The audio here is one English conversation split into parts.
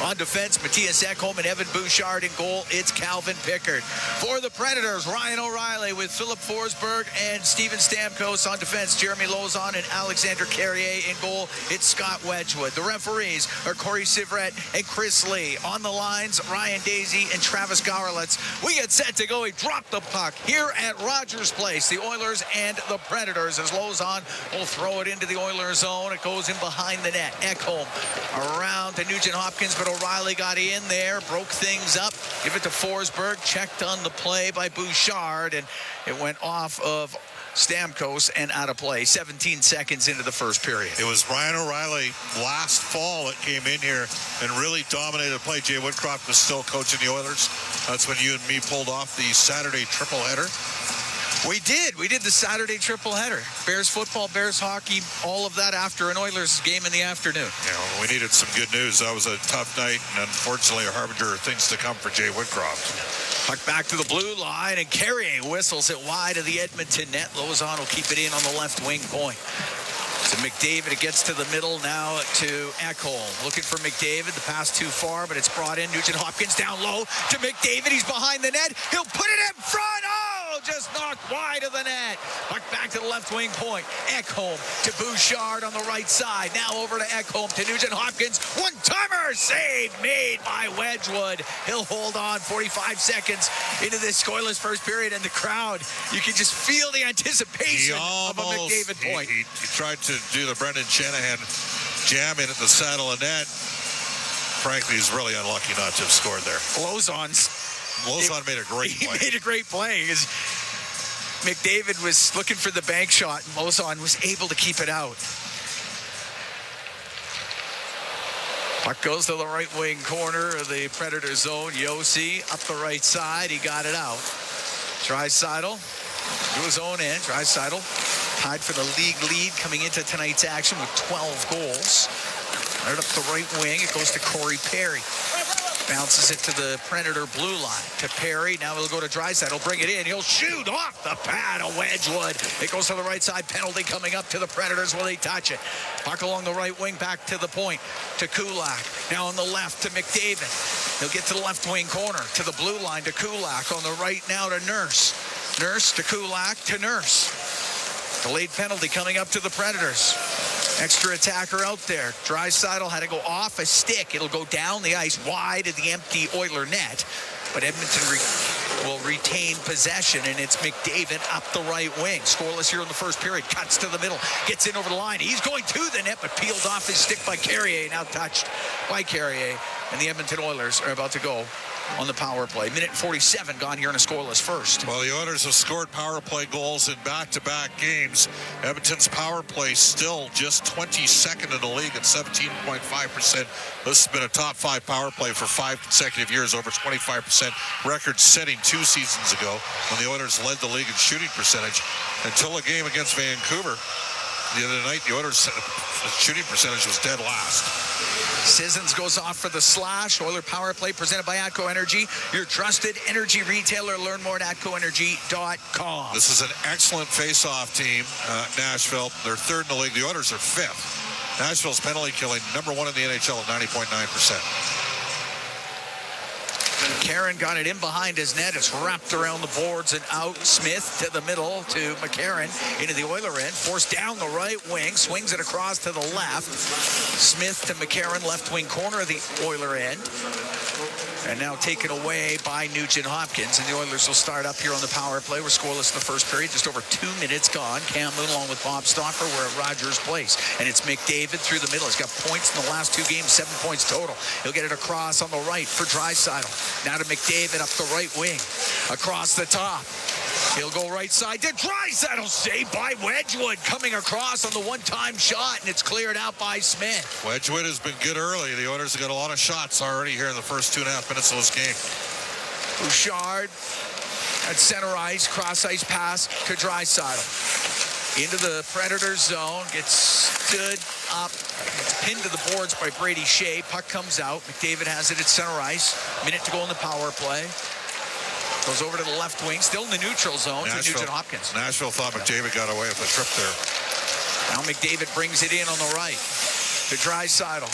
On defense, Matthias Ekholm and Evan Bouchard. In goal, it's Calvin Pickard. For the Predators, Ryan O'Reilly with Philip Forsberg and Steven Stamkos. On defense, Jeremy Lauzon and Alexander Carrier. In goal, it's Scott Wedgwood. The referees are Corey Sivret and Chris Lee. On the lines, Ryan Daisy and Travis Gowerlitz. We get set to go. He dropped the puck here at Rogers Place. The Oilers and the Predators, as Lauzon will throw it into the Oilers zone. It goes in behind the net. Ekholm around to Nugent Hopkins, but O'Reilly got in there, broke things up. Give it to Forsberg, checked on the play by Bouchard, and it went off of Stamkos and out of play. 17 seconds into the first period. It was Ryan O'Reilly last fall that came in here and really dominated the play. Jay Woodcroft was still coaching the Oilers. That's when you and me pulled off the Saturday triple header. We did the Saturday triple header. Bears football, Bears hockey, all of that after an Oilers game in the afternoon. Yeah, well, we needed some good news. That was a tough night, and unfortunately a harbinger of things to come for Jay Woodcroft. Puck back to the blue line, and Carrier whistles it wide of the Edmonton net. Lauzon will keep it in on the left wing point. To McDavid, it gets to the middle now to Ekholm. Looking for McDavid, the pass too far, but it's brought in. Nugent Hopkins down low to McDavid. He's behind the net. He'll put it in front. Oh, just knocked wide of the net. Puck back to the left wing point. Ekholm to Bouchard on the right side. Now over to Ekholm to Nugent Hopkins. One-timer save made by Wedgwood. He'll hold on 45 seconds into this scoreless first period, and the crowd, you can just feel the anticipation of a McDavid point. He tried to do the Brendan Shanahan jam in at the saddle of net. Frankly, he's really unlucky not to have scored there. Lauzon made a great play. He made a great play. McDavid was looking for the bank shot, and Lauzon was able to keep it out. Puck goes to the right wing corner of the Predator zone. Yossi up the right side. He got it out. Draisaitl to his own end. Draisaitl tied for the league lead coming into tonight's action with 12 goals. Right up the right wing. It goes to Corey Perry. Bounces it to the Predator blue line. To Perry. Now he'll go to Draisaitl. Bring it in. He'll shoot off the pad of Wedgwood. It goes to the right side. Penalty coming up to the Predators. Will they touch it? Puck along the right wing back to the point. To Kulak. Now on the left to McDavid. He'll get to the left wing corner. To the blue line to Kulak. On the right now to Nurse. Nurse to Kulak to Nurse. Delayed penalty coming up to the Predators. Extra attacker out there. Draisaitl had to go off a stick. It'll go down the ice wide of the empty Oiler net. But Edmonton will retain possession, and it's McDavid up the right wing. Scoreless here in the first period. Cuts to the middle. Gets in over the line. He's going to the net, but peeled off his stick by Carrier. Now touched by Carrier. And the Edmonton Oilers are about to go on the power play. Minute 47 gone here in a scoreless first. Well, the Oilers have scored power play goals in back-to-back games. Edmonton's power play still just 22nd in the league at 17.5%. This has been a top 5 power play for 5 consecutive years, over 25%, record setting 2 seasons ago when the Oilers led the league in shooting percentage until a game against Vancouver. The other night, the Oilers' shooting percentage was dead last. Sissons goes off for the slash. Oiler power play presented by ATCO Energy, your trusted energy retailer. Learn more at atcoenergy.com. This is an excellent face-off team, Nashville. They're 3rd in the league. The Oilers are 5th. Nashville's penalty killing, number 1 in the NHL at 90.9%. McCarron got it in behind his net. It's wrapped around the boards and out. Smith to the middle to McCarron into the Oiler end. Forced down the right wing. Swings it across to the left. Smith to McCarron, left wing corner of the Oiler end. And now taken away by Nugent Hopkins. And the Oilers will start up here on the power play. We're scoreless in the first period. Just over 2 minutes gone. Cam Moon along with Bob Stauffer. We're at Rogers Place. And it's McDavid through the middle. He's got points in the last 2 games, 7 points total. He'll get it across on the right for Draisaitl. Now to McDavid up the right wing. Across the top. He'll go right side to Draisaitl. Saved by Wedgwood. Coming across on the one-time shot. And it's cleared out by Smith. Wedgwood has been good early. The Oilers have got a lot of shots already here in the first 2.5 minutes of this game. Bouchard at center ice. Cross-ice pass to Draisaitl. Into the Predator zone. Gets stood up. It's pinned to the boards by Brady Shea. Puck comes out. McDavid has it at center ice. Minute to go in the power play. Goes over to the left wing, still in the neutral zone to Nugent Hopkins. Nashville thought McDavid got away with a trip there. Now McDavid brings it in on the right to Draisaitl.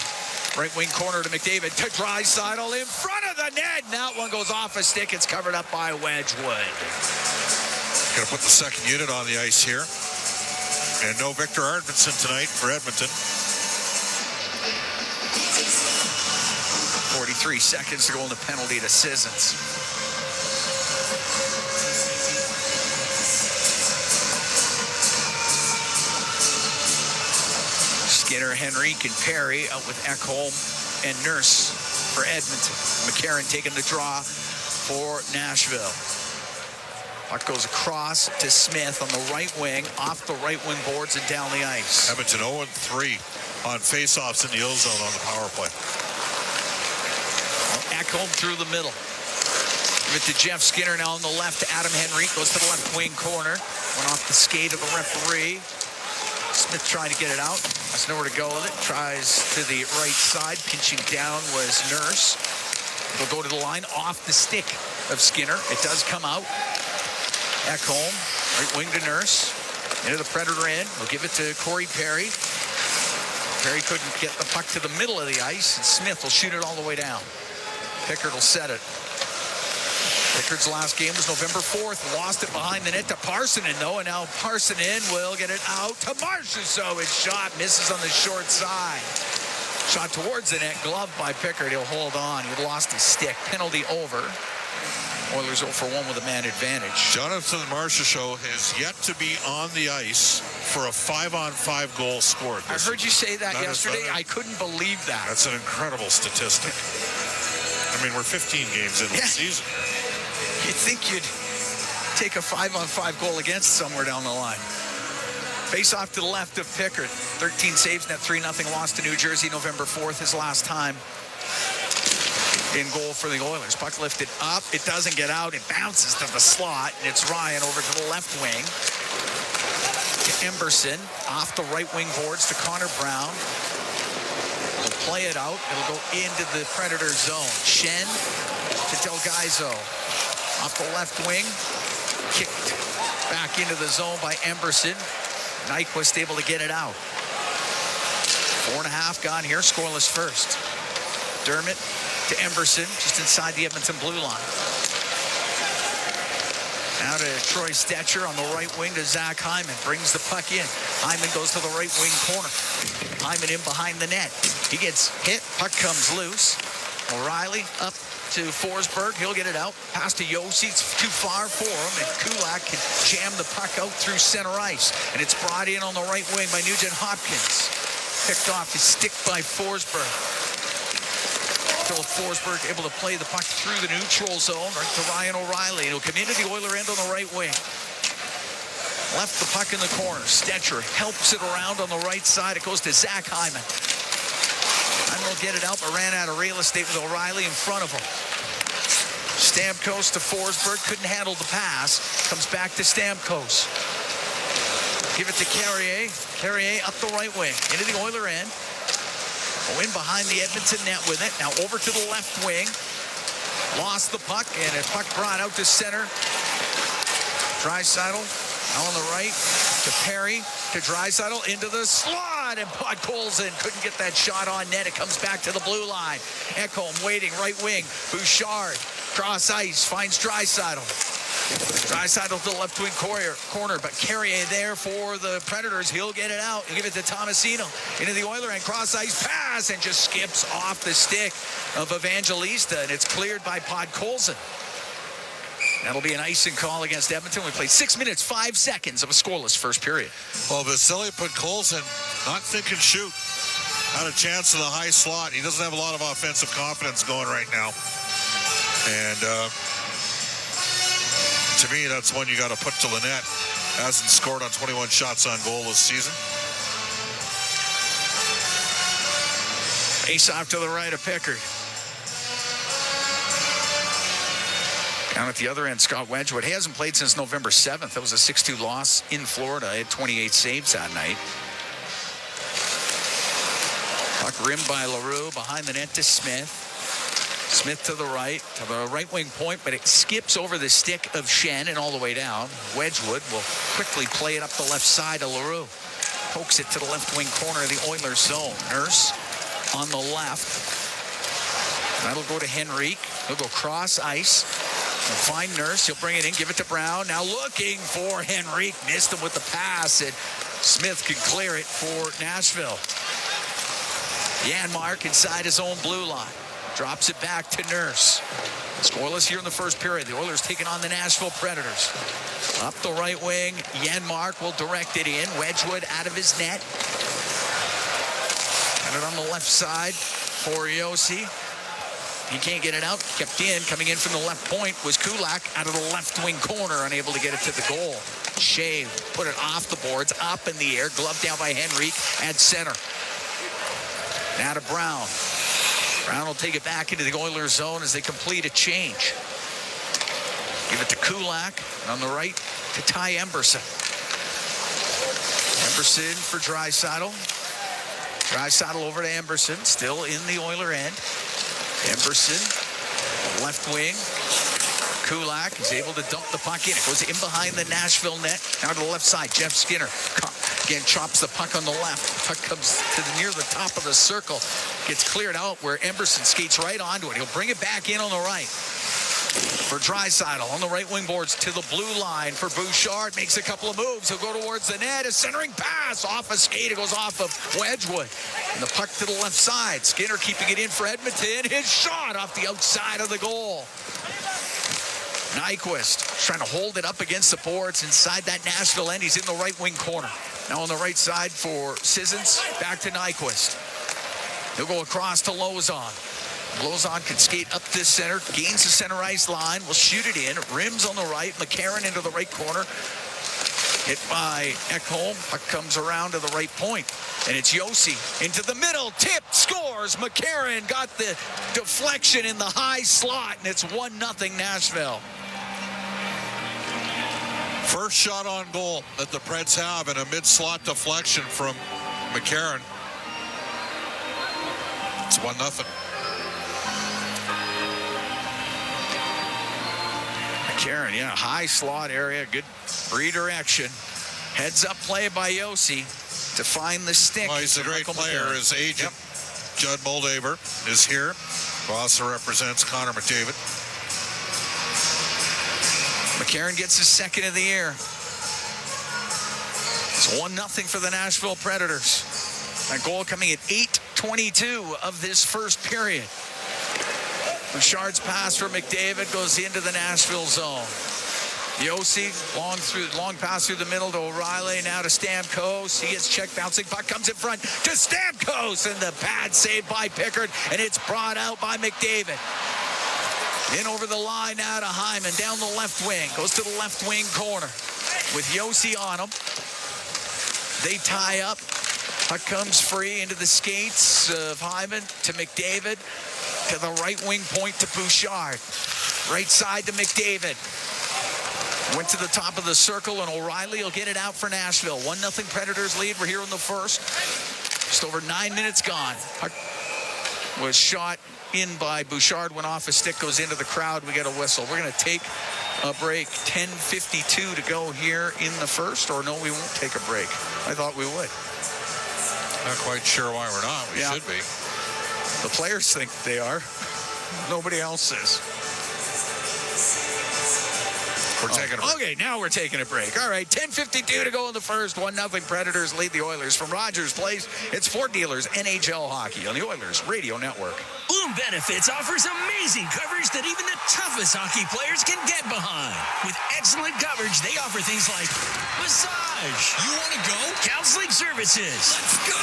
Right wing corner to McDavid to Draisaitl in front of the net. And that one goes off a stick. It's covered up by Wedgwood. Going to put the second unit on the ice here. And no Victor Arvidsson tonight for Edmonton. 43 seconds to go in the penalty to Sissons. Skinner, Henrique, and Perry out with Ekholm and Nurse for Edmonton. McCarron taking the draw for Nashville. Puck goes across to Smith on the right wing, off the right wing boards and down the ice. Edmonton 0-3 on faceoffs in the O-zone on the power play. Ekholm through the middle. Give it to Jeff Skinner now on the left to Adam Henrique. Goes to the left wing corner. Went off the skate of the referee. Smith trying to get it out. Has nowhere to go with it. Tries to the right side. Pinching down was Nurse. It'll go to the line off the stick of Skinner. It does come out. Ekholm, right wing to Nurse. Into the Predator end. We'll give it to Corey Perry. Perry couldn't get the puck to the middle of the ice, and Smith will shoot it all the way down. Pickard will set it. Pickard's last game was November 4th. Lost it behind the net to Parsonen, though, and now Parsonen will get it out to Marchessault. His shot misses on the short side. Shot towards the net, gloved by Pickard. He'll hold on. He lost his stick. Penalty over. Oilers 0 for 1 with a man advantage. Jonathan Marchessault has yet to be on the ice for a 5-on-5 goal scored. I heard you say that yesterday. I couldn't believe that. That's an incredible statistic. I mean, we're 15 games into the season. You'd think you'd take a 5-on-5 goal against somewhere down the line. Face off to the left of Pickard. 13 saves in that 3-0 loss to New Jersey November 4th, his last time in goal for the Oilers. Puck lifted up. It doesn't get out. It bounces to the slot, and it's Ryan over to the left wing. To Emberson. Off the right wing boards to Connor Brown. He'll play it out. It'll go into the Predator zone. Shen to Delgaizo. Off the left wing. Kicked back into the zone by Emberson. Nyquist able to get it out. 4.5 gone here. Scoreless first. Dermott to Emberson, just inside the Edmonton blue line. Now to Troy Stetcher on the right wing to Zach Hyman. Brings the puck in. Hyman goes to the right wing corner. Hyman in behind the net. He gets hit. Puck comes loose. O'Reilly up to Forsberg. He'll get it out. Pass to Yossi. It's too far for him. And Kulak can jam the puck out through center ice. And it's brought in on the right wing by Nugent Hopkins. Picked off his stick by Forsberg. Philip Forsberg able to play the puck through the neutral zone right to Ryan O'Reilly. It'll come into the Oiler end on the right wing. Left the puck in the corner. Stetcher helps it around on the right side. It goes to Zach Hyman. Hyman will get it out, but ran out of real estate with O'Reilly in front of him. Stamkos to Forsberg. Couldn't handle the pass. Comes back to Stamkos. Give it to Carrier. Carrier up the right wing. Into the Oiler end. In behind the Edmonton net with it. Now over to the left wing. Lost the puck, and a puck brought out to center. Draisaitl now on the right to Perry, to Draisaitl into the slot, and Podkolzin couldn't get that shot on net. It comes back to the blue line. Ekholm waiting, right wing. Bouchard, cross ice, finds Draisaitl. Draisaitl to the left wing corner, but Carrier there for the Predators. He'll get it out and give it to Tomasino. Into the Oiler and cross ice pass, and just skips off the stick of Evangelista, and it's cleared by Podkolzin. That'll be an icing call against Edmonton. We played 6 minutes, 5 seconds of a scoreless first period. Well, Vasily Podkolzin, not think and shoot. Had a chance in the high slot. He doesn't have a lot of offensive confidence going right now. And to me, that's one you got to put to the net. Hasn't scored on 21 shots on goal this season. Ace off to the right of Pickard. Down at the other end, Scott Wedgwood. He hasn't played since November 7th. That was a 6-2 loss in Florida. He had 28 saves that night. Puck rimmed by LaRue. Behind the net to Smith. Smith to the right wing point, but it skips over the stick of Shen and all the way down. Wedgwood will quickly play it up the left side of LaRue. Pokes it to the left wing corner of the Oilers zone. Nurse on the left. That'll go to Henrique. He'll go cross ice. He'll find Nurse. He'll bring it in, give it to Brown. Now looking for Henrique. Missed him with the pass, and Smith can clear it for Nashville. Janmark inside his own blue line. Drops it back to Nurse. Scoreless here in the first period. The Oilers taking on the Nashville Predators. Up the right wing, Janmark will direct it in. Wedgwood out of his net. Got it on the left side for Yossi. He can't get it out. Kept in. Coming in from the left point was Kulak out of the left wing corner, unable to get it to the goal. Shea put it off the boards, up in the air, gloved down by Henrique at center. Now to Brown. Brown will take it back into the Oilers zone as they complete a change. Give it to Kulak. On the right to Ty Emberson. Emberson for Draisaitl. Draisaitl over to Emberson. Still in the Oiler end. Emberson, left wing. Kulak is able to dump the puck in. It goes in behind the Nashville net. Now to the left side. Jeff Skinner again chops the puck on the left. Puck comes to near the top of the circle. Gets cleared out where Emberson skates right onto it. He'll bring it back in on the right. For Draisaitl on the right wing boards to the blue line for Bouchard. Makes a couple of moves. He'll go towards the net. A centering pass off a skate. It goes off of Wedgwood. And the puck to the left side. Skinner keeping it in for Edmonton. His shot off the outside of the goal. Nyquist trying to hold it up against the boards inside that Nashville end. He's in the right wing corner. Now on the right side for Sissons. Back to Nyquist. He'll go across to Lauzon. Lauzon can skate up this center, gains the center ice line, will shoot it in, rims on the right, McCarron into the right corner, hit by Ekholm, puck comes around to the right point, and it's Yossi into the middle, tip, scores, McCarron got the deflection in the high slot, and it's 1-0 Nashville. First shot on goal that the Preds have, and a mid-slot deflection from McCarron. It's 1-0. McCarron, yeah, high slot area, good redirection. Heads up play by Yossi to find the stick. Well, he's a great player. His agent, Judd Moldaver, is here, who also represents Connor McDavid. McCarron gets his second of the year. It's 1-0 for the Nashville Predators. That goal coming at 8:22 of this first period. Bouchard's pass for McDavid goes into the Nashville zone. Yossi, long pass through the middle to O'Reilly, now to Stamkos. He gets checked, bouncing puck comes in front to Stamkos, and the bad save by Pickard, and it's brought out by McDavid. In over the line now to Hyman, down the left wing, goes to the left wing corner with Yossi on him. They tie up. Puck comes free into the skates of Hyman to McDavid. To the right wing point to Bouchard. Right side to McDavid. Went to the top of the circle, and O'Reilly will get it out for Nashville. 1-0 Predators lead. We're here in the first. Just over 9 minutes gone. Puck was shot in by Bouchard, went off his stick, goes into the crowd. We get a whistle. We're going to take a break. 10:52 to go here in the first, or no, we won't take a break. I thought we would. Not quite sure why we're not. We should be. The players think they are. Nobody else is. We're taking a break. Okay, now we're taking a break. All right, 10:52 to go in the first. 1-0 Predators lead the Oilers from Rogers Place. It's Fort Dealers NHL Hockey on the Oilers Radio Network. Bloom Benefits offers amazing coverage that even the toughest hockey players can get behind. With excellent coverage, they offer things like massage. You want to go? Counseling services. Let's go!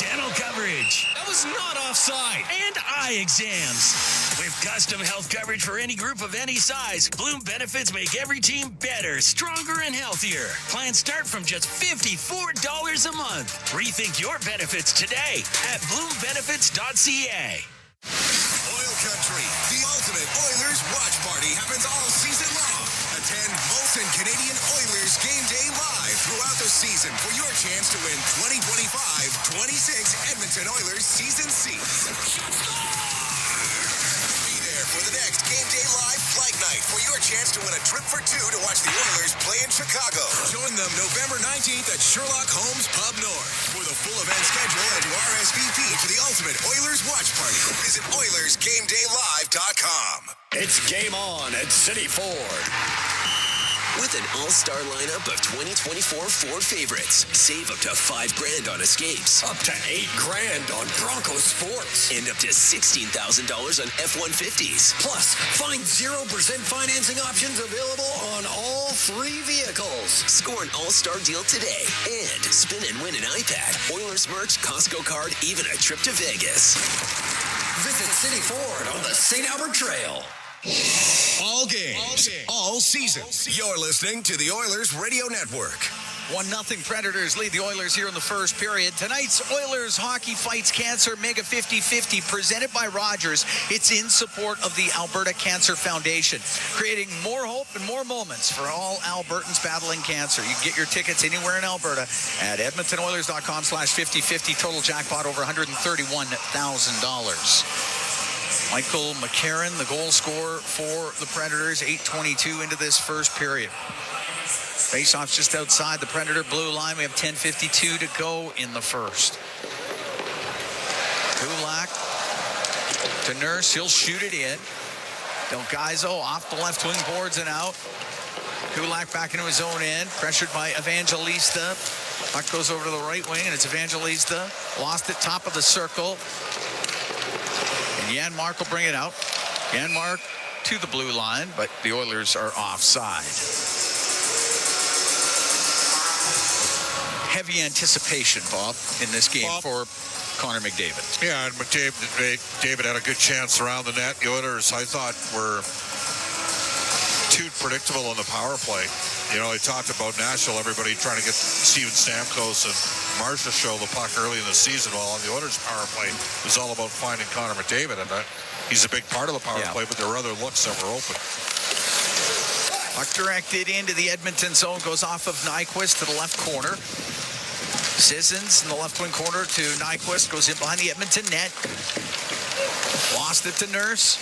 Dental coverage. That was not offside. And eye exams. With custom health coverage for any group of any size, Bloom Benefits make every team better, stronger, and healthier. Plans start from just $54 a month. Rethink your benefits today at bloombenefits.ca. OilCountry, the ultimate Oilers watch party, happens all season long. Attend Molson Canadian Oilers Game Day live throughout the season for your chance to win 2025-26 Edmonton Oilers season seats. Be there for the next Game Day live flight night for your chance to win a trip for two to watch the Oilers play in Chicago. Join them November 19th at Sherlock Holmes Pub North for the full event schedule and to RSVP for the ultimate Oilers watch party, visit OilersGameDayLive.com. It's game on at City Ford. With an all-star lineup of 2024 Ford favorites, save up to $5,000 on Escapes. Up to $8,000 on Bronco Sports. And up to $16,000 on F-150s. Plus, find 0% financing options available on all 3 vehicles. Score an all-star deal today and spin and win an iPad, Oilers merch, Costco card, even a trip to Vegas. Visit City Ford on the St. Albert Trail. All games, all season. You're listening to the Oilers Radio Network. 1-0 Predators lead the Oilers here in the first period. Tonight's Oilers Hockey Fights Cancer Mega 50-50 presented by Rogers. It's in support of the Alberta Cancer Foundation, creating more hope and more moments for all Albertans battling cancer. You can get your tickets anywhere in Alberta at edmontonoilers.com/50-50. Total jackpot over $131,000. Michael McCarron, the goal scorer for the Predators, 8:22 into this first period. Faceoff's just outside the Predator blue line. We have 10:52 to go in the first. Kulak to Nurse. He'll shoot it in. Del Gaizo off the left wing boards and out. Kulak back into his own end. Pressured by Evangelista. Puck goes over to the right wing, and it's Evangelista. Lost it top of the circle. And Janmark will bring it out. Janmark to the blue line, but the Oilers are offside. Heavy anticipation, Bob, in this game for Connor McDavid. Yeah, and McDavid had a good chance around the net. The Oilers, I thought, were too predictable on the power play. You know, they talked about Nashville, everybody trying to get Steven Stamkos and Marcia show the puck early in the season. While on the Oilers' power play was all about finding Connor McDavid, and he's a big part of the power play, but there were other looks that were open. Puck directed into the Edmonton zone, goes off of Nyquist to the left corner. Sissons in the left wing corner to Nyquist, goes in behind the Edmonton net. Lost it to Nurse.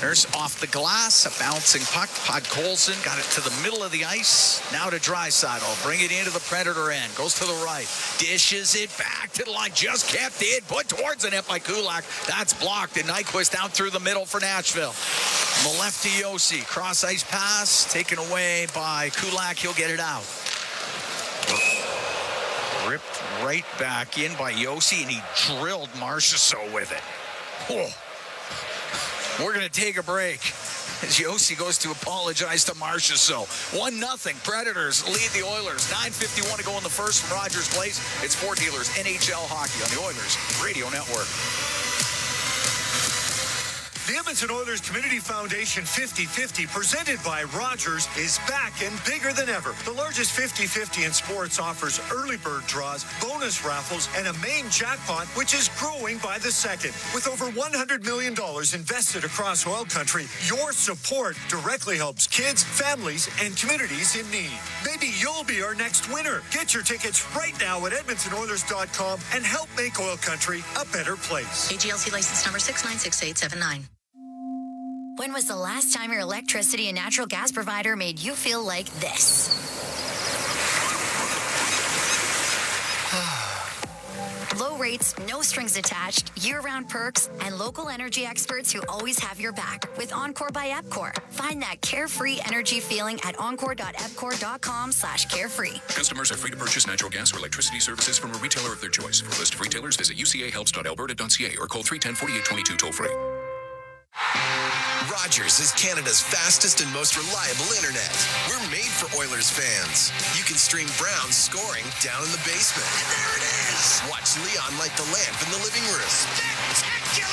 Nurse off the glass, a bouncing puck. Podkolzin got it to the middle of the ice. Now to Draisaitl. Bring it into the Predator end. Goes to the right. Dishes it back to the line. Just kept it. Put towards the net by Kulak. That's blocked. And Nyquist down through the middle for Nashville. On the left to Yossi. Cross ice pass taken away by Kulak. He'll get it out. Ripped right back in by Yossi, and he drilled Marchessault with it. Oh. We're going to take a break as Yossi goes to apologize to Marchessault. 1-0. Predators lead the Oilers. 9:51 to go in the first from Rogers Place. It's Ford Dealers NHL Hockey on the Oilers Radio Network. The Edmonton Oilers Community Foundation 50-50, presented by Rogers, is back and bigger than ever. The largest 50-50 in sports offers early bird draws, bonus raffles, and a main jackpot, which is growing by the second. With over $100 million invested across OilCountry, your support directly helps kids, families, and communities in need. Maybe you'll be our next winner. Get your tickets right now at EdmontonOilers.com and help make OilCountry a better place. AGLC license number 696879. When was the last time your electricity and natural gas provider made you feel like this? Low rates, no strings attached, year-round perks, and local energy experts who always have your back with Encore by Epcor. Find that carefree energy feeling at encore.epcor.com/carefree. Customers are free to purchase natural gas or electricity services from a retailer of their choice. For a list of retailers, visit ucahelps.alberta.ca or call 310-4822 toll-free. Rogers is Canada's fastest and most reliable internet. We're made for Oilers fans. You can stream Brown's scoring down in the basement. And there it is! Watch Leon light the lamp in the living room. Spectacular!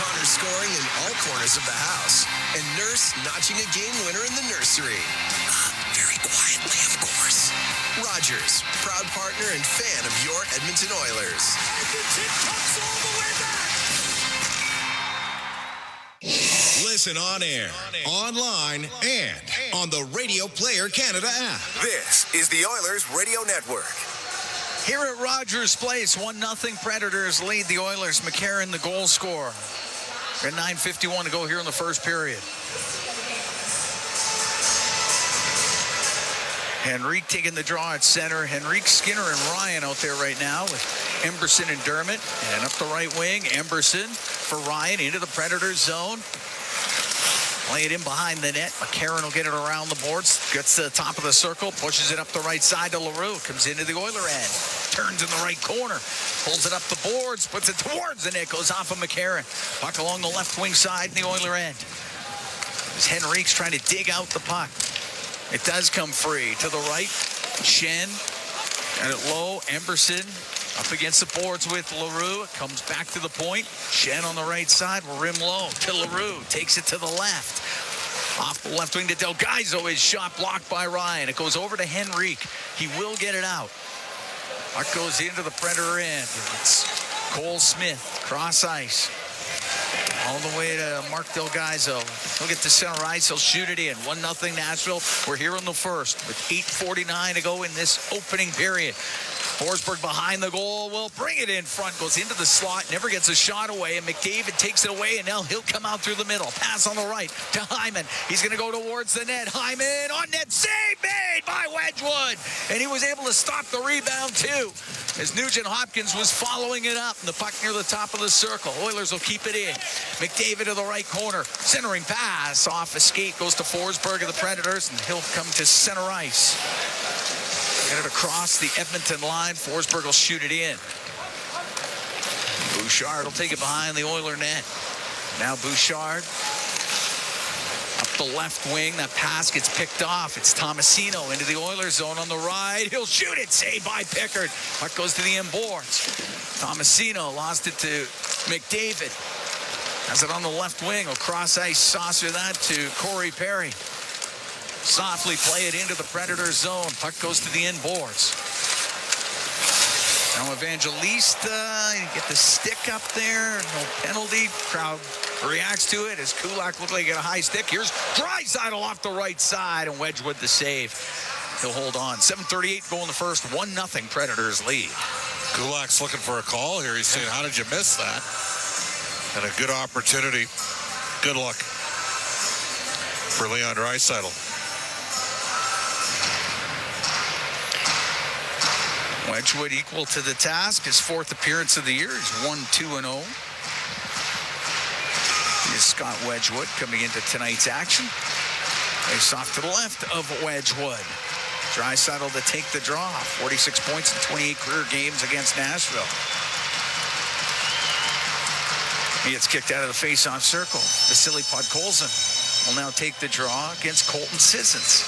Connor scoring in all corners of the house. And Nurse notching a game winner in the nursery. Very quietly, of course. Rogers, proud partner and fan of your Edmonton Oilers. Edmonton comes all the way back! Listen on air, online, and on the Radio Player Canada app. This is the Oilers Radio Network. Here at Rogers Place, 1-0 Predators lead the Oilers. McCarron, the goal scorer. At 9:51 to go here in the first period. Henrique taking the draw at center. Henrique, Skinner, and Ryan out there right now with Emberson and Dermott. And up the right wing, Emberson for Ryan into the Predators zone. Play it in behind the net. McCarron will get it around the boards. Gets to the top of the circle. Pushes it up the right side to LaRue. Comes into the Oiler end. Turns in the right corner. Pulls it up the boards. Puts it towards the net. Goes off of McCarron. Puck along the left wing side in the Oiler end. As Henrique's trying to dig out the puck. It does come free. To the right. Shen. Got it low. Emberson. Up against the boards with LaRue. It comes back to the point. Shen on the right side. Rim low to LaRue. Takes it to the left. Off the left wing to Delgaizo. His shot blocked by Ryan. It goes over to Henrique. He will get it out. Puck goes into the Predator end. It's Cole Smith. Cross ice. All the way to Mark Delgaizo. He'll get to center ice. He'll shoot it in. 1-0 Nashville. We're here in the first with 8:49 to go in this opening period. Forsberg behind the goal will bring it in front. Goes into the slot. Never gets a shot away. And McDavid takes it away. And now he'll come out through the middle. Pass on the right to Hyman. He's going to go towards the net. Hyman on net. Save made by Wedgwood. And he was able to stop the rebound too. As Nugent Hopkins was following it up. And the puck near the top of the circle. Oilers will keep it in. McDavid to the right corner. Centering pass off a skate. Goes to Forsberg of the Predators. And he'll come to center ice. Get it across the Edmonton line. Forsberg will shoot it in. Bouchard will take it behind the Oiler net. Now Bouchard up the left wing. That pass gets picked off. It's Tomasino into the Oilers zone on the right. He'll shoot it. Saved by Pickard. Puck goes to the end boards. Tomasino lost it to McDavid. Has it on the left wing. Will cross ice saucer that to Corey Perry. Softly play it into the Predator zone. Puck goes to the end boards. Now Evangelista, you get the stick up there. No penalty. Crowd reacts to it as Kulak looked like he got a high stick. Here's Draisaitl off the right side and Wedgwood the save. He'll hold on. 7:38 go in the first. 1-0 Predators lead. Kulak's looking for a call here. He's saying, how did you miss that? And a good opportunity. Good luck for Leon Draisaitl. Wedgwood equal to the task. His fourth appearance of the year. He's 1-2-0. Here's Scott Wedgwood coming into tonight's action. Face off to the left of Wedgwood. Draisaitl to take the draw. 46 points in 28 career games against Nashville. He gets kicked out of the face-off circle. Vasily Podkolzin will now take the draw against Colton Sissons.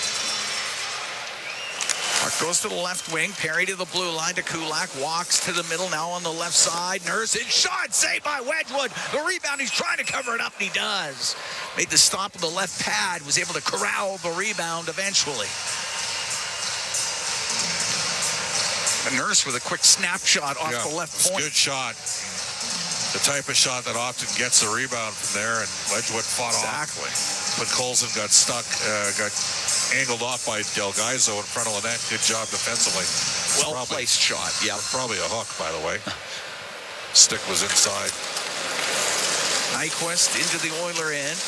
Puck goes to the left wing. Perry to the blue line to Kulak. Walks to the middle. Now on the left side. Nurse. His shot saved by Wedgwood. The rebound. He's trying to cover it up, and he does. Made the stop of the left pad. Was able to corral the rebound eventually. The Nurse with a quick snapshot off the left point. Good shot. The type of shot that often gets the rebound from there, and Wedgwood fought off. But Colson got stuck, got angled off by Delgaizo in front of the net. Good job defensively. Well-placed shot, yeah. Probably a hook, by the way. Stick was inside. Nyquist into the Oiler end.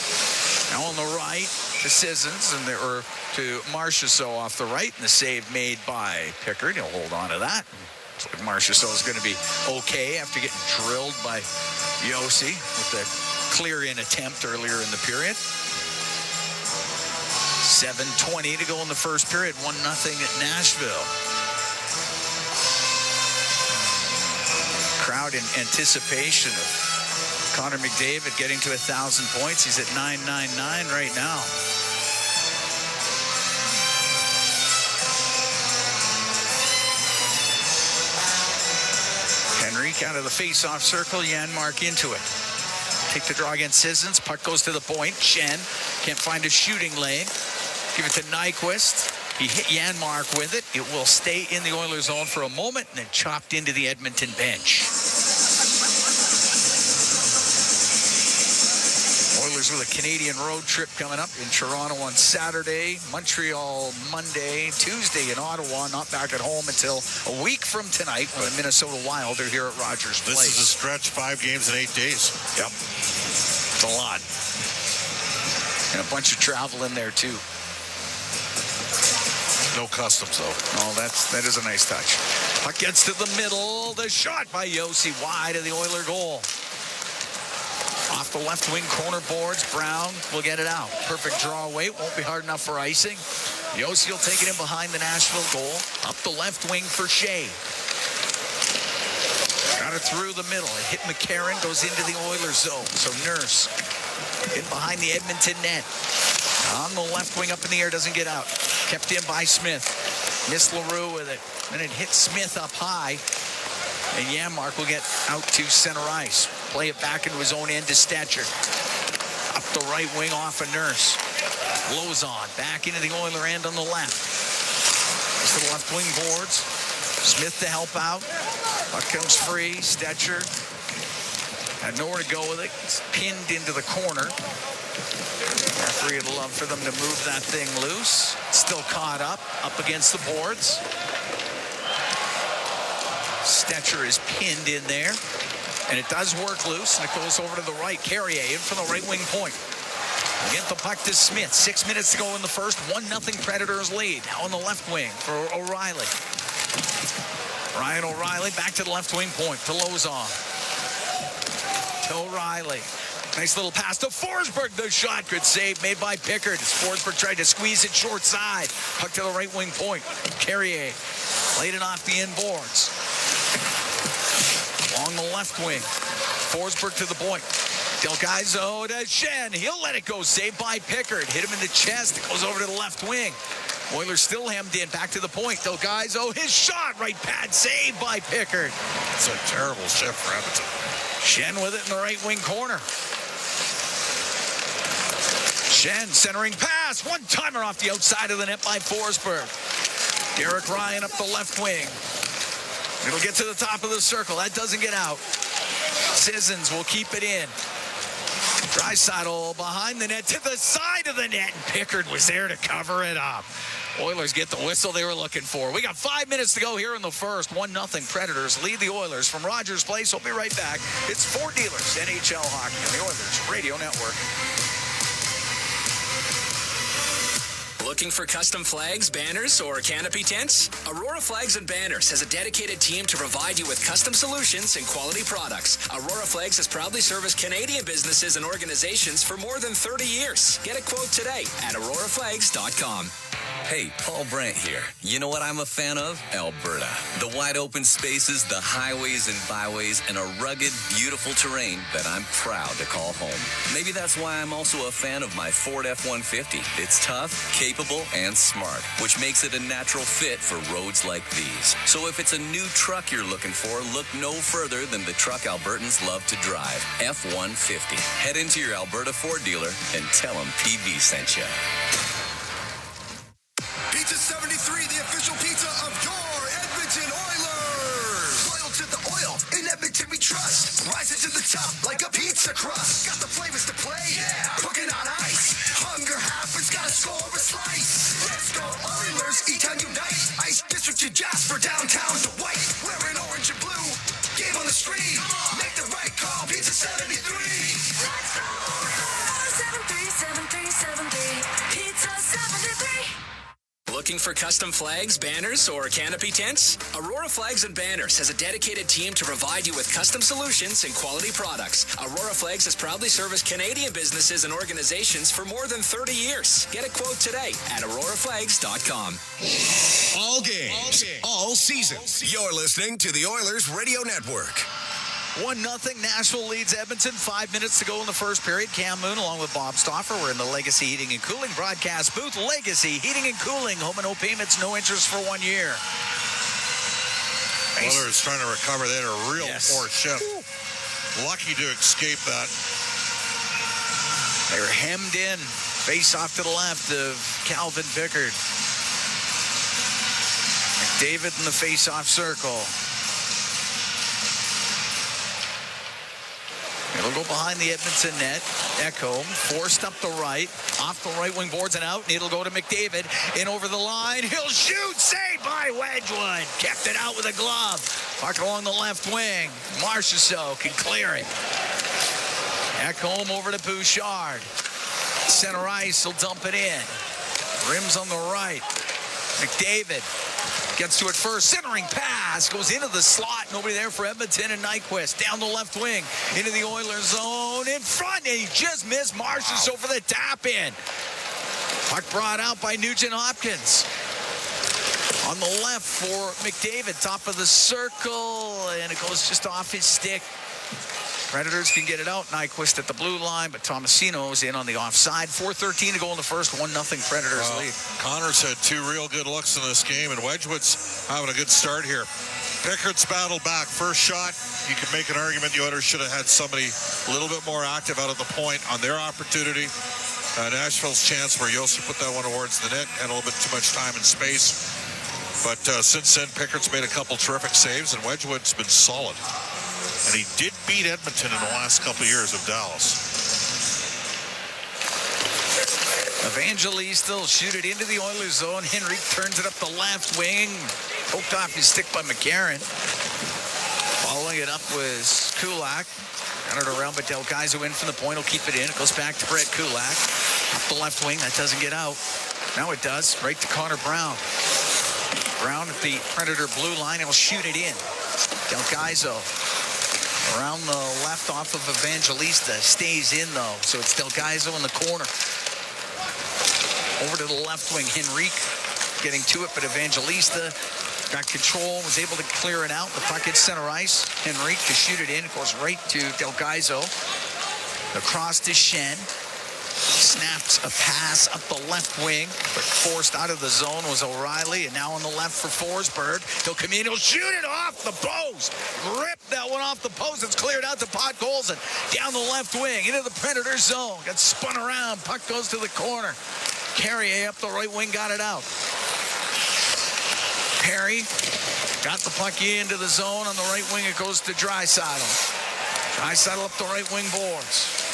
Now on the right to Sissons, and there were to Marchessault off the right, and the save made by Pickard. He'll hold on to that. Looks like Marchessault is going to be okay after getting drilled by Yossi with the clear-in attempt earlier in the period. 7:20 to go in the first period. 1-0 at Nashville. Crowd in anticipation of Connor McDavid getting to 1,000 points. He's at 999 right now. Henrique out of the face-off circle. Janmark into it. Take the draw against Sissons. Puck goes to the point. Shen can't find a shooting lane. Give it to Nyquist. He hit Janmark with it. It will stay in the Oilers zone for a moment and then chopped into the Edmonton bench. Oilers with a Canadian road trip coming up in Toronto on Saturday, Montreal Monday, Tuesday in Ottawa, not back at home until a week from tonight when the Minnesota Wild are here at Rogers Place. This is a stretch, 5 games in 8 days. Yep. It's a lot. And a bunch of travel in there, too. No customs, though. Oh, that is a nice touch. Puck gets to the middle. The shot by Yossi wide of the Oiler goal. Off the left wing corner boards. Brown will get it out. Perfect draw away. Won't be hard enough for icing. Yossi will take it in behind the Nashville goal. Up the left wing for Shea. Got it through the middle. It hit McCarron. Goes into the Oilers zone. So Nurse in behind the Edmonton net. On the left wing up in the air. Doesn't get out. Kept in by Smith. Missed LaRue with it. Then it hit Smith up high. And Janmark will get out to center ice. Play it back into his own end to Stetcher. Up the right wing off a Nurse. Lozon back into the Oiler end on the left. Just to the left wing boards. Smith to help out. Puck comes free. Stetcher had nowhere to go with it. It's pinned into the corner. Referee would love for them to move that thing loose. Still caught up against the boards. Stetcher is pinned in there. And it does work loose, and it goes over to the right. Carrier in from the right wing point. Get the puck to Smith. 6 minutes to go in the first. 1-0 Predators lead. Now on the left wing for O'Reilly. Ryan O'Reilly back to the left wing point to Lozon. To O'Reilly. Nice little pass to Forsberg. The shot. Good save made by Pickard. As Forsberg tried to squeeze it short side. Puck to the right wing point. Carrier laid it off the inboards. Along the left wing. Forsberg to the point. Del Gaizo to Shen. He'll let it go. Saved by Pickard. Hit him in the chest. It goes over to the left wing. Oilers still hemmed in. Back to the point. Del Gaizo. His shot. Right pad. Saved by Pickard. It's a terrible shift for Edmonton. Shen with it in the right wing corner. Shen centering pass. One-timer off the outside of the net by Forsberg. Derek Ryan up the left wing. It'll get to the top of the circle. That doesn't get out. Sissons will keep it in. Draisaitl behind the net to the side of the net. And Pickard was there to cover it up. Oilers get the whistle they were looking for. We got 5 minutes to go here in the first. 1-0 Predators lead the Oilers from Rogers Place. We'll be right back. It's Four Dealers, NHL Hockey on the Oilers Radio Network. Looking for custom flags, banners, or canopy tents? Aurora Flags and Banners has a dedicated team to provide you with custom solutions and quality products. Aurora Flags has proudly serviced Canadian businesses and organizations for more than 30 years. Get a quote today at auroraflags.com. Hey, Paul Brandt here. You know what I'm a fan of? Alberta. The wide open spaces, the highways and byways, and a rugged, beautiful terrain that I'm proud to call home. Maybe that's why I'm also a fan of my Ford F-150. It's tough, capable, and smart, which makes it a natural fit for roads like these. So if it's a new truck you're looking for, look no further than the truck Albertans love to drive, F-150. Head into your Alberta Ford dealer and tell them PB sent you. Pizza 73, the official pizza of your Edmonton Oilers. Loyal to the oil, in Edmonton we trust. Rising to the top like a pizza crust. Got the flavors to play, yeah. Cooking on ice. Hunger happens, gotta score a slice. Let's go Oilers, E-Town unite. Ice District to Jasper, downtown to White. Wearing orange and blue, game on the street. Make the right call, Pizza 73. Let's go Oilers. 737373, Pizza 73. Looking for custom flags, banners, or canopy tents? Aurora Flags and Banners has a dedicated team to provide you with custom solutions and quality products. Aurora Flags has proudly serviced Canadian businesses and organizations for more than 30 years. Get a quote today at auroraflags.com. All games, all season. You're listening to the Oilers Radio Network. 1-0 Nashville leads Edmonton. 5 minutes to go in the first period. Cam Moon along with Bob Stauffer. We're in the Legacy Heating and Cooling broadcast booth. Legacy Heating and Cooling. Home and no payments, no interest for 1 year. Oilers trying to recover. They had a real poor shift. Lucky to escape that. They were hemmed in. Face off to the left of Calvin Pickard. McDavid in the face-off circle. It'll go behind the Edmonton net. Ekholm forced up the right, off the right wing boards and out, and it'll go to McDavid. In over the line, he'll shoot, saved by Wedgwood. Kept it out with a glove. Puck along the left wing. Marchessault can clear it. Ekholm over to Bouchard. Center ice, he'll dump it in. Rims on the right. McDavid gets to it first. Centering pass goes into the slot. Nobody there for Edmonton, and Nyquist down the left wing into the Oilers zone in front, and he just missed Marchessault for the tap in. Puck brought out by Nugent Hopkins. On the left for McDavid, top of the circle, and it goes just off his stick. Predators can get it out. Nyquist at the blue line, but Tomasino is in on the offside. 4:13 to go in the first. 1-0 Predators lead. Connor's had two real good looks in this game, and Wedgwood's having a good start here. Pickett's battled back. First shot, you could make an argument the Oilers should have had somebody a little bit more active out of the point on their opportunity. Nashville's chance where Yossi put that one towards the net, had a little bit too much time and space. But since then, Pickett's made a couple terrific saves, and Wedgwood's been solid. And he did beat Edmonton in the last couple of years of Dallas. Evangelista will shoot it into the Oilers zone. Henrique turns it up the left wing. Poked off his stick by McCarron. Following it up was Kulak. Got it around, but Del Gaizo in from the point. Will keep it in. It goes back to Brett Kulak. Up the left wing. That doesn't get out. Now it does. Right to Connor Brown. Brown at the Predator blue line. He'll shoot it in. Del Gaizo around the left off of Evangelista. Stays in, though. So it's Del Gaizo in the corner. Over to the left wing. Henrique getting to it, but Evangelista got control, was able to clear it out. The puck hits center ice. Henrique to shoot it in. It goes right to Del Gaizo. Across to Shen. Snaps a pass up the left wing, but forced out of the zone was O'Reilly, and now on the left for Forsberg. He'll come in, he'll shoot it off the post. Rip that one off the post. It's cleared out to Podkolzin. Down the left wing, into the Predator zone. Got spun around, puck goes to the corner. Carrier up the right wing, got it out. Perry got the puck into the zone. On the right wing, it goes to Draisaitl. Draisaitl up the right wing boards.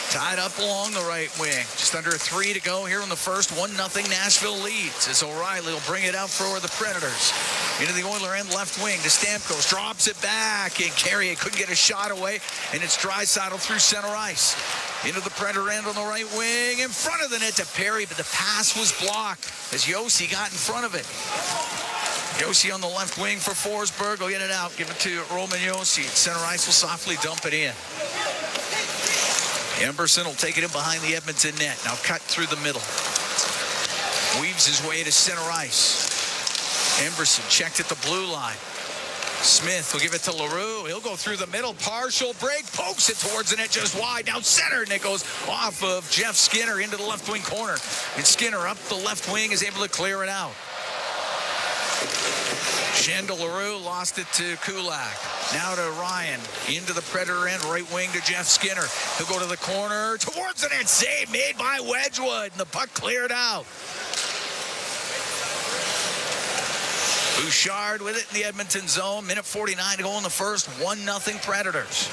Tied up along the right wing. Just under 3 to go here in the first. 1-0 Nashville leads as O'Reilly will bring it out for the Predators. Into the Oiler end left wing to Stamkos. Drops it back, and Carrier couldn't get a shot away, and it's Draisaitl through center ice. Into the Predator end on the right wing. In front of the net to Perry, but the pass was blocked as Yossi got in front of it. Yossi on the left wing for Forsberg. Will get it out. Give it to Roman Yossi. Center ice will softly dump it in. Emberson will take it in behind the Edmonton net. Now cut through the middle. Weaves his way to center ice. Emberson checked at the blue line. Smith will give it to LaRue. He'll go through the middle. Partial break. Pokes it towards the net just wide. Now center, and it goes off of Jeff Skinner into the left wing corner. And Skinner up the left wing is able to clear it out. Shandel LaRue lost it to Kulak. Now to Ryan. Into the Predator end, right wing to Jeff Skinner. He'll go to the corner. Towards the net. Save made by Wedgwood. And the puck cleared out. Bouchard with it in the Edmonton zone. Minute 49 to go in the first. 1-0 Predators.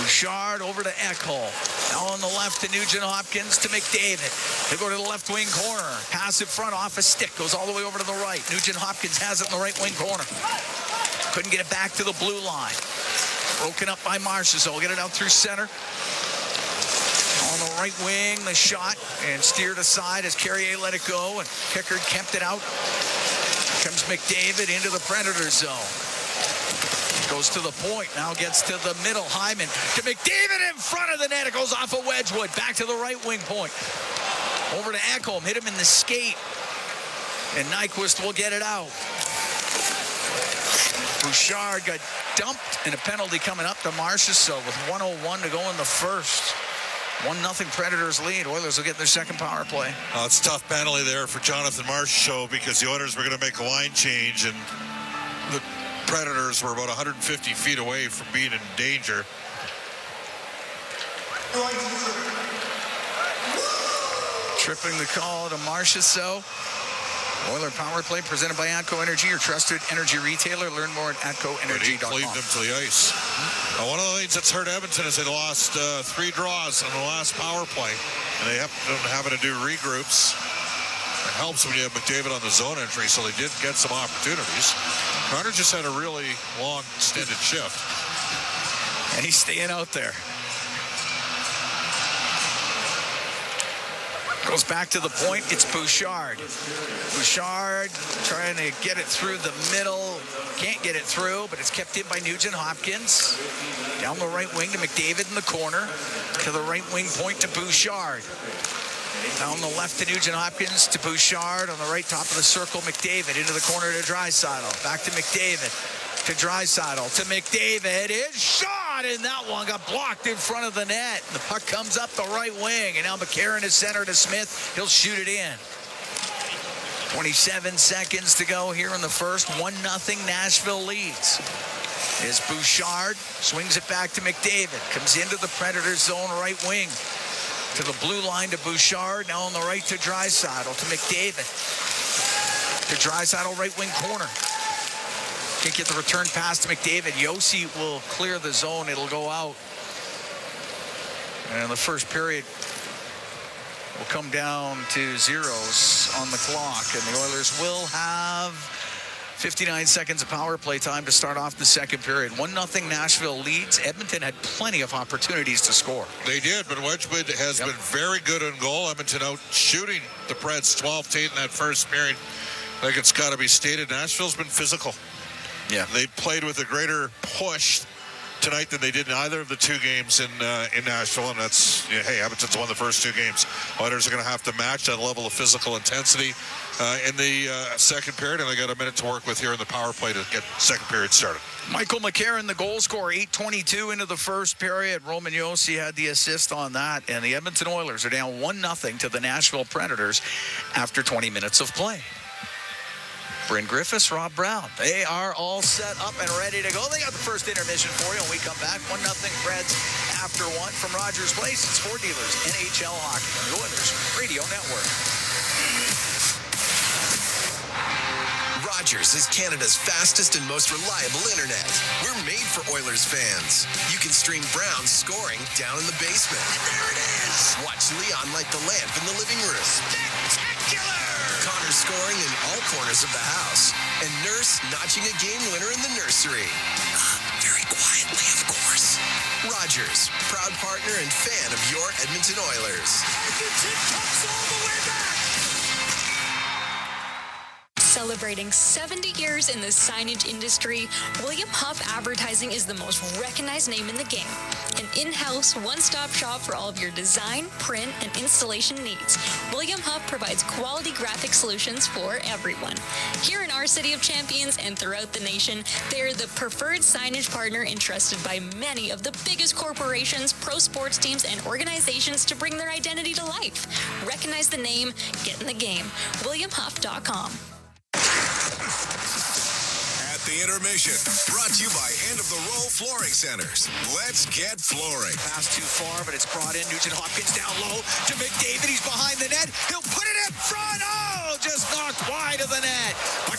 Bouchard over to Ekholm. Now on the left to Nugent Hopkins to McDavid. He'll go to the left wing corner. Pass in front off a stick. Goes all the way over to the right. Nugent Hopkins has it in the right wing corner. Couldn't get it back to the blue line. Broken up by Marchessault. We'll get it out through center. On the right wing, the shot. And steered aside as Carrier let it go. And Pickard kept it out. Comes McDavid into the Predator zone. Goes to the point, now gets to the middle. Hyman to McDavid in front of the net. It goes off of Wedgwood. Back to the right wing point. Over to Ekholm. Hit him in the skate. And Nyquist will get it out. Bouchard got dumped, and a penalty coming up to Marchessault with 1:01 to go in the first. 1-0 Predators lead. Oilers will get their second power play. It's a tough penalty there for Jonathan Marchessault because the Oilers were going to make a line change, and the Predators were about 150 feet away from being in danger. Tripping the call to Marchessault. Oiler power play presented by ATCO Energy, your trusted energy retailer. Learn more at atcoenergy.com. Leave them to the ice. One of the things that's hurt Edmonton is they lost 3 draws on the last power play, and they have having to do regroups. It helps when you have McDavid on the zone entry, so they did get some opportunities. Carter just had a really long, extended shift. And he's staying out there. Goes back to the point. It's Bouchard. Bouchard trying to get it through the middle. Can't get it through, but it's kept in by Nugent Hopkins. Down the right wing to McDavid in the corner. To the right wing point to Bouchard. Down the left to Nugent Hopkins to Bouchard. On the right top of the circle, McDavid into the corner to Draisaitl. Back to McDavid. To Draisaitl. To McDavid. His shot! And that one got blocked in front of the net. The puck comes up the right wing. And now McCarron is center to Smith. He'll shoot it in. 27 seconds to go here in the first. 1-0 Nashville leads. As Bouchard swings it back to McDavid. Comes into the Predators zone right wing. To the blue line to Bouchard. Now on the right to Draisaitl. To McDavid. To Draisaitl right wing corner. Can't get the return pass to McDavid. Yossi will clear the zone. It'll go out. And the first period will come down to zeros on the clock. And the Oilers will have 59 seconds of power play time to start off the second period. 1-0 Nashville leads. Edmonton had plenty of opportunities to score. They did, but Wedgwood has been very good in goal. Edmonton out shooting the Preds 12-8 in that first period. I think it's got to be stated, Nashville's been physical. Yeah. They played with a greater push tonight than they did in either of the two games in Nashville, and that's, hey, Edmonton's won the first two games. Oilers are going to have to match that level of physical intensity in the second period, and they got a minute to work with here in the power play to get second period started. Michael McCarron, the goal scorer, 8:22 into the first period. Roman Yossi had the assist on that, and the Edmonton Oilers are down 1-0 to the Nashville Predators after 20 minutes of play. Bryn Griffiths, Rob Brown. They are all set up and ready to go. They got the first intermission for you when we come back. 1-0 Preds after one from Rogers Place. It's Ford Dealers, NHL Hockey on the Oilers Radio Network. Rogers is Canada's fastest and most reliable internet. We're made for Oilers fans. You can stream Brown's scoring down in the basement. And there it is! Watch Leon light the lamp in the living room. Spectacular! Connor scoring in all corners of the house. And Nurse notching a game winner in the nursery. Very quietly, of course. Rogers, proud partner and fan of your Edmonton Oilers. Edmonton comes all the way back! Celebrating 70 years in the signage industry, William Huff Advertising is the most recognized name in the game. An in-house, one-stop shop for all of your design, print, and installation needs. William Huff provides quality graphic solutions for everyone. Here in our City of Champions and throughout the nation, they're the preferred signage partner entrusted by many of the biggest corporations, pro sports teams, and organizations to bring their identity to life. Recognize the name, get in the game. WilliamHuff.com. At the intermission, brought to you by End of the Row Flooring Centers. Let's get flooring. Pass too far, but it's brought in. Nugent Hopkins down low to McDavid. He's behind the net. He'll put it in front. Oh, just knocked wide of the net.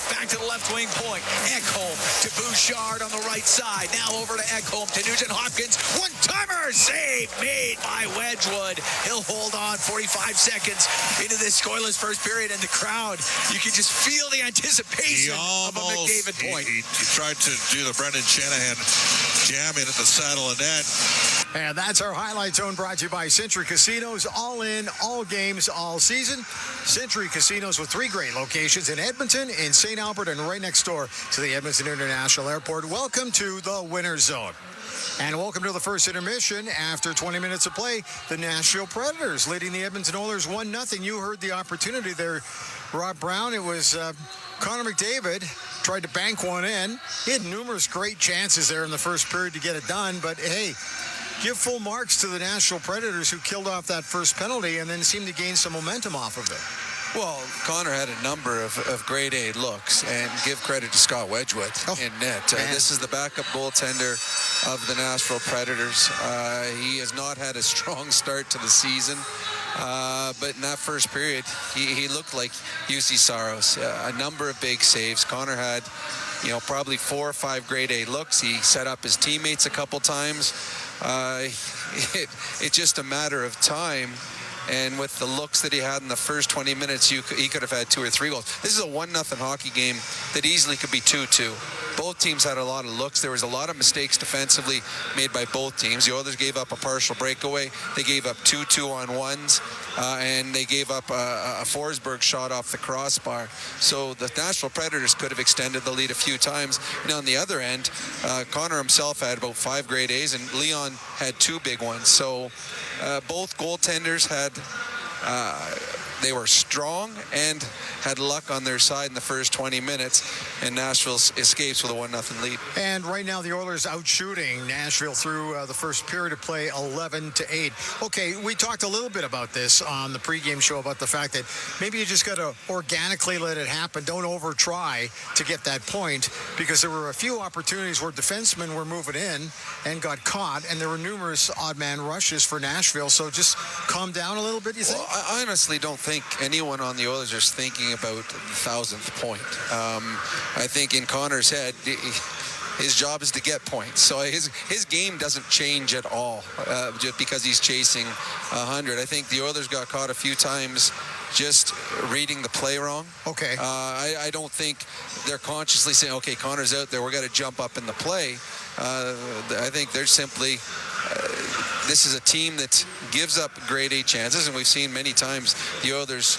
Back to the left wing point. Ekholm to Bouchard on the right side. Now over to Ekholm to Nugent Hopkins. One-timer save made by Wedgwood. He'll hold on 45 seconds into this scoreless first period, and the crowd, you can just feel the anticipation of a McDavid point. He tried to do the Brendan Shanahan jam in at the saddle of net. And that's our highlight zone, brought to you by Century Casinos. All in, all games, all season. Century Casinos with 3 great locations in Edmonton, in St. Albert, and right next door to the Edmonton International Airport. Welcome to the Winner's Zone. And welcome to the first intermission. After 20 minutes of play, the Nashville Predators leading the Edmonton Oilers 1-0. You heard the opportunity there, Rob Brown. It was Connor McDavid tried to bank one in. He had numerous great chances there in the first period to get it done. But, hey, give full marks to the Nashville Predators, who killed off that first penalty and then seemed to gain some momentum off of it. Well, Connor had a number of grade A looks, and give credit to Scott Wedgwood in net. This is the backup goaltender of the Nashville Predators. He has not had a strong start to the season, but in that first period, he looked like UC Saros. A number of big saves. Connor had, probably 4 or 5 grade A looks. He set up his teammates a couple times. It's just a matter of time. And with the looks that he had in the first 20 minutes, he could have had 2 or 3 goals. This is a 1-0 hockey game that easily could be 2-2. both teams had a lot of looks. There was a lot of mistakes defensively made by both teams. The Oilers gave up a partial breakaway. They gave up 2 2-on-1s, and they gave up a Forsberg shot off the crossbar. So the Nashville Predators could have extended the lead a few times. And on the other end, Connor himself had about 5 grade A's, and Leon had 2 big ones. So both goaltenders had they were strong and had luck on their side in the first 20 minutes, and Nashville escapes with a 1-0 lead. And right now the Oilers out shooting Nashville through the first period of play 11-8. Okay, we talked a little bit about this on the pregame show about the fact that maybe you just got to organically let it happen. Don't over try to get that point, because there were a few opportunities where defensemen were moving in and got caught, and there were numerous odd man rushes for Nashville. So just calm down a little bit, you think? Well, I honestly don't think anyone on the Oilers is thinking about the 1,000th point. I think in Connor's head, his job is to get points. So his game doesn't change at all just because he's chasing 100. I think the Oilers got caught a few times just reading the play wrong. Okay. I don't think they're consciously saying, okay, Connor's out there, we're going to jump up in the play. I think they're simply, this is a team that gives up grade A chances, and we've seen many times the Oilers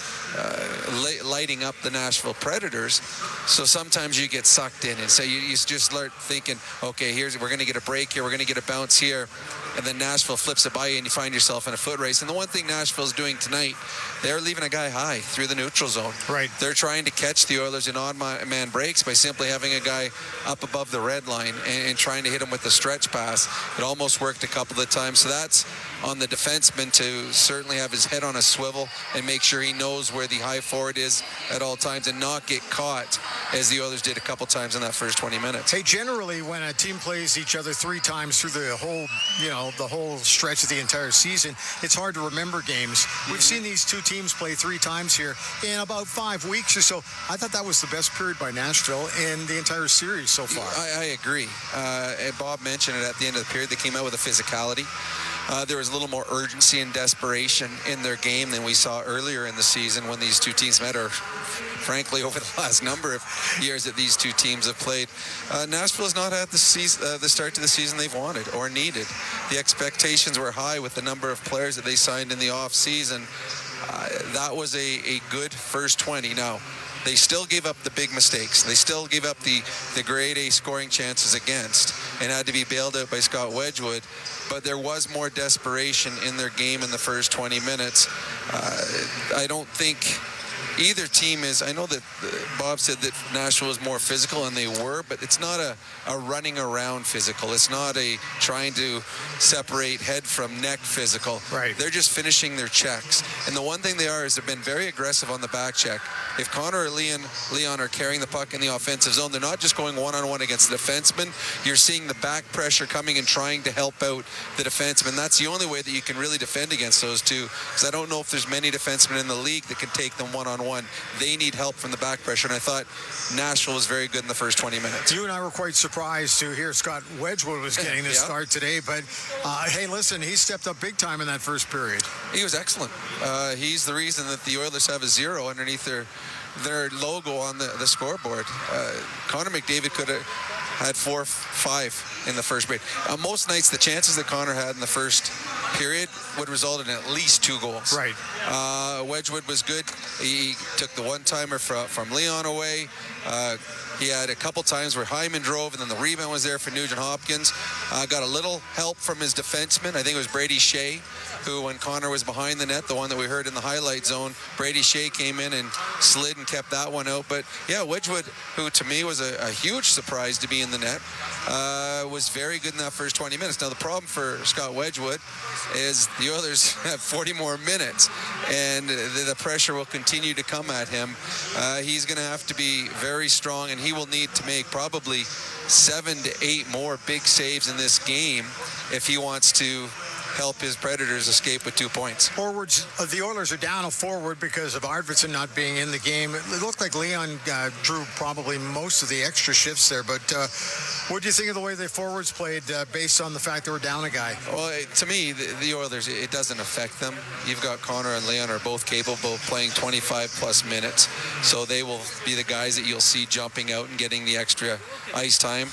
lighting up the Nashville Predators. So sometimes you get sucked in, and so you just start thinking, okay, we're going to get a break here, we're going to get a bounce here, and then Nashville flips it by you, and you find yourself in a foot race. And the one thing Nashville's doing tonight, they're leaving a guy high through the neutral zone. Right. They're trying to catch the Oilers in odd man breaks by simply having a guy up above the red line and trying to hit him with the stretch pass. It almost worked a couple of times. So that's on the defenseman to certainly have his head on a swivel and make sure he knows where the high forward is at all times and not get caught, as the Oilers did a couple times in that first 20 minutes. Hey, generally when a team plays each other 3 times through the whole, the whole stretch of the entire season, it's hard to remember games. We've seen these 2 teams play 3 times here in about 5 weeks or so. I thought that was the best period by Nashville in the entire series so far. I agree. And Bob mentioned it at the end of the period. They came out with a physicality. There was a little more urgency and desperation in their game than we saw earlier in the season when these 2 teams met, or frankly over the last number of years that these 2 teams have played. Nashville has not had the start to the season they've wanted or needed. The expectations were high with the number of players that they signed in the off-season. That was a good first 20. Now, they still gave up the big mistakes. They still gave up the grade A scoring chances against and had to be bailed out by Scott Wedgwood. But there was more desperation in their game in the first 20 minutes. I don't think either team is. I know that Bob said that Nashville was more physical, and they were, but it's not a running around physical. It's not a trying to separate head from neck physical. Right. They're just finishing their checks. And the one thing they are is they've been very aggressive on the back check. If Connor or Leon are carrying the puck in the offensive zone, they're not just going one-on-one against the defenseman. You're seeing the back pressure coming and trying to help out the defenseman. That's the only way that you can really defend against those 2, because I don't know if there's many defensemen in the league that can take them one-on-one. They need help from the back pressure, and I thought Nashville was very good in the first 20 minutes. You and I were quite surprised to hear Scott Wedgwood was getting this start today, but hey, listen, he stepped up big time in that first period. He was excellent. He's the reason that the Oilers have a 0 underneath their logo on the scoreboard. Connor McDavid could have had 4 or 5 in the first period. Most nights, the chances that Connor had in the first period would result in at least 2 goals. Right. Wedgwood was good. He took the one-timer from Leon away. He had a couple times where Hyman drove, and then the rebound was there for Nugent Hopkins. Got a little help from his defenseman. I think it was Brady Shea, who, when Connor was behind the net, the one that we heard in the highlight zone, Brady Shea came in and slid and kept that one out. But yeah, Wedgwood, who to me was a huge surprise to be in the net, was very good in that first 20 minutes. Now, the problem for Scott Wedgwood is the Oilers have 40 more minutes, and the pressure will continue to come at him. He's going to have to be very strong, and he will need to make probably 7 to 8 more big saves in this game if he wants to help his Predators escape with 2 points. Forwards, the Oilers are down a forward because of Arvidsson not being in the game. It looked like Leon drew probably most of the extra shifts there, but what do you think of the way the forwards played based on the fact they were down a guy? Well, to me, the Oilers, it doesn't affect them. You've got Connor and Leon are both capable of playing 25-plus minutes, so they will be the guys that you'll see jumping out and getting the extra ice time.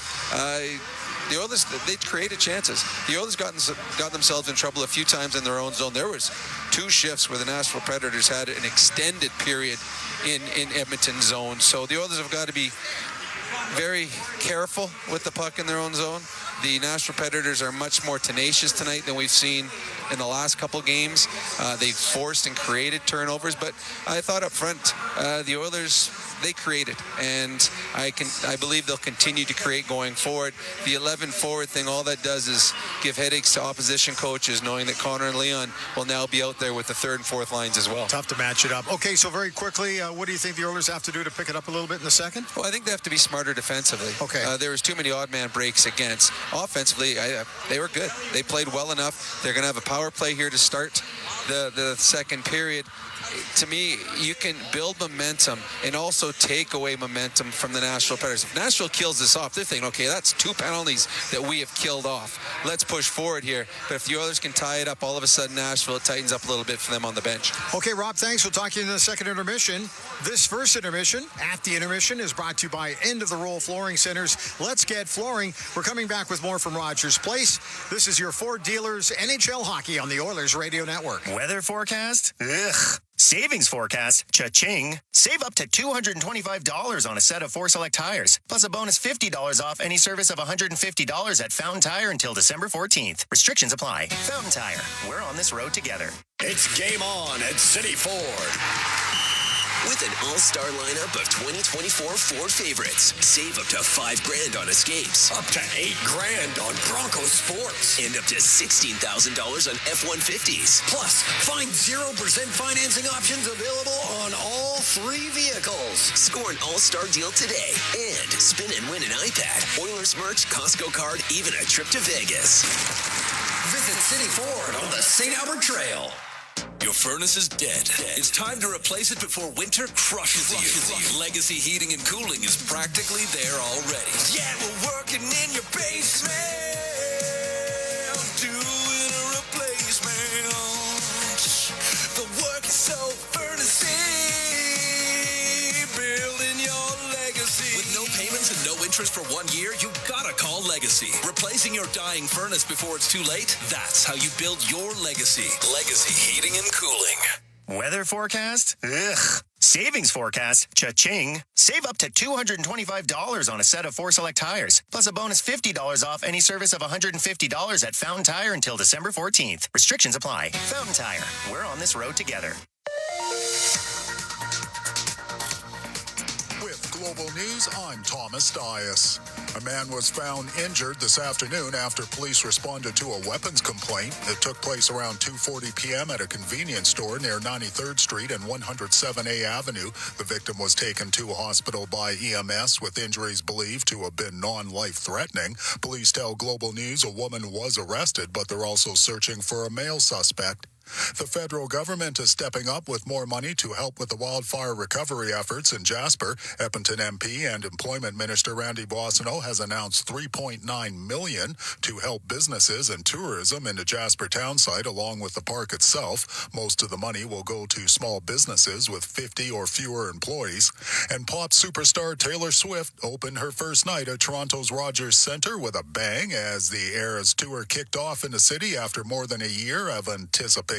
The Oilers, they created chances. The Oilers got themselves in trouble a few times in their own zone. There was 2 shifts where the Nashville Predators had an extended period in Edmonton zone. So the Oilers have got to be very careful with the puck in their own zone. The Nashville Predators are much more tenacious tonight than we've seen in the last couple games. They've forced and created turnovers, but I thought up front, the Oilers, they created, and I believe they'll continue to create going forward. The 11 forward thing, all that does is give headaches to opposition coaches, knowing that Connor and Leon will now be out there with the 3rd and 4th lines as well. Tough to match it up. Okay, so very quickly, what do you think the Oilers have to do to pick it up a little bit in the second? Well, I think they have to be smarter defensively. Okay. There was too many odd man breaks against. Offensively, they were good. They played well enough. They're going to have a power play here to start the second period. To me, you can build momentum and also take away momentum from the Nashville Predators. If Nashville kills this off, they're thinking, okay, that's 2 penalties that we have killed off. Let's push forward here. But if the Oilers can tie it up, all of a sudden Nashville, it tightens up a little bit for them on the bench. Okay, Rob, thanks. We'll talk to you in the second intermission. This first intermission, At the Intermission, is brought to you by End of the Roll Flooring Centers. Let's get flooring. We're coming back with more from Rogers Place. This is your Ford Dealers NHL Hockey on the Oilers Radio Network. Weather forecast? Ugh. Savings forecast? Cha-ching. Save up to $225 on a set of 4 Select tires, plus a bonus $50 off any service of $150 at Fountain Tire until December 14th. Restrictions apply. Fountain Tire. We're on this road together. It's game on at City Ford. With an all-star lineup of 2024 Ford favorites, save up to $5,000 on Escapes, up to $8,000 on Bronco Sports, and up to $16,000 on F-150s. Plus, find 0% financing options available on all 3 vehicles. Score an all-star deal today and spin and win an iPad, Oilers merch, Costco card, even a trip to Vegas. Visit City Ford on the St. Albert Trail. Your furnace is dead. It's time to replace it before winter crushes you. Legacy Heating and Cooling is practically there already. Yeah, we're working in your basement, doing a replacement. The work is so furnace-y, building your legacy. With no payments and no interest for 1 year, you gotta call Legacy. Replacing your dying furnace before it's too late, that's how you build your legacy. Legacy Heating and Cooling. Weather forecast? Ugh. Savings forecast? Cha-ching. Save up to $225 on a set of 4 Select tires, plus a bonus $50 off any service of $150 at Fountain Tire until December 14th. Restrictions apply. Fountain Tire. We're on this road together. With Global News, I'm Thomas Dias. A man was found injured this afternoon after police responded to a weapons complaint. It took place around 2:40 p.m. at a convenience store near 93rd Street and 107A Avenue. The victim was taken to a hospital by EMS with injuries believed to have been non-life-threatening. Police tell Global News a woman was arrested, but they're also searching for a male suspect. The federal government is stepping up with more money to help with the wildfire recovery efforts in Jasper. Edmonton MP and Employment Minister Randy Boissonneau has announced $3.9 million to help businesses and tourism in the Jasper town site along with the park itself. Most of the money will go to small businesses with 50 or fewer employees. And pop superstar Taylor Swift opened her first night at Toronto's Rogers Centre with a bang as the Eras Tour kicked off in the city after more than a year of anticipation.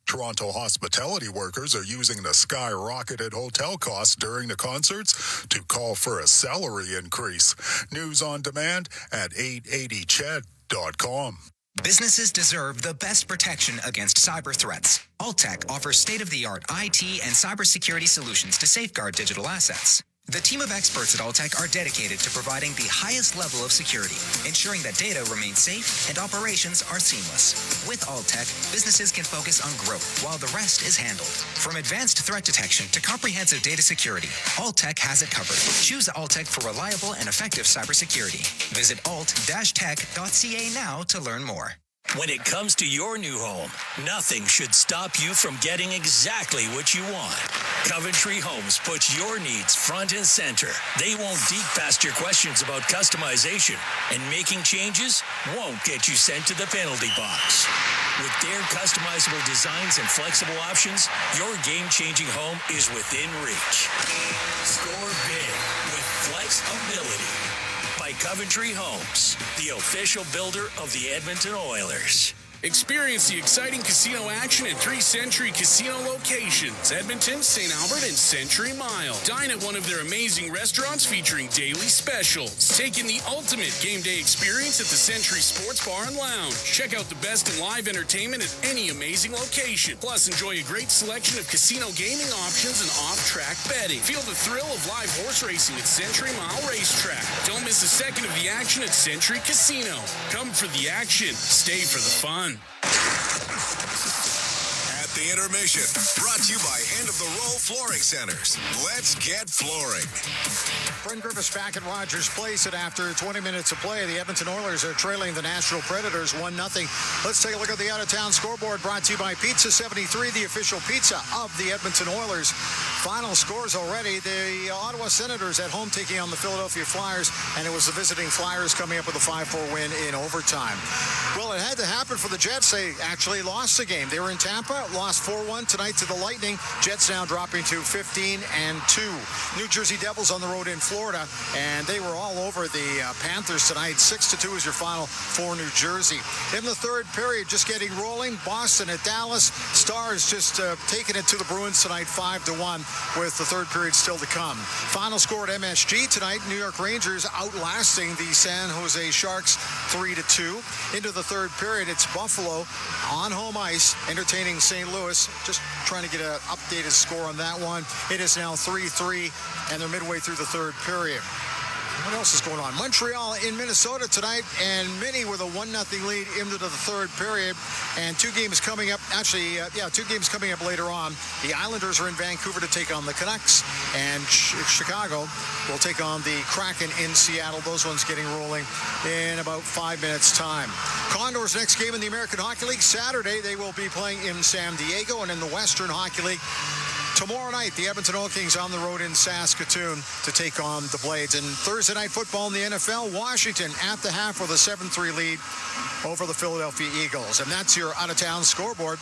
Toronto hospitality workers are using the skyrocketed hotel costs during the concerts to call for a salary increase. News on demand at 880ched.com. Businesses deserve the best protection against cyber threats. Alltech offers state-of-the-art IT and cybersecurity solutions to safeguard digital assets. The team of experts at Alltech are dedicated to providing the highest level of security, ensuring that data remains safe and operations are seamless. With Alltech, businesses can focus on growth while the rest is handled. From advanced threat detection to comprehensive data security, Alltech has it covered. Choose Alltech for reliable and effective cybersecurity. Visit alt-tech.ca now to learn more. When it comes to your new home, nothing should stop you from getting exactly what you want. Coventry Homes puts your needs front and center. They won't dig past your questions about customization, and making changes won't get you sent to the penalty box. With their customizable designs and flexible options, your game-changing home is within reach. Score big with flexibility. By Coventry Homes, the official builder of the Edmonton Oilers. Experience the exciting casino action at 3 Century Casino locations, Edmonton, St. Albert, and Century Mile. Dine at one of their amazing restaurants featuring daily specials. Take in the ultimate game day experience at the Century Sports Bar and Lounge. Check out the best in live entertainment at any amazing location. Plus, enjoy a great selection of casino gaming options and off-track betting. Feel the thrill of live horse racing at Century Mile Racetrack. Don't miss a second of the action at Century Casino. Come for the action. Stay for the fun. At the intermission, brought to you by End of the Row Flooring Centers. Let's get flooring. Brent Griffiths back at Rogers Place, and after 20 minutes of play, the Edmonton Oilers are trailing the Nashville Predators 1-0. Let's take a look at the out-of-town scoreboard, brought to you by Pizza 73, the official pizza of the Edmonton Oilers. Final scores already. The Ottawa Senators at home taking on the Philadelphia Flyers, and it was the visiting Flyers coming up with a 5-4 win in overtime. Well, it had to happen for the Jets. They actually lost the game. They were in Tampa, lost 4-1 tonight to the Lightning. Jets now dropping to 15-2. New Jersey Devils on the road in Florida, and they were all over the Panthers tonight. 6-2 is your final for New Jersey. In the third period, just getting rolling. Boston at Dallas. Stars just taking it to the Bruins tonight, 5-1, with the third period still to come. Final score at MSG tonight, New York Rangers outlasting the San Jose Sharks 3-2. Into the third period, it's Buffalo on home ice entertaining St. Louis. Just trying to get an updated score on that one. It is now 3-3, and they're midway through the third period. What else is going on? Montreal in Minnesota tonight, and many with a 1-0 lead into the third period. And two games coming up later on. The Islanders are in Vancouver to take on the Canucks, and Chicago will take on the Kraken in Seattle. Those ones getting rolling in about 5 minutes' time. Condors' next game in the American Hockey League Saturday. They will be playing in San Diego, and in the Western Hockey League tomorrow night, the Edmonton Oil Kings on the road in Saskatoon to take on the Blades. And Thursday night football in the NFL, Washington at the half with a 7-3 lead over the Philadelphia Eagles. And that's your out-of-town scoreboard.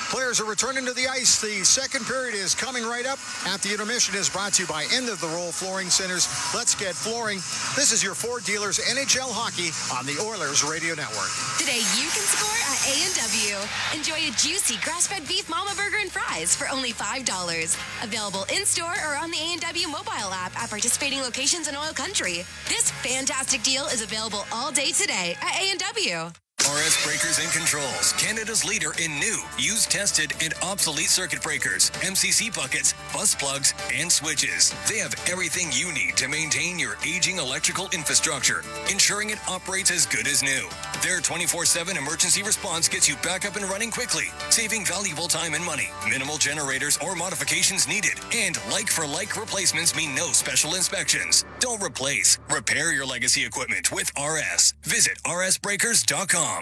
Players are returning to the ice. The second period is coming right up. At the intermission is brought to you by End of the Roll Flooring Centers. Let's get flooring. This is your Ford Dealers NHL Hockey on the Oilers Radio Network. Today you can score at A&W. Enjoy a juicy grass-fed beef mama burger and fries for only $5. Available in-store or on the A&W mobile app at participating locations in Oil Country. This fantastic deal is available all day today at A&W. RS Breakers and Controls, Canada's leader in new, used, tested, and obsolete circuit breakers, MCC buckets, bus plugs, and switches. They have everything you need to maintain your aging electrical infrastructure, ensuring it operates as good as new. Their 24/7 emergency response gets you back up and running quickly, saving valuable time and money. Minimal generators or modifications needed, and like-for-like replacements mean no special inspections. Don't replace, repair your legacy equipment with RS. Visit rsbreakers.com.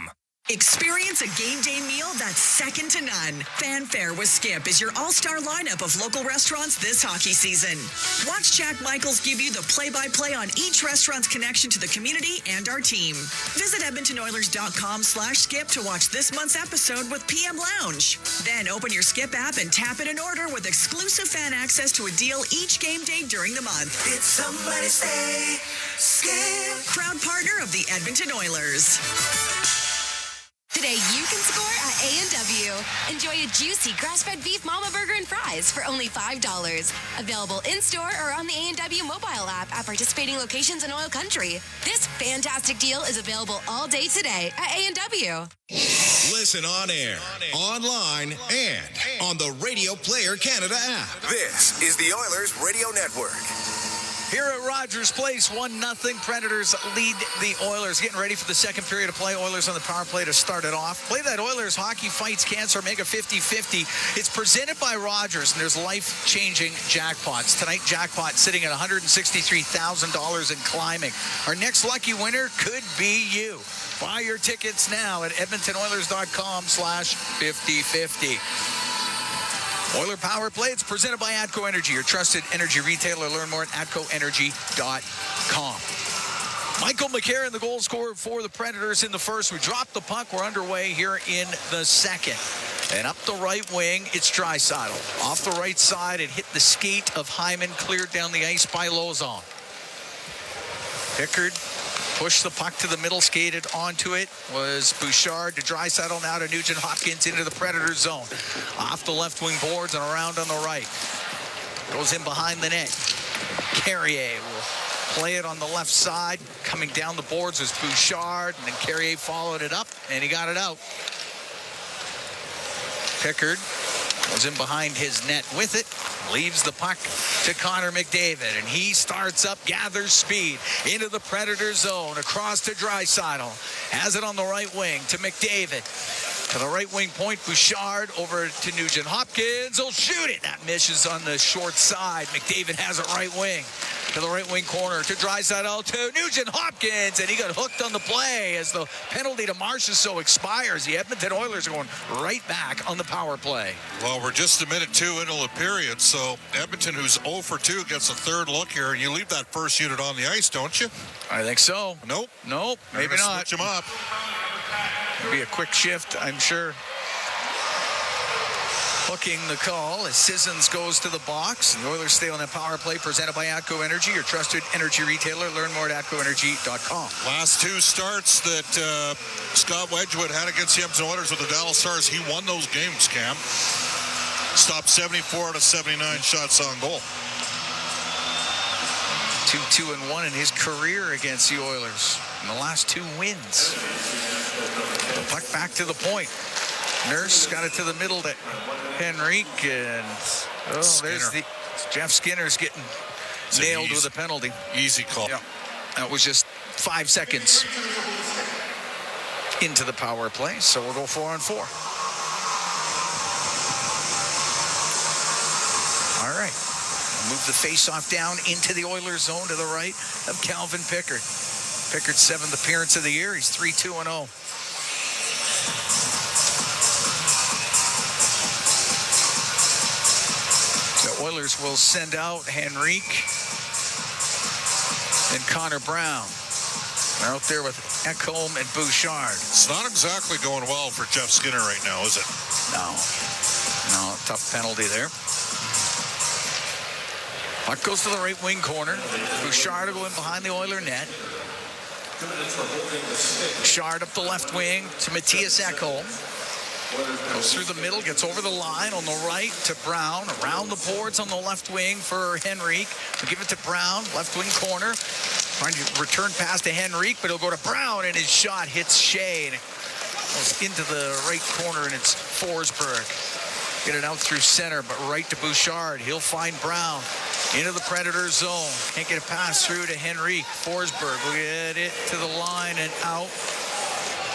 Experience a game day meal that's second to none. Fanfare with Skip is your all-star lineup of local restaurants this hockey season. Watch Jack Michaels give you the play-by-play on each restaurant's connection to the community and our team. Visit EdmontonOilers.com/skip to watch this month's episode with PM Lounge. Then open your Skip app and tap in an order with exclusive fan access to a deal each game day during the month. Did somebody say Skip? Proud partner of the Edmonton Oilers. Today you can score at A&W. Enjoy a juicy grass-fed beef mama burger and fries for only $5. Available in-store or on the A&W mobile app at participating locations in Oil Country. This fantastic deal is available all day today at A&W. Listen on air, online, and on the Radio Player Canada app. This is the Oilers Radio Network. Here at Rogers Place, 1-0. Predators lead the Oilers. Getting ready for the second period of play. Oilers on the power play to start it off. Play that Oilers Hockey Fights Cancer Mega 50-50. It's presented by Rogers, and there's life-changing jackpots. Tonight, jackpot sitting at $163,000 and climbing. Our next lucky winner could be you. Buy your tickets now at EdmontonOilers.com/5050. Oiler Power Play, it's presented by ATCO Energy, your trusted energy retailer. Learn more at atcoenergy.com. Michael McCarron, the goal scorer for the Predators in the first. We dropped the puck. We're underway here in the second. And up the right wing, it's Draisaitl. Off the right side, it hit the skate of Hyman, cleared down the ice by Lauzon. Pickard pushed the puck to the middle, skated onto it. Was Bouchard to Draisaitl, now to Nugent Hopkins into the Predator zone. Off the left wing boards and around on the right. Goes in behind the net. Carrier will play it on the left side. Coming down the boards was Bouchard, and then Carrier followed it up, and he got it out. Pickard goes in behind his net with it. Leaves the puck to Connor McDavid, and he starts up, gathers speed into the Predator zone, across to Draisaitl. Has it on the right wing to McDavid. To the right wing point, Bouchard over to Nugent Hopkins. He'll shoot it. That misses on the short side. McDavid has it right wing. To the right wing corner to Draisaitl to Nugent Hopkins, and he got hooked on the play as the penalty to Marchessault expires. The Edmonton Oilers are going right back on the power play. Well, we're just a minute 2 into the period, so Edmonton, who's 0 for 2, gets a third look here, and you leave that first unit on the ice, don't you? I think so. Nope, maybe not. Switch them up. It'll be a quick shift, I'm sure. Hooking the call as Sissons goes to the box. And the Oilers stay on that power play, presented by ATCO Energy, your trusted energy retailer. Learn more at atcoenergy.com. Last 2 starts that Scott Wedgwood had against the Edmonton Oilers with the Dallas Stars, he won those games, Cam. Stopped 74 out of 79 shots on goal. 2-2-1 in his career against the Oilers in the last 2 wins. The puck back to the point. Nurse got it to the middle to Henrique, and there's Jeff Skinner's getting nailed with a penalty. Easy call. Yeah. That was just 5 seconds into the power play, so we'll go 4-on-4. All right. Move the face-off down into the Oilers zone to the right of Calvin Pickard. Pickard's 7th appearance of the year. He's 3-2-0. The Oilers will send out Henrique and Connor Brown. They're out there with Ekholm and Bouchard. It's not exactly going well for Jeff Skinner right now, is it? No, tough penalty there. Puck goes to the right wing corner. Bouchard will go in behind the Oiler net. Bouchard up the left wing to Matthias Ekholm. Goes through the middle, gets over the line on the right to Brown. Around the boards on the left wing for Henrique. We'll give it to Brown, left wing corner. Trying to return pass to Henrique, but he'll go to Brown, and his shot hits Shea. And it goes into the right corner, and it's Forsberg. Get it out through center, but right to Bouchard. He'll find Brown into the Predator zone. Can't get a pass through to Henrique. Forsberg will get it to the line and out.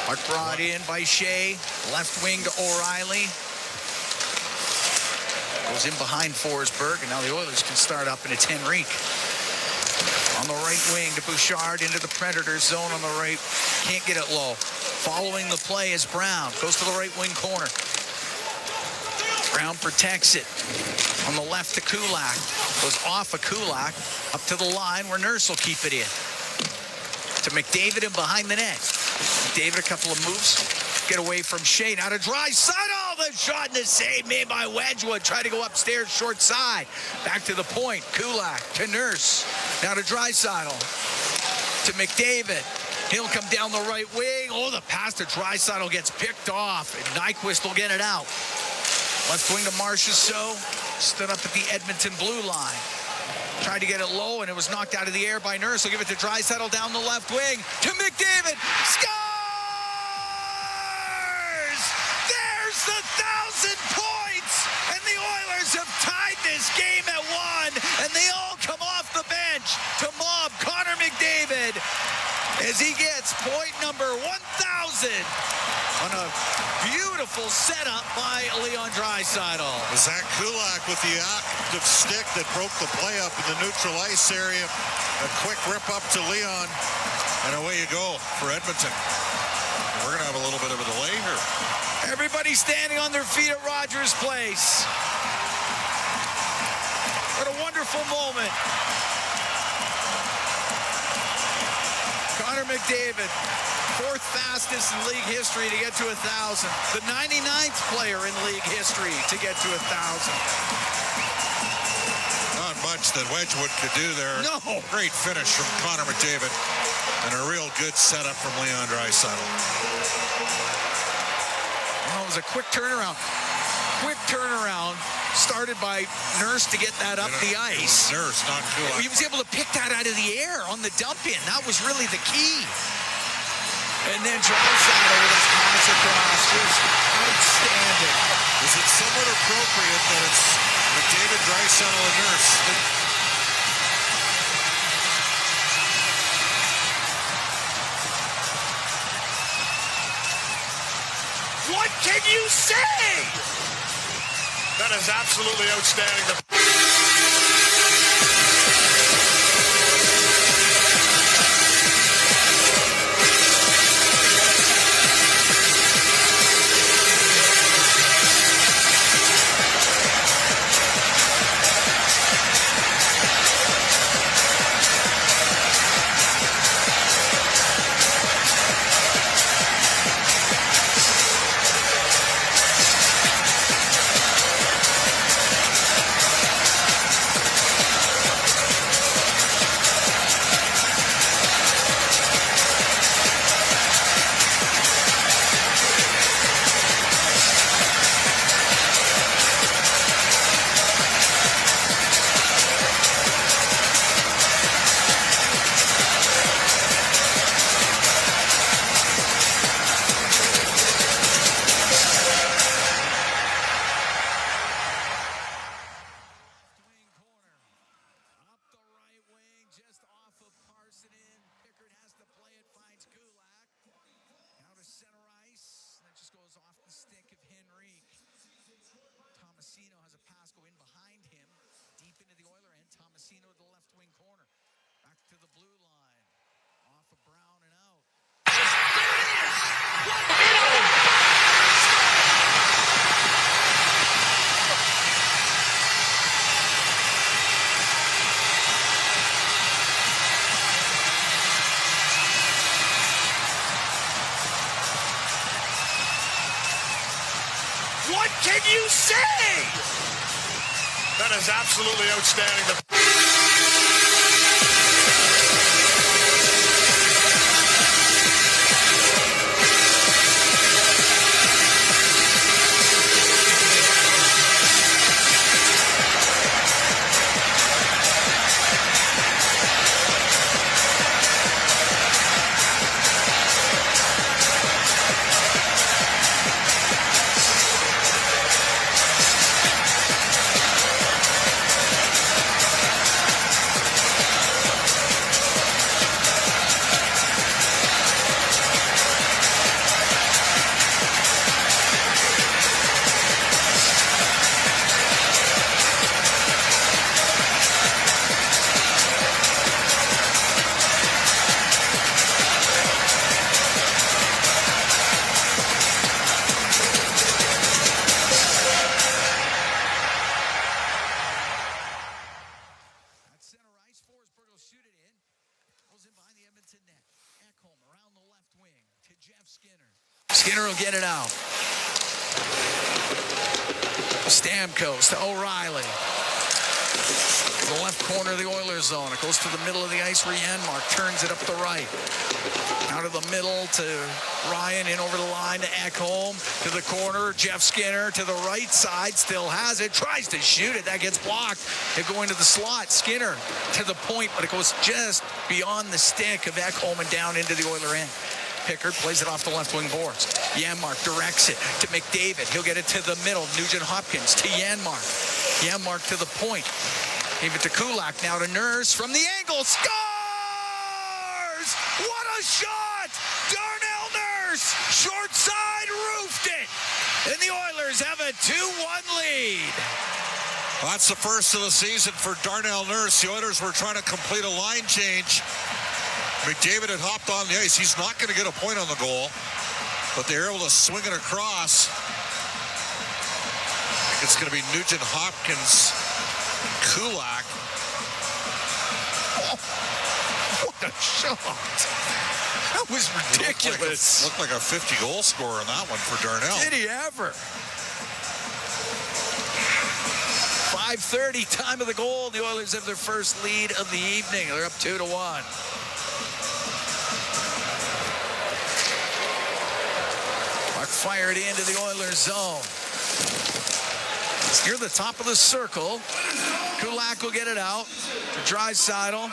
Puck brought in by Shea. Left wing to O'Reilly. Goes in behind Forsberg, and now the Oilers can start up, and it's Henrique. On the right wing to Bouchard into the Predator zone on the right. Can't get it low. Following the play is Brown. Goes to the right wing corner. Brown protects it. On the left to Kulak. Goes off of Kulak. Up to the line where Nurse will keep it in. To McDavid and behind the net. McDavid a couple of moves. Get away from Shea. Now to Draisaitl. The shot and the save made by Wedgwood. Try to go upstairs short side. Back to the point. Kulak to Nurse. Now to Draisaitl. To McDavid. He'll come down the right wing. Oh, the pass to Draisaitl gets picked off. And Nyquist will get it out. Left wing to Marchessault. Stood up at the Edmonton blue line. Tried to get it low, and it was knocked out of the air by Nurse. He'll give it to Draisaitl down the left wing. To McDavid. Scores! There's the 1,000 points! And the Oilers have tied this game at 1, and they all come off the bench. McDavid as he gets point number 1,000 on a beautiful setup by Leon Draisaitl. Zach Kulak with the active stick that broke the play up in the neutral ice area. A quick rip up to Leon, and away you go for Edmonton. We're going to have a little bit of a delay here. Everybody standing on their feet at Rogers Place. What a wonderful moment. Connor McDavid, fourth fastest in league history to get to 1,000. The 99th player in league history to get to 1,000. Not much that Wedgwood could do there. No. Great finish from Connor McDavid, and a real good setup from Leon Draisaitl. Well, it was a quick turnaround. Quick turnaround started by Nurse to get that up the ice. Nurse, not Kulak. He was able to pick that out of the air on the dump in. That was really the key. And then Draisaitl with his pass across. Just outstanding. Is it somewhat appropriate that it's McDavid, Draisaitl, and Nurse? What can you say? That is absolutely outstanding. What can you say? That is absolutely outstanding. Skinner will get it out. Stamkos to O'Reilly. The left corner of the Oilers zone. It goes to the middle of the ice where Janmark turns it up the right. Out of the middle to Ryan, in over the line to Ekholm. To the corner, Jeff Skinner to the right side. Still has it. Tries to shoot it. That gets blocked. It going to the slot. Skinner to the point, but it goes just beyond the stick of Ekholm and down into the Oiler end. Pickard plays it off the left wing boards. Janmark directs it to McDavid. He'll get it to the middle. Nugent-Hopkins to Janmark. Janmark to the point. Gave it to Kulak. Now to Nurse from the angle. Score! The shot! Darnell Nurse! Short side, roofed it! And the Oilers have a 2-1 lead. That's the first of the season for Darnell Nurse. The Oilers were trying to complete a line change. McDavid had hopped on the ice. He's not going to get a point on the goal, but they were able to swing it across. I think it's going to be Nugent Hopkins, Kulak. Oh, what a shot. That was ridiculous. Looked like a 50-goal scorer on that one for Darnell. Did he ever? 5:30, time of the goal. The Oilers have their first lead of the evening. They're up 2-1. Puck fired into the Oilers zone. It's near the top of the circle. Kulak will get it out to Draisaitl.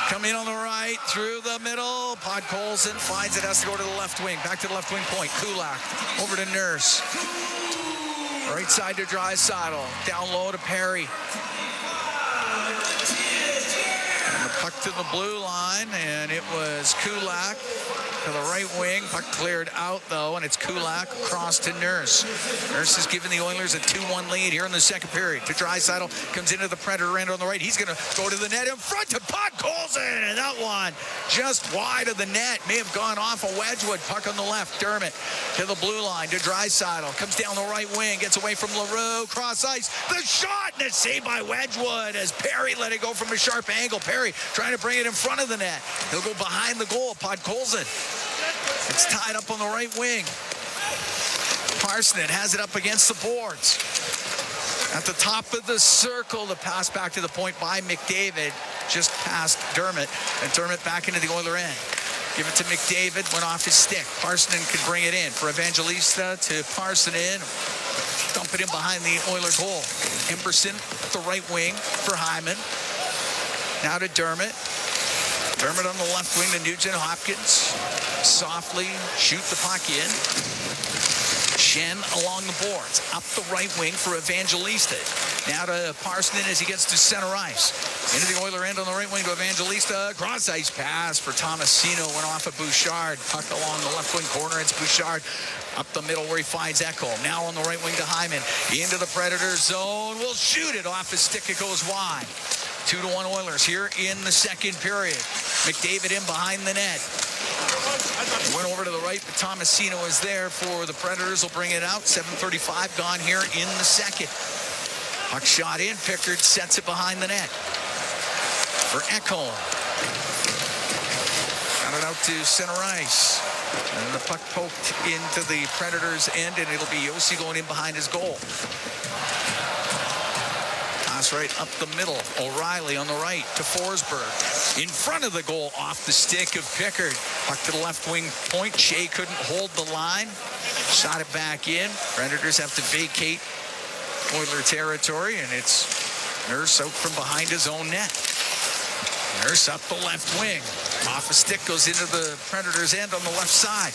Coming in on the right, through the middle. Podkolzin finds it, has to go to the left wing. Back to the left wing point. Kulak over to Nurse. Right side to Draisaitl. Down low to Perry. And the puck to the blue line, and it was Kulak to the right wing. Puck cleared out, though, and it's Kulak across to Nurse. Nurse has given the Oilers a 2-1 lead here in the second period. To Draisaitl, comes into the Predator end on the right. He's going to go to the net in front to Podkolzin, and that one just wide of the net. May have gone off a Wedgwood. Puck on the left. Dermott to the blue line to Draisaitl. Comes down the right wing, gets away from LaRue. Cross ice. The shot, and it's saved by Wedgwood as Perry let it go from a sharp angle. Perry trying to bring it in front of the net. He'll go behind the goal. Podkolzin. It's tied up on the right wing. Parsons has it up against the boards. At the top of the circle, the pass back to the point by McDavid, just past Dermott, and Dermott back into the Oiler end. Give it to McDavid, went off his stick. Parsonen could bring it in for Evangelista to Parsonen. Dump it in behind the Oiler goal. Emberson at the right wing for Hyman. Now to Dermott. Dermott on the left wing to Nugent Hopkins. Softly shoot the puck in. Shen along the boards. Up the right wing for Evangelista. Now to Parsonen as he gets to center ice. Into the Oiler end on the right wing to Evangelista. Cross ice pass for Tomasino. Went off of Bouchard. Puck along the left wing corner. It's Bouchard. Up the middle where he finds Echo. Now on the right wing to Hyman. Into the Predator zone. Will shoot it off his stick. It goes wide. 2-1 Oilers here in the second period. McDavid in behind the net. Went over to the right, but Tomasino is there for the Predators. Will bring it out. 7:35 gone here in the second. Puck shot in. Pickard sets it behind the net for Ekholm. Got it out to center ice. And the puck poked into the Predators' end, and it'll be Yossi going in behind his goal. Pass right up the middle. O'Reilly on the right to Forsberg. In front of the goal, off the stick of Pickard. Puck to the left wing point. Shea couldn't hold the line. Shot it back in. Predators have to vacate Oiler territory, and it's Nurse out from behind his own net. Nurse up the left wing. Off a stick, goes into the Predators' end on the left side.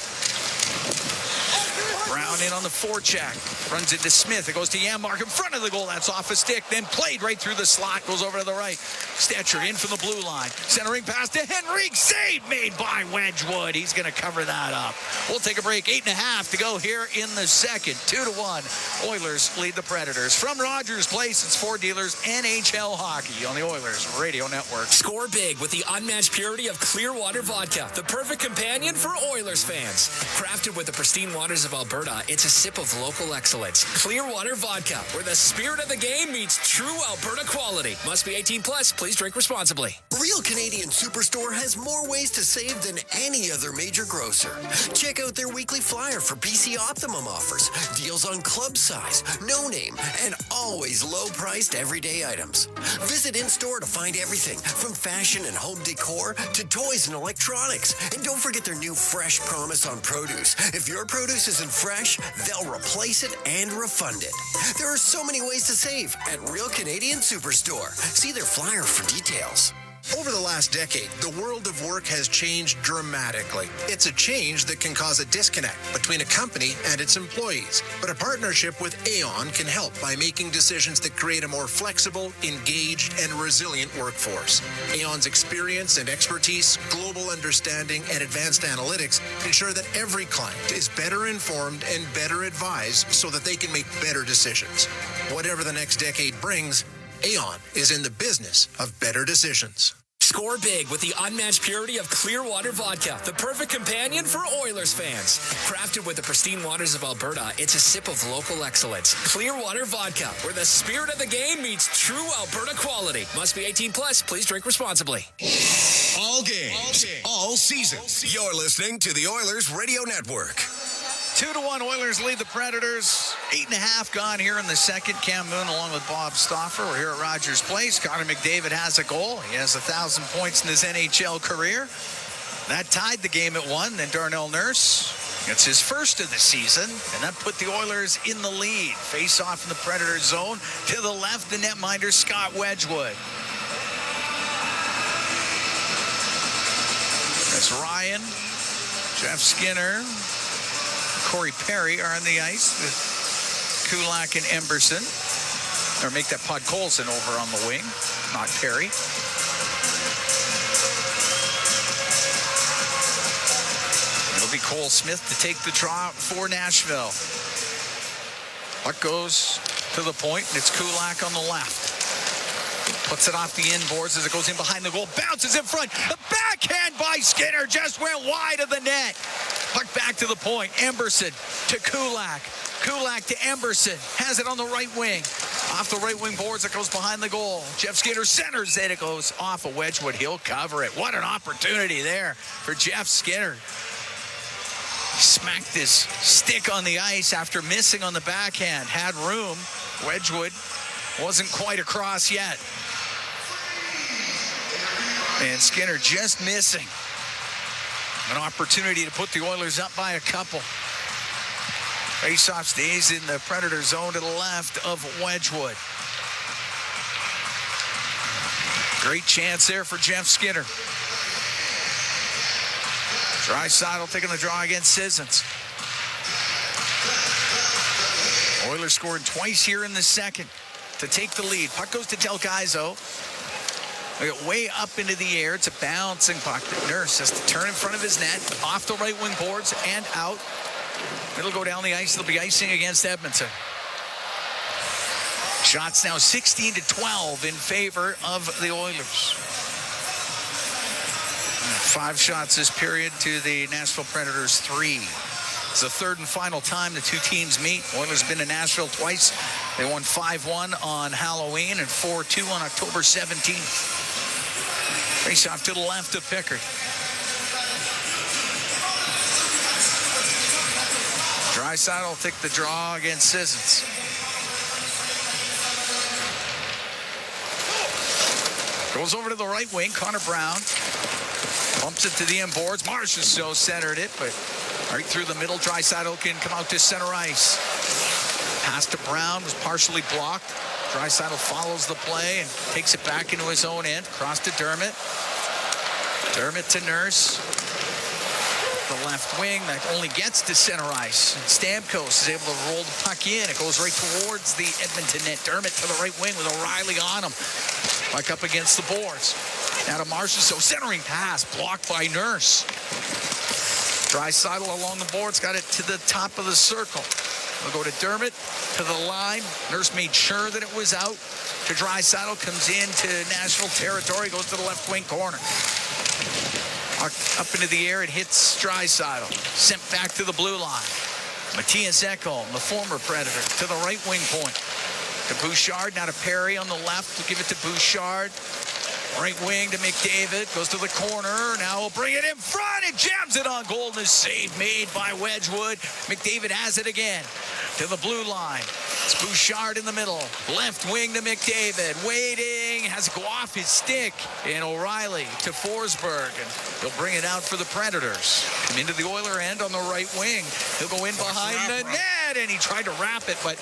Brown in on the forecheck. Runs into Smith. It goes to Janmark in front of the goal. That's off a stick. Then played right through the slot. Goes over to the right. Stetcher in from the blue line. Centering pass to Henrique. Save made by Wedgwood. He's going to cover that up. We'll take a break. 8.5 to go here in the second. 2-1. Oilers lead the Predators. From Rogers Place, it's Ford Dealers NHL Hockey on the Oilers Radio Network. Score big with the unmatched purity of Clearwater Vodka, the perfect companion for Oilers fans. Crafted with the pristine waters of Alberta, it's a sip of local excellence. Clearwater Vodka, where the spirit of the game meets true Alberta quality. Must be 18 plus. Please drink responsibly. Real Canadian Superstore has more ways to save than any other major grocer. Check out their weekly flyer for BC Optimum offers, deals on club size, no name, and always low-priced everyday items. Visit in-store to find everything from fashion and home decor to toys and electronics. And don't forget their new Fresh Promise on produce. If your produce isn't fresh, they'll replace it and refund it. There are so many ways to save at Real Canadian Superstore. See their flyer for details. Over the last decade, the world of work has changed dramatically. It's a change that can cause a disconnect between a company and its employees. But a partnership with Aon can help by making decisions that create a more flexible, engaged, and resilient workforce. Aon's experience and expertise, global understanding, and advanced analytics ensure that every client is better informed and better advised so that they can make better decisions. Whatever the next decade brings, Aon is in the business of better decisions. Score big with the unmatched purity of Clearwater Vodka, the perfect companion for Oilers fans. Crafted with the pristine waters of Alberta, it's a sip of local excellence. Clearwater Vodka, where the spirit of the game meets true Alberta quality. Must be 18 plus. Please drink responsibly. All games, all season. You're listening to the Oilers Radio Network. 2-1 Oilers lead the Predators. 8.5 gone here in the second. Cam Moon along with Bob Stauffer. We're here at Rogers Place. Connor McDavid has a goal. He has 1,000 points in his NHL career. That tied the game at 1. Then Darnell Nurse gets his first of the season, and that put the Oilers in the lead. Face off in the Predator zone. To the left, the netminder Scott Wedgwood. That's Ryan, Jeff Skinner, Corey Perry are on the ice with Kulak and Emberson. Or make that Podkolzin over on the wing, not Perry. It'll be Cole Smith to take the draw for Nashville. Puck goes to the point, and it's Kulak on the left. Puts it off the inboards as it goes in behind the goal. Bounces in front. The backhand by Skinner just went wide of the net. Puck back to the point. Emberson to Kulak. Kulak to Emberson. Has it on the right wing. Off the right wing boards. It goes behind the goal. Jeff Skinner centers it. It goes off of Wedgwood. He'll cover it. What an opportunity there for Jeff Skinner. He smacked his stick on the ice after missing on the backhand. Had room. Wedgwood wasn't quite across yet. And Skinner just missing an opportunity to put the Oilers up by a couple. Faceoff stays in the Predator zone to the left of Wedgwood. Great chance there for Jeff Skinner. Draisaitl taking the draw against Sissons. Oilers scored twice here in the second to take the lead. Puck goes to Del Gaizo. We get way up into the air. It's a bouncing puck that Nurse has to turn in front of his net, off the right wing boards and out. It'll go down the ice. They'll be icing against Edmonton. Shots now 16-12 in favor of the Oilers. 5 shots this period to the Nashville Predators 3. It's the third and final time the two teams meet. Oilers have been to Nashville twice. They won 5-1 on Halloween and 4-2 on October 17th. Face off to the left of Pickard. Draisaitl will take the draw against Sissons. Goes over to the right wing. Connor Brown bumps it to the inboards. Marchessault centered it, but right through the middle. Draisaitl can come out to center ice. Pass to Brown was partially blocked. Draisaitl follows the play and takes it back into his own end. Cross to Dermott. Dermott to Nurse. The left wing that only gets to center ice. And Stamkos is able to roll the puck in. It goes right towards the Edmonton net. Dermott to the right wing with O'Reilly on him. Puck up against the boards. Now to Marchessault. Centering pass blocked by Nurse. Draisaitl along the boards. Got it to the top of the circle. We'll go to Dermott, to the line. Nurse made sure that it was out. To Draisaitl, comes into Nashville territory, goes to the left wing corner. Up into the air, it hits Draisaitl. Sent back to the blue line. Matthias Ekholm, the former Predator, to the right wing point. To Bouchard, now to Perry on the left. We'll give it to Bouchard. Right wing to McDavid, goes to the corner. Now he'll bring it in front and jams it on goal. And a save made by Wedgwood. McDavid has it again to the blue line. It's Bouchard in the middle. Left wing to McDavid. Waiting, has to go off his stick. And O'Reilly to Forsberg. And he'll bring it out for the Predators. Come into the Oiler end on the right wing. He'll go in behind the net. And he tried to wrap it, but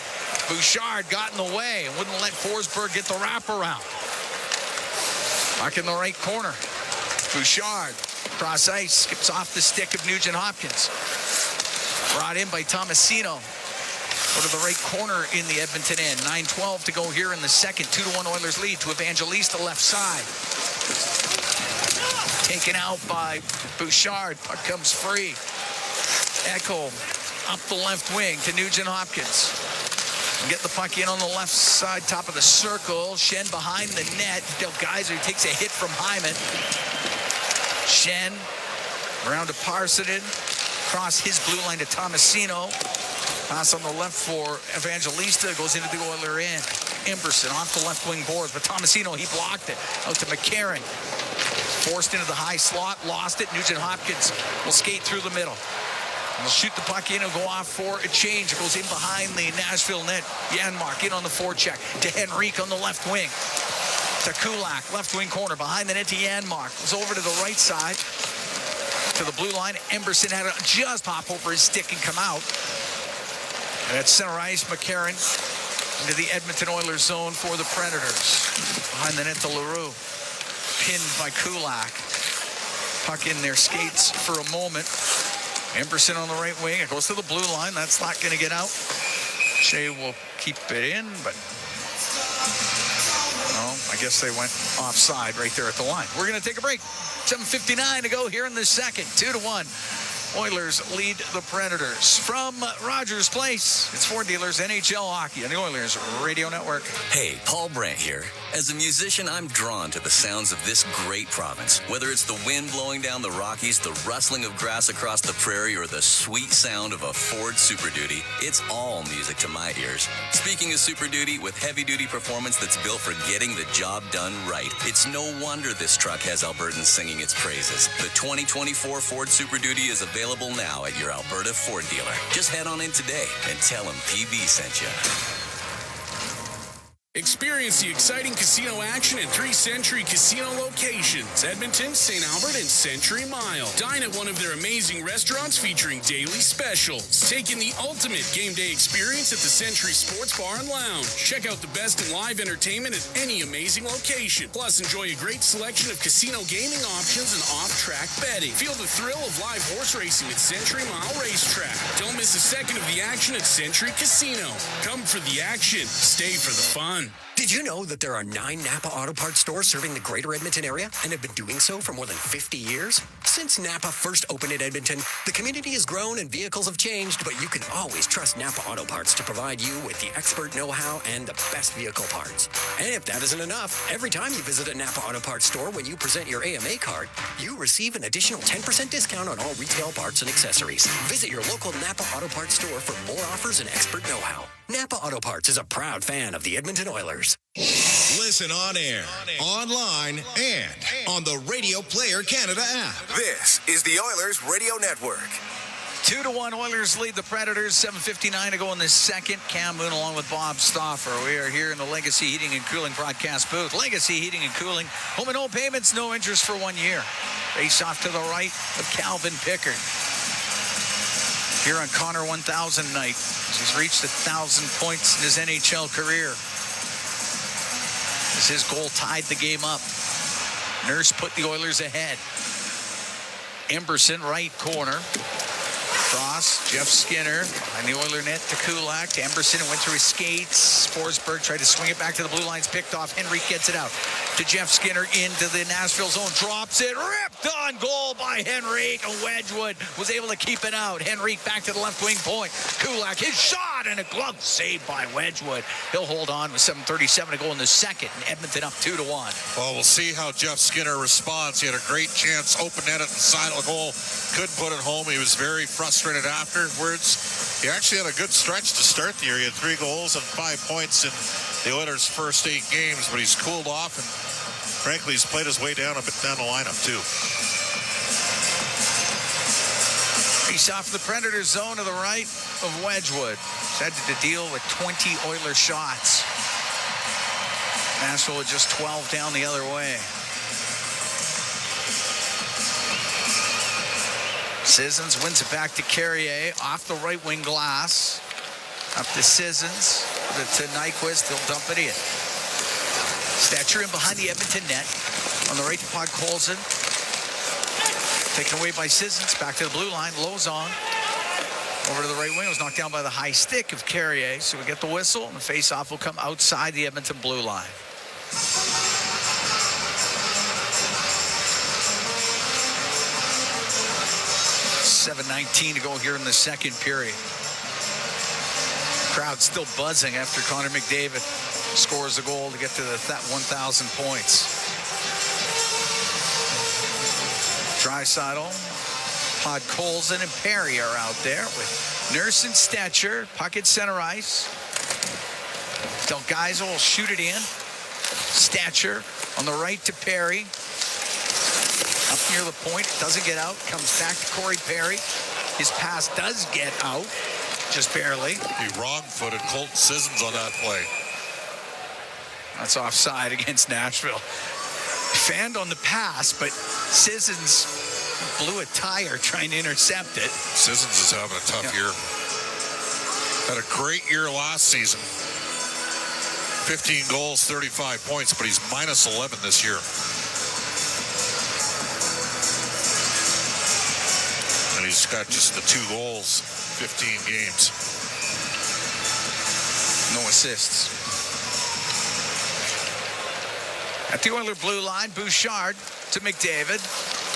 Bouchard got in the way and wouldn't let Forsberg get the wraparound. Puck in the right corner. Bouchard, cross ice, skips off the stick of Nugent Hopkins. Brought in by Tomasino. Go to the right corner in the Edmonton end. 9:12 to go here in the second. 2-1 Oilers lead to Evangelista left side. Taken out by Bouchard. Puck comes free. Echo up the left wing to Nugent Hopkins. Get the puck in on the left side, top of the circle. Schenn behind the net. Del Geyser takes a hit from Hyman. Schenn around to Parsonen. Across his blue line to Tomasino. Pass on the left for Evangelista. Goes into the Oiler end. Emberson off the left wing boards. But Tomasino, he blocked it. Out to McCarron. Forced into the high slot. Lost it. Nugent Hopkins will skate through the middle. He'll shoot the puck in and go off for a change. It goes in behind the Nashville net. Janmark in on the forecheck to Henrique on the left wing. To Kulak, left wing corner. Behind the net to Janmark. Goes over to the right side. To the blue line. Emberson had to just hop over his stick and come out. And at center ice, McCarron into the Edmonton Oilers zone for the Predators. Behind the net to Leroux. Pinned by Kulak. Puck in their skates for a moment. Emberson on the right wing. It goes to the blue line. That's not going to get out. Shea will keep it in, but no, I guess they went offside right there at the line. We're going to take a break. 7:59 to go here in the second. 2-1. Oilers lead the Predators. From Rogers Place, it's Ford Dealers NHL Hockey on the Oilers Radio Network. Hey, Paul Brandt here. As a musician, I'm drawn to the sounds of this great province. Whether it's the wind blowing down the Rockies, the rustling of grass across the prairie, or the sweet sound of a Ford Super Duty, it's all music to my ears. Speaking of Super Duty, with heavy-duty performance that's built for getting the job done right, it's no wonder this truck has Albertans singing its praises. The 2024 Ford Super Duty is available now at your Alberta Ford dealer. Just head on in today and tell them PB sent you. Experience the exciting casino action at 3 Century Casino locations, Edmonton, St. Albert, and Century Mile. Dine at one of their amazing restaurants featuring daily specials. Take in the ultimate game day experience at the Century Sports Bar and Lounge. Check out the best in live entertainment at any amazing location. Plus, enjoy a great selection of casino gaming options and off-track betting. Feel the thrill of live horse racing at Century Mile Racetrack. Don't miss a second of the action at Century Casino. Come for the action. Stay for the fun. Did you know that there are 9 Napa Auto Parts stores serving the greater Edmonton area and have been doing so for more than 50 years? Since Napa first opened in Edmonton, the community has grown and vehicles have changed, but you can always trust Napa Auto Parts to provide you with the expert know-how and the best vehicle parts. And if that isn't enough, every time you visit a Napa Auto Parts store when you present your AMA card, you receive an additional 10% discount on all retail parts and accessories. Visit your local Napa Auto Parts store for more offers and expert know-how. Napa Auto Parts is a proud fan of the Edmonton Oilers. Listen on air, online, and on the Radio Player Canada app. This is the Oilers Radio Network. 2-1 Oilers lead the Predators. 7:59 to go in the second. Cam Moon along with Bob Stauffer. We are here in the Legacy Heating and Cooling broadcast booth. Legacy Heating and Cooling. Home and home payments, no interest for 1 year. Face off to the right of Calvin Pickard. Here on Connor 1000 night. He's reached 1,000 points in his NHL career. As his goal tied the game up. Nurse put the Oilers ahead. Emberson, right corner. Cross, Jeff Skinner behind the Oiler net to Kulak. To Emberson, it went through his skates. Forsberg tried to swing it back to the blue lines, picked off. Henrique gets it out to Jeff Skinner into the Nashville zone. Drops it, ripped on goal by Henrique. Wedgwood was able to keep it out. Henrique back to the left wing point. Kulak, his shot, and a glove save by Wedgwood. He'll hold on with 7:37 to go in the second. And Edmonton up 2-1. Well, we'll see how Jeff Skinner responds. He had a great chance, open net at the side of the goal. Couldn't put it home. He was very frustrated afterwards. He actually had a good stretch to start the year. He had 3 goals and 5 points in the Oilers' first 8 games, but he's cooled off, and frankly, he's played his way down a bit down the lineup, too. Face off the Predators zone to the right of Wedgwood. He's had to deal with 20 Oiler shots. Nashville with just 12 down the other way. Sissons wins it back to Carrier off the right wing glass. Up to Sissons. To Nyquist. He'll dump it in. Stetcher in behind the Edmonton net. On the right to Podkolzin. Taken away by Sissons. Back to the blue line. Lozon. Over to the right wing. It was knocked down by the high stick of Carrier. So we get the whistle. And the face-off will come outside the Edmonton blue line. 7:19 to go here in the second period. Crowd still buzzing after Connor McDavid scores a goal to get to the 1,000 points. Draisaitl, Podkolzin, and Perry are out there with Nurse and Stetcher. Puck at center ice. Del Geyser will shoot it in. Stetcher on the right to Perry. Up near the point, doesn't get out. Comes back to Corey Perry. His pass does get out, just barely. He wrong-footed Colton Sissons on that play. That's offside against Nashville. Fanned on the pass, but Sissons blew a tire trying to intercept it. Sissons is having a tough year. Had a great year last season. 15 goals, 35 points, but he's minus 11 this year. And he's got just the 2 goals, 15 games. No assists. At the Oilers blue line, Bouchard to McDavid.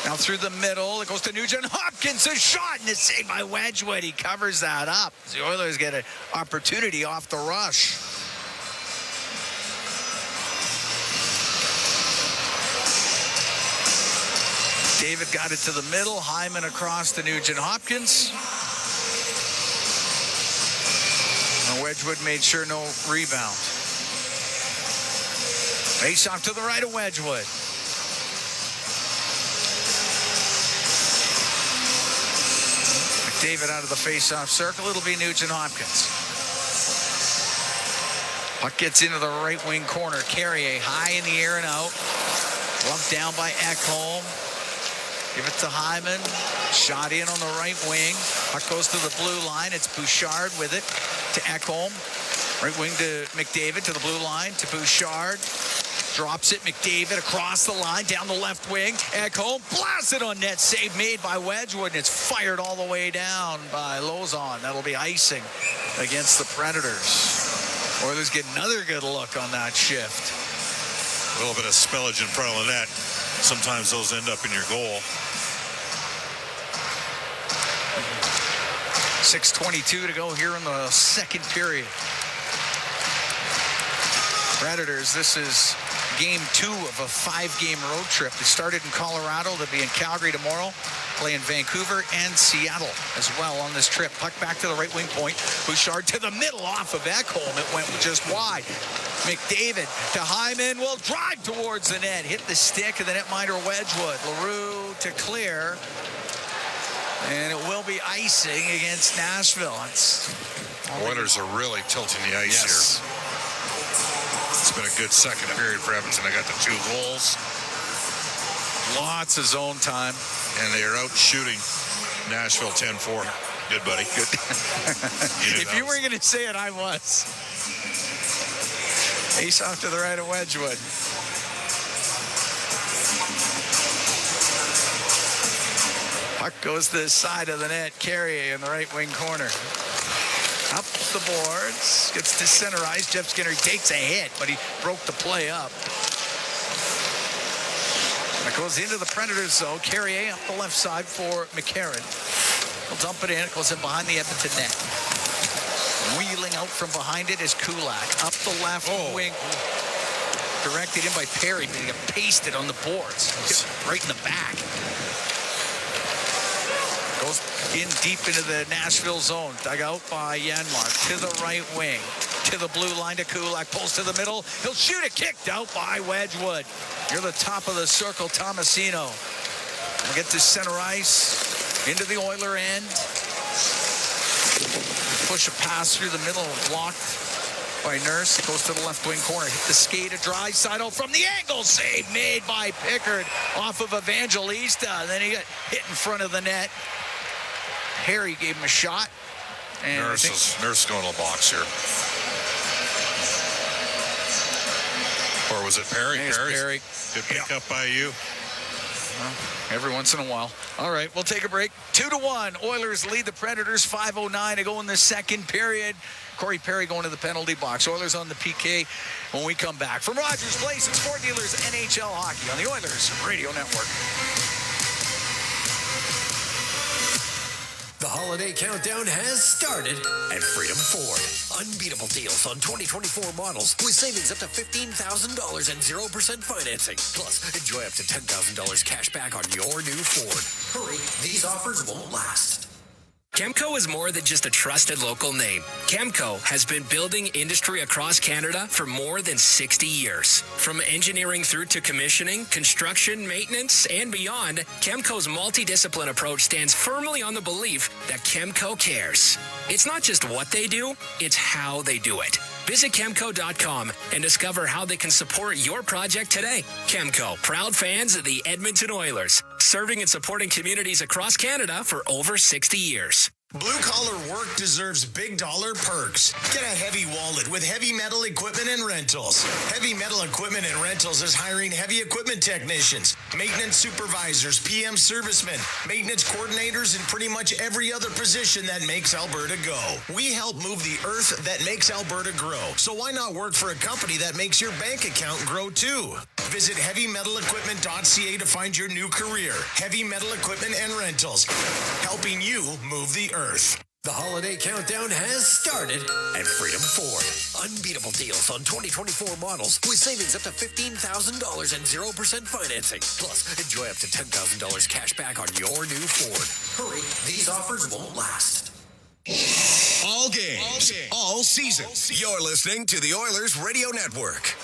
Now through the middle, it goes to Nugent Hopkins, a shot, and it's saved by Wedgwood. He covers that up. The Oilers get an opportunity off the rush. David got it to the middle. Hyman across to Nugent Hopkins. And Wedgwood made sure no rebound. Face off to the right of Wedgwood. McDavid out of the face-off circle. It'll be Nugent Hopkins. Puck gets into the right wing corner. Carrier high in the air and out. Lumped down by Ekholm. Give it to Hyman. Shot in on the right wing. Puck goes to the blue line. It's Bouchard with it to Ekholm. Right wing to McDavid to the blue line to Bouchard. Drops it. McDavid across the line down the left wing. Ekholm blasts it on net. Save made by Wedgwood, and it's fired all the way down by Lozon. That'll be icing against the Predators. Oilers get another good look on that shift. A little bit of spillage in front of the net. Sometimes those end up in your goal. 6:22 to go here in the second period. Predators, this is game 2 of a 5-game road trip. They started in Colorado. They'll be in Calgary tomorrow, play in Vancouver and Seattle as well on this trip. Puck back to the right wing point. Bouchard to the middle off of Ekholm. It went just wide. McDavid to Hyman will drive towards the net. Hit the stick of the netminder Wedgwood. LaRue to clear. And it will be icing against Nashville. Oilers are really tilting the ice here. It's been a good second period for Edmonton. They got the 2 goals. Lots of zone time. And they are out shooting Nashville 10-4. Good, buddy. Good. If you weren't going to say it, I was. Ace off to the right of Wedgwood. Puck goes to the side of the net. Carrier in the right wing corner. Up the boards. Gets to center ice. Jeff Skinner takes a hit, but he broke the play up. That goes into the Predators zone. Carrier up the left side for McCarron. He'll dump it in. It goes in behind the Edmonton net. Wheeling out from behind it is Kulak. Up the left wing. Directed in by Perry. He got pasted on the boards. Right in the back. Goes in deep into the Nashville zone. Dug out by Janmark. To the right wing. To the blue line to Kulak. Pulls to the middle. He'll shoot it. Kicked out by Wedgwood. Near the top of the circle, Tomasino. We'll get to center ice. Into the Oiler end. Push a pass through the middle. Blocked by Nurse. It goes to the left wing corner. Hit the skate of Draisaitl from the angle. Save made by Pickard off of Evangelista. And then he got hit in front of the net. Harry gave him a shot. And Nurse going to the box here. Or was was it Perry? Perry. Good pick up by you. Every once in a while. All right, we'll take a break. 2-1. Oilers lead the Predators. 5:09 to go in the second period. Corey Perry going to the penalty box. Oilers on the PK when we come back. From Rogers Place, it's Ford Dealers NHL Hockey on the Oilers Radio Network. The holiday countdown has started at Freedom Ford. Unbeatable deals on 2024 models with savings up to $15,000 and 0% financing. Plus, enjoy up to $10,000 cash back on your new Ford. Hurry, these offers won't last. Chemco is more than just a trusted local name. Chemco has been building industry across Canada for more than 60 years. From engineering through to commissioning, construction, maintenance, and beyond, Chemco's multidiscipline approach stands firmly on the belief that Chemco cares. It's not just what they do, it's how they do it. Visit Chemco.com and discover how they can support your project today. Chemco, proud fans of the Edmonton Oilers, serving and supporting communities across Canada for over 60 years. Blue-collar work deserves big dollar perks. Get a heavy wallet with Heavy Metal Equipment and Rentals. Heavy Metal Equipment and Rentals is hiring heavy equipment technicians, maintenance supervisors, PM servicemen, maintenance coordinators, and pretty much every other position that makes Alberta go. We help move the earth that makes Alberta grow. So why not work for a company that makes your bank account grow too? Visit heavymetalequipment.ca to find your new career. Heavy Metal Equipment and Rentals, helping you move the earth. The holiday countdown has started at Freedom Ford. Unbeatable deals on 2024 models with savings up to $15,000 and 0% financing. Plus, enjoy up to $10,000 cash back on your new Ford. Hurry, these offers won't last. All games, all season. You're listening to the Oilers Radio Network.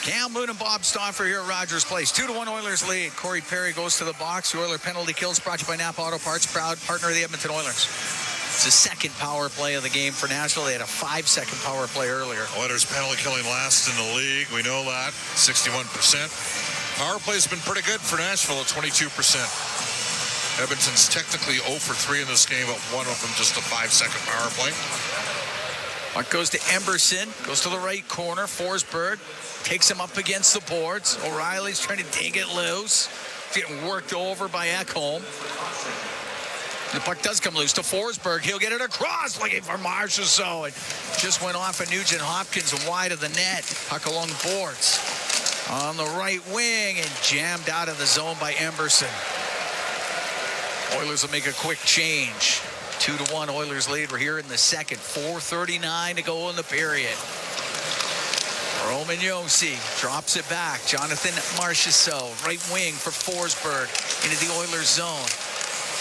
Cam Moon and Bob Stauffer here at Rogers Place. 2-1 Oilers lead. Corey Perry goes to the box. The Oiler penalty kills brought to you by Napa Auto Parts, proud partner of the Edmonton Oilers. It's the second power play of the game for Nashville. They had a 5-second power play earlier. Oilers penalty killing last in the league. We know that. 61%. Power play's been pretty good for Nashville at 22%. Edmonton's technically 0 for 3 in this game, but one of them just a 5-second power play. Puck goes to Emberson. Goes to the right corner. Forsberg takes him up against the boards. O'Reilly's trying to dig it loose. Getting worked over by Ekholm. The puck does come loose to Forsberg. He'll get it across, looking for Marchessault. It just went off of Nugent Hopkins and wide of the net. Puck along the boards. On the right wing and jammed out of the zone by Emberson. Oilers will make a quick change. 2-1 Oilers lead. We're here in the second. 4:39 to go in the period. Roman Josi drops it back. Jonathan Marchessault, right wing for Forsberg into the Oilers zone.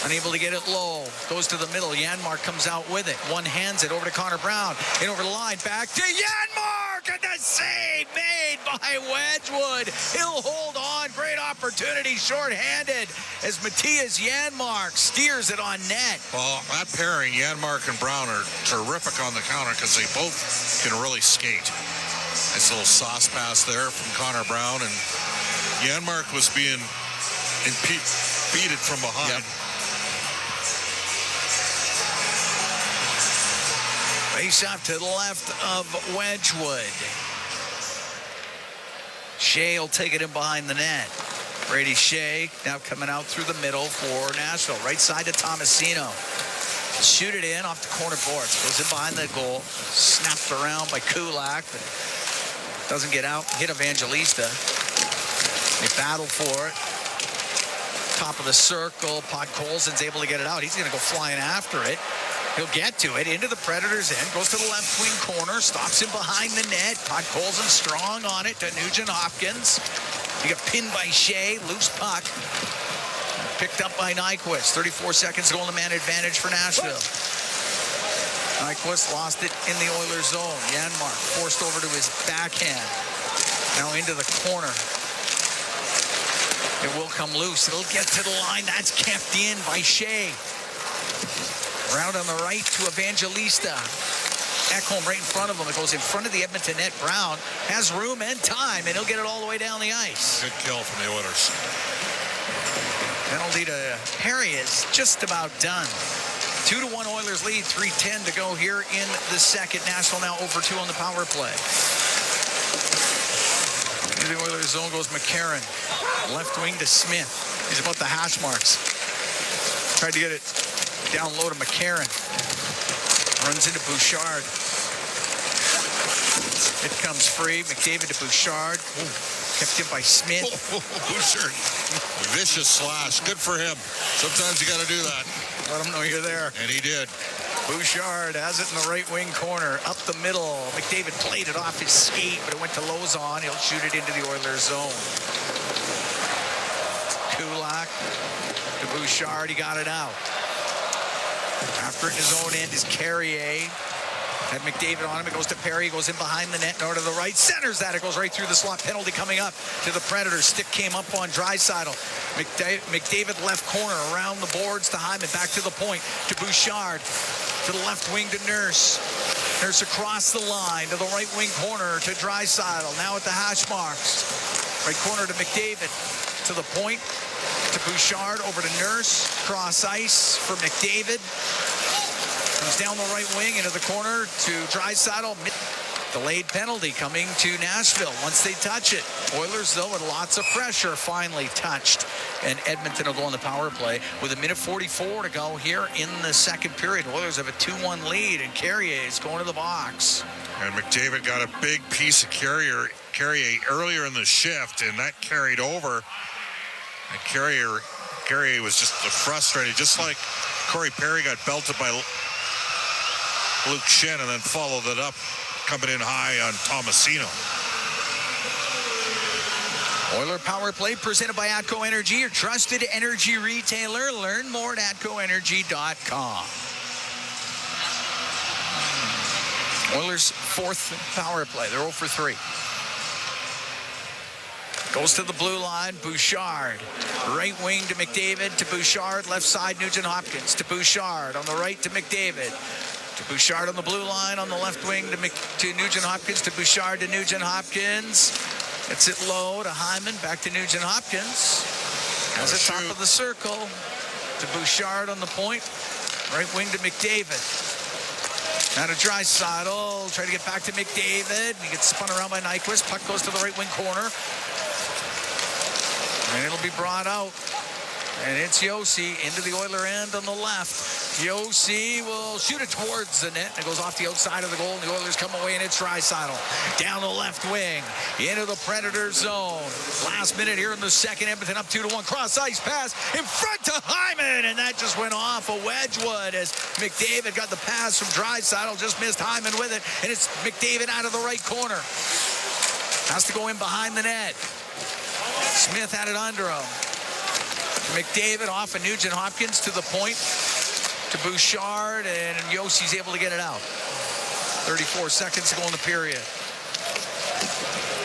Unable to get it low. Goes to the middle. Janmark comes out with it. One hands it over to Connor Brown. And over the line. Back to Janmark. And the save made by Wedgwood. He'll hold on. Great opportunity. Short-handed as Matthias Janmark steers it on net. Well, that pairing, Janmark and Brown, are terrific on the counter because they both can really skate. Nice little sauce pass there from Connor Brown. And Janmark was being impeded from behind. Yep. Face off to the left of Wedgwood. Shea will take it in behind the net. Brady Shea now coming out through the middle for Nashville. Right side to Tomasino. Shoot it in off the corner boards. Goes in behind the goal. Snapped around by Kulak. But doesn't get out. Hit Evangelista. They battle for it. Top of the circle. Podkolzin's able to get it out. He's going to go flying after it. He'll get to it, into the Predators' end, goes to the left wing corner, stops him behind the net. Podkolzin strong on it to Nugent Hopkins. He got pinned by Shea, loose puck. Picked up by Nyquist. 34 seconds to go in the man advantage for Nashville. Nyquist lost it in the Oilers' zone. Janmark forced over to his backhand. Now into the corner. It will come loose. It'll get to the line. That's kept in by Shea. Round on the right to Evangelista. Ekholm right in front of him. It goes in front of the Edmonton net. Brown has room and time, and he'll get it all the way down the ice. Good kill from the Oilers. Penalty to Perry is just about done. 2-1 Oilers lead. 3:10 to go here in the second. Nashville now over 2 on the power play. Into the Oilers zone goes McCarron. Left wing to Smith. He's about the hash marks. Tried to get it down low to McCarron. Runs into Bouchard. It comes free. McDavid to Bouchard. Ooh. Kept in by Smith. Bouchard. Vicious slash. Good for him. Sometimes you got to do that. Let him know you're there. And he did. Bouchard has it in the right wing corner. Up the middle. McDavid played it off his skate, but it went to Lozon. He'll shoot it into the Oilers zone. Kulak to Bouchard. He got it out. After it in his own end is Carrier. Had McDavid on him. It goes to Perry. Goes in behind the net. Nor to the right. Centers that. It goes right through the slot. Penalty coming up to the Predators. Stick came up on Draisaitl. McDavid left corner around the boards to Hyman. Back to the point to Bouchard. To the left wing to Nurse. Nurse across the line to the right wing corner to Draisaitl. Now at the hash marks. Right corner to McDavid. To the point to Bouchard. Over to Nurse. Cross ice for McDavid. Comes down the right wing into the corner to Draisaitl. Delayed penalty coming to Nashville once they touch it. Oilers, though, with lots of pressure, finally touched. And Edmonton will go on the power play with 1:44 to go here in the second period. Oilers have a 2-1 lead, and Carrier is going to the box. And McDavid got a big piece of Carrier earlier in the shift, and that carried over. And Carrier was just frustrated, just like Corey Perry got belted by Luke Shen and then followed it up, coming in high on Tomasino. Oiler Power Play presented by ATCO Energy, your trusted energy retailer. Learn more at atcoenergy.com. Oilers' fourth power play. They're 0 for 3. Goes to the blue line, Bouchard. Right wing to McDavid, to Bouchard. Left side, Nugent-Hopkins. To Bouchard. On the right to McDavid. To Bouchard on the blue line. On the left wing to Nugent-Hopkins. To Bouchard to Nugent-Hopkins. Gets it low to Hyman. Back to Nugent-Hopkins. Has it top of the circle. To Bouchard on the point. Right wing to McDavid. Now to Draisaitl. Try to get back to McDavid. He gets spun around by Nyquist. Puck goes to the right wing corner. And it'll be brought out. And it's Josi into the Oiler end on the left. Josi will shoot it towards the net. And it goes off the outside of the goal. And the Oilers come away, and it's Draisaitl. Down the left wing. Into the Predator zone. Last minute here in the second. Edmonton up 2-1. Cross ice pass in front to Hyman. And that just went off a Wedgwood as McDavid got the pass from Draisaitl. Just missed Hyman with it. And it's McDavid out of the right corner. Has to go in behind the net. Smith had it under him. McDavid off of Nugent-Hopkins to the point to Bouchard, and Josi's able to get it out. 34 seconds to go in the period.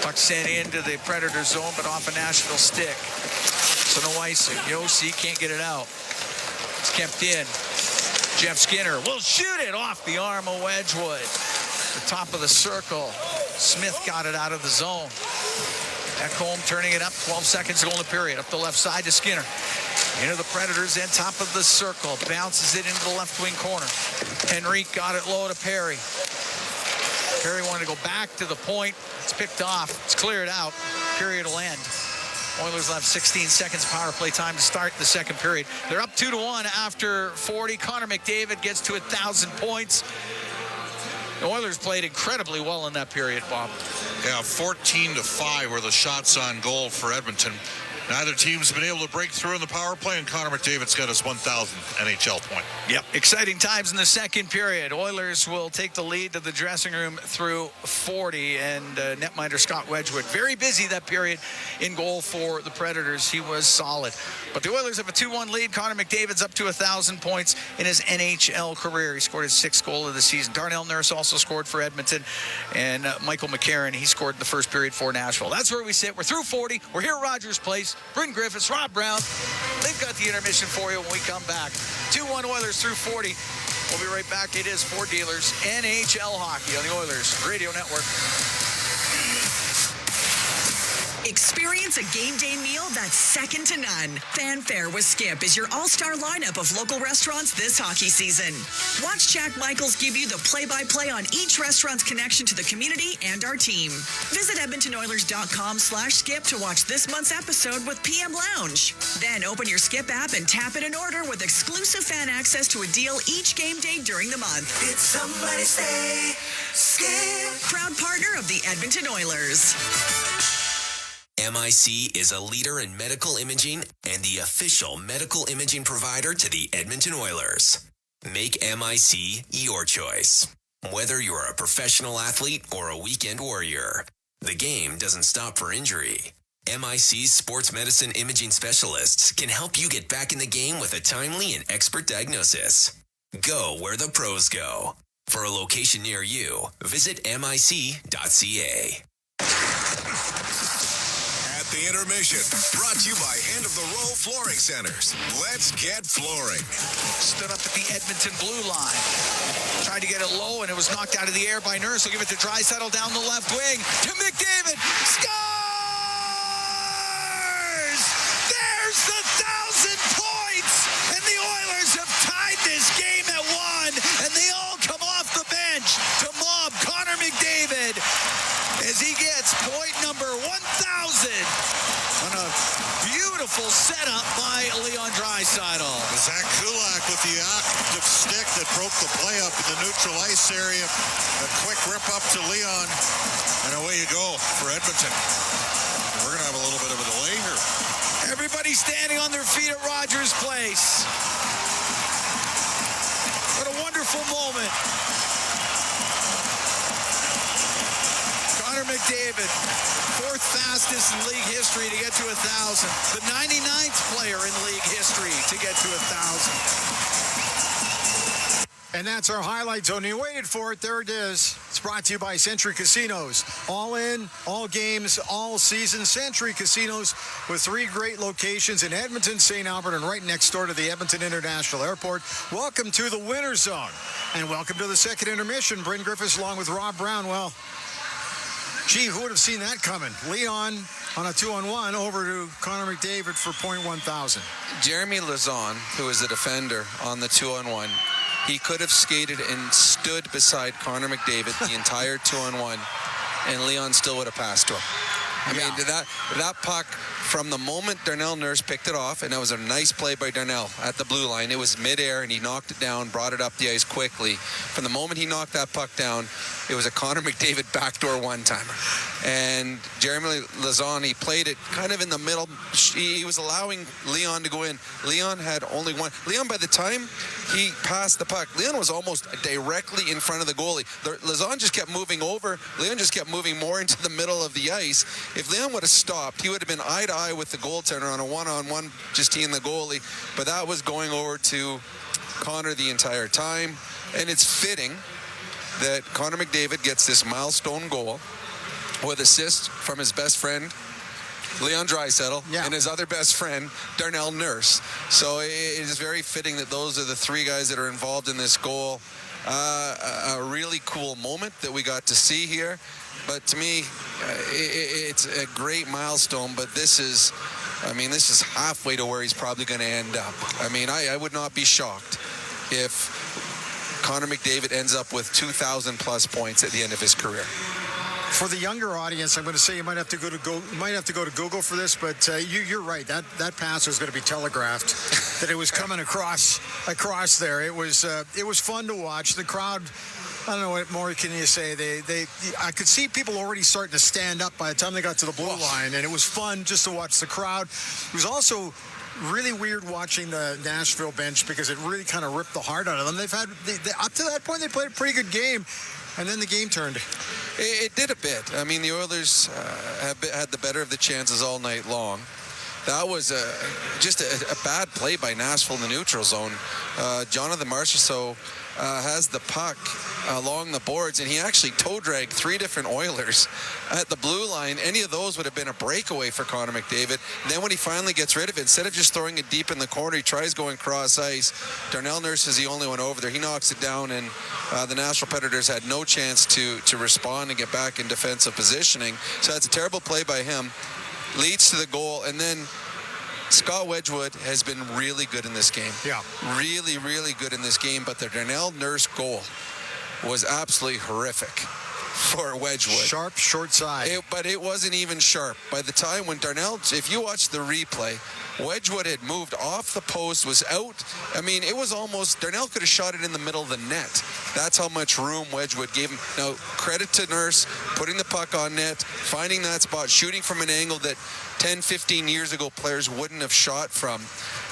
Puck sent into the Predator zone, but off a Nashville stick. So no icing. Josi can't get it out. It's kept in. Jeff Skinner will shoot it off the arm of Wedgwood. The top of the circle. Smith got it out of the zone. Ekholm turning it up, 12 seconds to go in the period. Up the left side to Skinner. Into the Predators and top of the circle. Bounces it into the left wing corner. Henrique got it low to Perry. Perry wanted to go back to the point. It's picked off. It's cleared out. Period will end. Oilers left 16 seconds power play time to start the second period. They're up 2-1 after 40. Connor McDavid gets to 1,000 points. The Oilers played incredibly well in that period, Bob. Yeah, 14-5 were the shots on goal for Edmonton. Neither team's been able to break through in the power play, and Connor McDavid's got his 1,000th NHL point. Yep, exciting times in the second period. Oilers will take the lead to the dressing room through 40, and netminder Scott Wedgwood, very busy that period in goal for the Predators. He was solid. But the Oilers have a 2-1 lead. Connor McDavid's up to 1,000 points in his NHL career. He scored his 6th goal of the season. Darnell Nurse also scored for Edmonton, and Michael McCarron, he scored the first period for Nashville. That's where we sit. We're through 40. We're here at Rogers Place. Bryn Griffiths, Rob Brown. They've got the intermission for you when we come back. 2-1 Oilers through 40. We'll be right back. It is Ford Dealers NHL Hockey on the Oilers Radio Network. Experience a game day meal that's second to none. Fanfare with Skip is your all-star lineup of local restaurants this hockey season. Watch Jack Michaels give you the play-by-play on each restaurant's connection to the community and our team. Visit EdmontonOilers.com/skip to watch this month's episode with PM Lounge. Then open your Skip app and tap in an order with exclusive fan access to a deal each game day during the month. It's somebody's day. Skip. Proud partner of the Edmonton Oilers. MIC is a leader in medical imaging and the official medical imaging provider to the Edmonton Oilers. Make MIC your choice. Whether you're a professional athlete or a weekend warrior, the game doesn't stop for injury. MIC's sports medicine imaging specialists can help you get back in the game with a timely and expert diagnosis. Go where the pros go. For a location near you, visit mic.ca. The intermission, brought to you by End of the Row Flooring Centers. Let's get flooring. Stood up at the Edmonton blue line. Tried to get it low, and it was knocked out of the air by Nurse. He'll give it to Draisaitl down the left wing. To McDavid. Scores! There's the 1,000 points! And the Oilers have tied this game at 1. And they all come off the bench to mob Connor McDavid as he gets point number 1,000 on a beautiful setup by Leon Draisaitl. Zach Kulak with the active stick that broke the play up in the neutral ice area. A quick rip up to Leon, and away you go for Edmonton. We're going to have a little bit of a delay here. Everybody standing on their feet at Rogers Place. What a wonderful moment. Connor McDavid, fourth fastest in league history to get to 1,000. The 99th player in league history to get to 1,000. And that's our highlight zone. You waited for it. There it is. It's brought to you by Century Casinos. All in, all games, all season. Century Casinos with 3 great locations in Edmonton, St. Albert, and right next door to the Edmonton International Airport. Welcome to the Winter Zone. And welcome to the second intermission. Bryn Griffiths along with Rob Brown. Well, gee, who would have seen that coming? Leon on a 2-on-1 over to Connor McDavid for .1,000. Jeremy Lauzon, who is a defender on the 2-on-1, he could have skated and stood beside Connor McDavid the entire 2-on-1, and Leon still would have passed to him. I mean, that puck, from the moment Darnell Nurse picked it off, and that was a nice play by Darnell at the blue line. It was midair, and he knocked it down, brought it up the ice quickly. From the moment he knocked that puck down, it was a Connor McDavid backdoor one-timer. And Jeremy Lauzon, he played it kind of in the middle. He was allowing Leon to go in. Leon had only one. Leon, by the time he passed the puck, Leon was almost directly in front of the goalie. Lauzon just kept moving over. Leon just kept moving more into the middle of the ice. If Leon would have stopped, he would have been eye-to-eye with the goaltender on a one-on-one, just he and the goalie. But that was going over to Connor the entire time. And it's fitting that Connor McDavid gets this milestone goal with assist from his best friend, Leon Draisaitl, and his other best friend, Darnell Nurse. So it is very fitting that those are the 3 guys that are involved in this goal. A really cool moment that we got to see here. But to me, it's a great milestone, but this is halfway to where he's probably going to end up. I mean, I would not be shocked if Connor McDavid ends up with 2,000 plus points at the end of his career. For the younger audience, I'm going to say you might have to go to Google for this, but you're right. That pass was going to be telegraphed that it was coming across there. It was fun to watch. The crowd, I don't know what more can you say. I could see people already starting to stand up by the time they got to the blue line, and it was fun just to watch the crowd. It was also really weird watching the Nashville bench because it really kind of ripped the heart out of them. Up to that point, they played a pretty good game, and then the game turned. It did a bit. I mean, the Oilers had the better of the chances all night long. That was just a bad play by Nashville in the neutral zone. Jonathan Marchessault has the puck along the boards, and he actually toe-dragged 3 different Oilers at the blue line. Any of those would have been a breakaway for Connor McDavid. And then when he finally gets rid of it, instead of just throwing it deep in the corner, he tries going cross ice. Darnell Nurse is the only one over there. He knocks it down, and the Nashville Predators had no chance to respond and get back in defensive positioning. So that's a terrible play by him. leads to the goal, and then Scott Wedgwood has been really good in this game. Yeah. Really, really good in this game, but the Darnell Nurse goal was absolutely horrific for Wedgwood. Sharp, short side. But it wasn't even sharp. By the time when Darnell, if you watch the replay, Wedgwood had moved off the post, was out. I mean, it was almost, Darnell could have shot it in the middle of the net. That's how much room Wedgwood gave him. Now, credit to Nurse, putting the puck on net, finding that spot, shooting from an angle that 10, 15 years ago players wouldn't have shot from.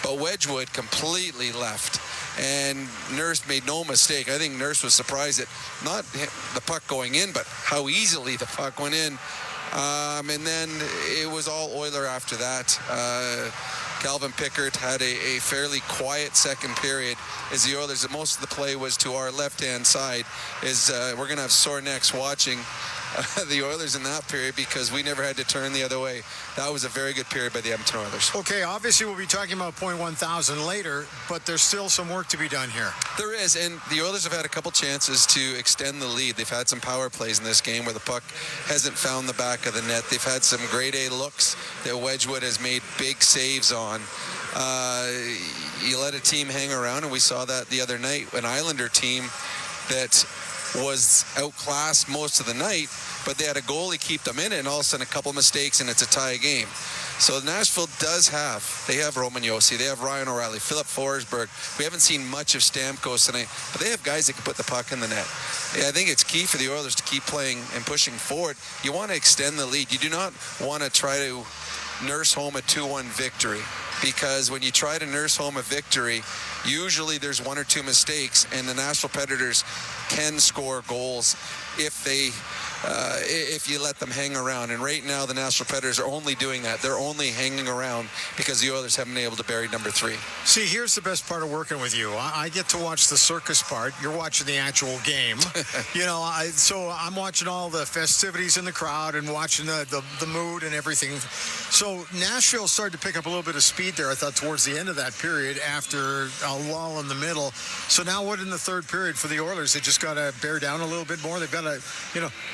But Wedgwood completely left. And Nurse made no mistake. I think Nurse was surprised at not the puck going in, but how easily the puck went in. And then it was all Oiler after that. Calvin Pickard had a fairly quiet second period as the Oilers, most of the play was to our left-hand side. We're going to have sore necks watching the Oilers in that period because we never had to turn the other way. That was a very good period by the Edmonton Oilers. Okay, obviously we'll be talking about .1000 later, but there's still some work to be done here. There is, and the Oilers have had a couple chances to extend the lead. They've had some power plays in this game where the puck hasn't found the back of the net. They've had some grade A looks that Wedgwood has made big saves on. You let a team hang around, and we saw that the other night, an Islander team that was outclassed most of the night, but they had a goalie keep them in it, and all of a sudden a couple mistakes and it's a tie game. So Nashville they have Roman Josi, they have Ryan O'Reilly, Philip Forsberg. We haven't seen much of Stamkos tonight, but they have guys that can put the puck in the net. I think it's key for the Oilers to keep playing and pushing forward. You want to extend the lead. You do not want to try to nurse home a 2-1 victory, because when you try to nurse home a victory, usually there's one or two mistakes, and the Nashville Predators can score goals if you let them hang around. And right now, the Nashville Predators are only doing that. They're only hanging around because the Oilers haven't been able to bury number 3. See, here's the best part of working with you. I get to watch the circus part. You're watching the actual game. So I'm watching all the festivities in the crowd and watching the mood and everything. So Nashville started to pick up a little bit of speed there, I thought, towards the end of that period after a lull in the middle. So now what in the third period for the Oilers? They just got to bear down a little bit more. They've got to,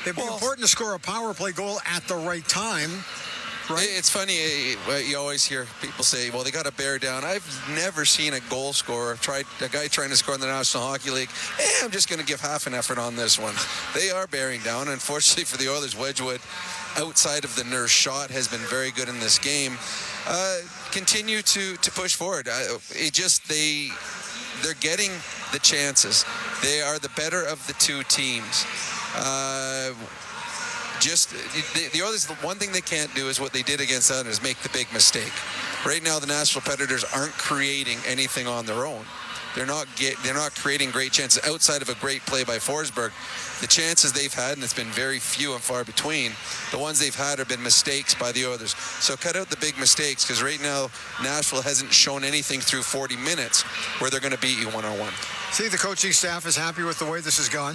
it'd be important to score a power play goal at the right time. Right? It's funny, you always hear people say, well, they got to bear down. I've never seen a goal scorer, a guy trying to score in the National Hockey League, I'm just going to give half an effort on this one. They are bearing down. Unfortunately for the Oilers, Wedgwood, outside of the Nurse shot, has been very good in this game. Continue to push forward. They're getting the chances. They are the better of the two teams. The Oilers, the one thing they can't do is what they did against Islanders, is make the big mistake. Right now, the Nashville Predators aren't creating anything on their own. They're not creating great chances outside of a great play by Forsberg. The chances they've had, and it's been very few and far between, the ones they've had have been mistakes by the Oilers. So cut out the big mistakes, because right now Nashville hasn't shown anything through 40 minutes where they're going to beat you one-on-one. See, the coaching staff is happy with the way this has gone.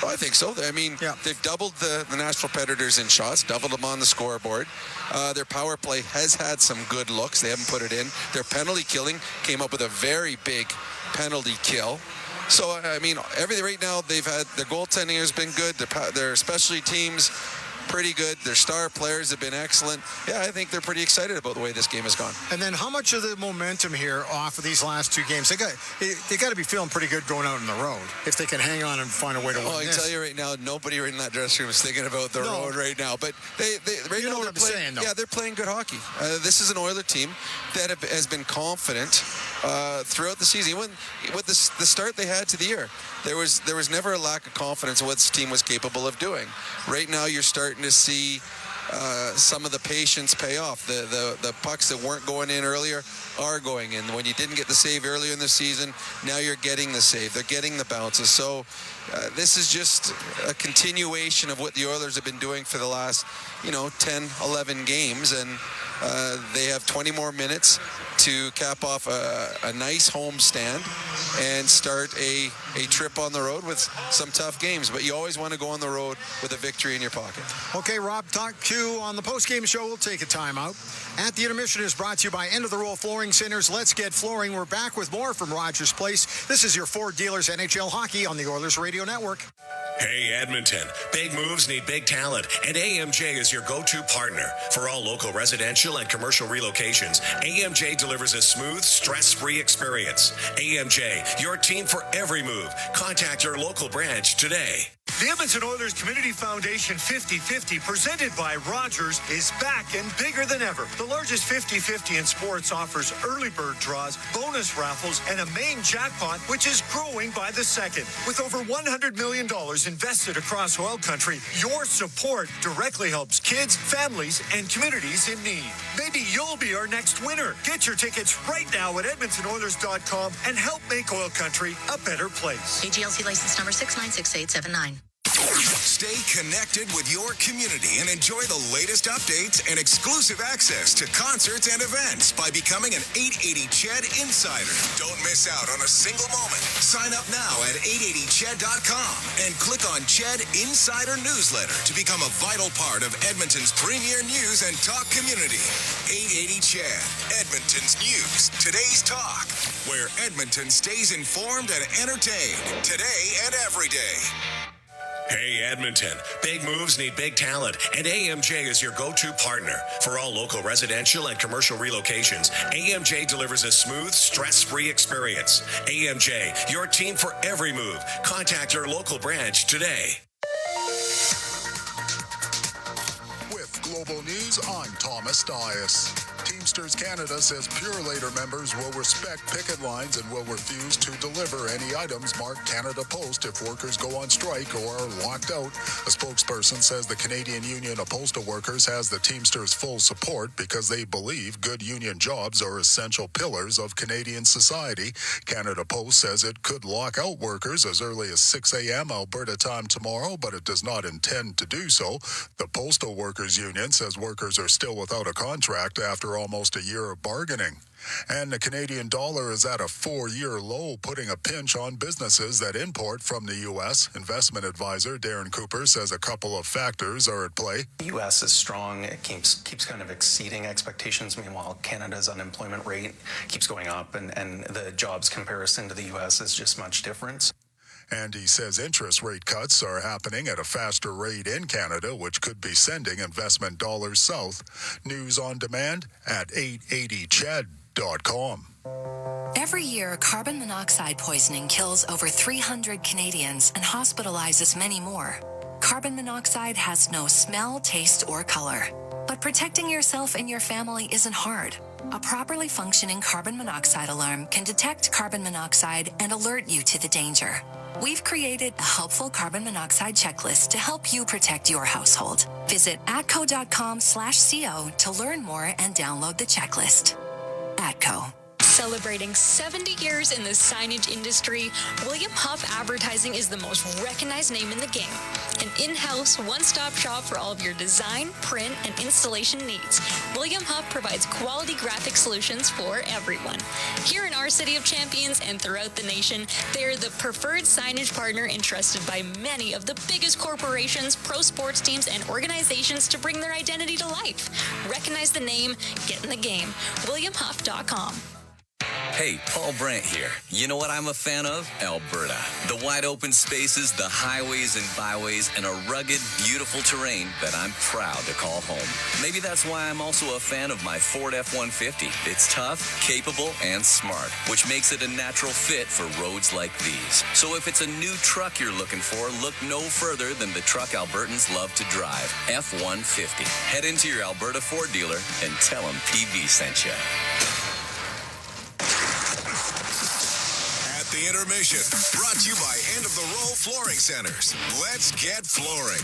Oh, I think so. I mean, They've doubled the Nashville Predators in shots, doubled them on the scoreboard. Their power play has had some good looks. They haven't put it in. Their penalty killing came up with a very big penalty kill. So, I mean, everything right now, they've had, their goaltending has been good. Their specialty teams, pretty good. Their star players have been excellent. Yeah, I think they're pretty excited about the way this game has gone. And then how much of the momentum here off of these last two games? They got to be feeling pretty good going out on the road if they can hang on and find a way to win. I can tell you right now, nobody in that dressing room is thinking about the road right now. But they're playing good hockey. This is an Oiler team that has been confident throughout the season. Even with the start they had to the year, there was never a lack of confidence in what this team was capable of doing. Right now, you're starting to see some of the patience pay off. The pucks that weren't going in earlier are going in. When you didn't get the save earlier in the season, now you're getting the save. They're getting the bounces. So this is just a continuation of what the Oilers have been doing for the last 10, 11 games, and they have 20 more minutes to cap off a nice home stand and start a trip on the road with some tough games. But you always want to go on the road with a victory in your pocket. Okay, Rob, talk to on the post-game show. We'll take a timeout. At the Intermission is brought to you by End of the Roll Flooring Centers. Let's Get Flooring. We're back with more from Rogers Place. This is your Ford Dealers NHL Hockey on the Oilers Radio Network. Hey, Edmonton. Big moves need big talent, and AMJ is your go-to partner. For all local residential and commercial relocations, AMJ delivers a smooth, stress-free experience. AMJ, your team for every move. Contact your local branch today. The Edmonton Oilers Community Foundation 50-50, presented by Rogers, is back and bigger than ever. The largest 50-50 in sports offers early bird draws, bonus raffles, and a main jackpot, which is growing by the second. With over $100 million invested across OilCountry, your support directly helps kids, families, and communities in need. Maybe you'll be our next winner. Get your tickets right now at EdmontonOilers.com and help make OilCountry a better place. AGLC license number 696879. Stay connected with your community and enjoy the latest updates and exclusive access to concerts and events by becoming an 880 Ched Insider. Don't miss out on a single moment. Sign up now at 880ched.com and click on Ched Insider Newsletter to become a vital part of Edmonton's premier news and talk community. 880 Ched, Edmonton's news, today's talk, where Edmonton stays informed and entertained today and every day. Hey, Edmonton. Big moves need big talent, and AMJ is your go-to partner. For all local residential and commercial relocations, AMJ delivers a smooth, stress-free experience. AMJ, your team for every move. Contact your local branch today. With Global News, I'm Thomas Dias. Teamsters Canada says Pure Later members will respect picket lines and will refuse to deliver any items marked Canada Post if workers go on strike or are locked out. A spokesperson says the Canadian Union of Postal Workers has the Teamsters' full support because they believe good union jobs are essential pillars of Canadian society. Canada Post says it could lock out workers as early as 6 a.m. Alberta time tomorrow, but it does not intend to do so. The Postal Workers Union says workers are still without a contract after almost a year of bargaining. And the Canadian dollar is at a 4-year low, putting a pinch on businesses that import from the U.S. Investment advisor Darren Cooper says a couple of factors are at play. The U.S. is strong. It keeps kind of exceeding expectations. Meanwhile, Canada's unemployment rate keeps going up, and the jobs comparison to the U.S. is just much different. And he says interest rate cuts are happening at a faster rate in Canada, which could be sending investment dollars south. News on demand at 880ched.com. Every year, carbon monoxide poisoning kills over 300 Canadians and hospitalizes many more. Carbon monoxide has no smell, taste, or color. But protecting yourself and your family isn't hard. A properly functioning carbon monoxide alarm can detect carbon monoxide and alert you to the danger. We've created a helpful carbon monoxide checklist to help you protect your household. Visit atco.com/co to learn more and download the checklist. ATCO. Celebrating 70 years in the signage industry, William Huff Advertising is the most recognized name in the game. An in-house, one-stop shop for all of your design, print, and installation needs. William Huff provides quality graphic solutions for everyone. Here in our City of Champions and throughout the nation, they are the preferred signage partner entrusted by many of the biggest corporations, pro sports teams, and organizations to bring their identity to life. Recognize the name, get in the game. WilliamHuff.com. Hey, Paul Brandt here. You know what I'm a fan of? Alberta. The wide open spaces, the highways and byways, and a rugged, beautiful terrain that I'm proud to call home. Maybe that's why I'm also a fan of my Ford F-150. It's tough, capable, and smart, which makes it a natural fit for roads like these. So if it's a new truck you're looking for, look no further than the truck Albertans love to drive, F-150. Head into your Alberta Ford dealer and tell them PB sent you. The intermission, brought to you by End of the Row Flooring Centers. Let's get flooring.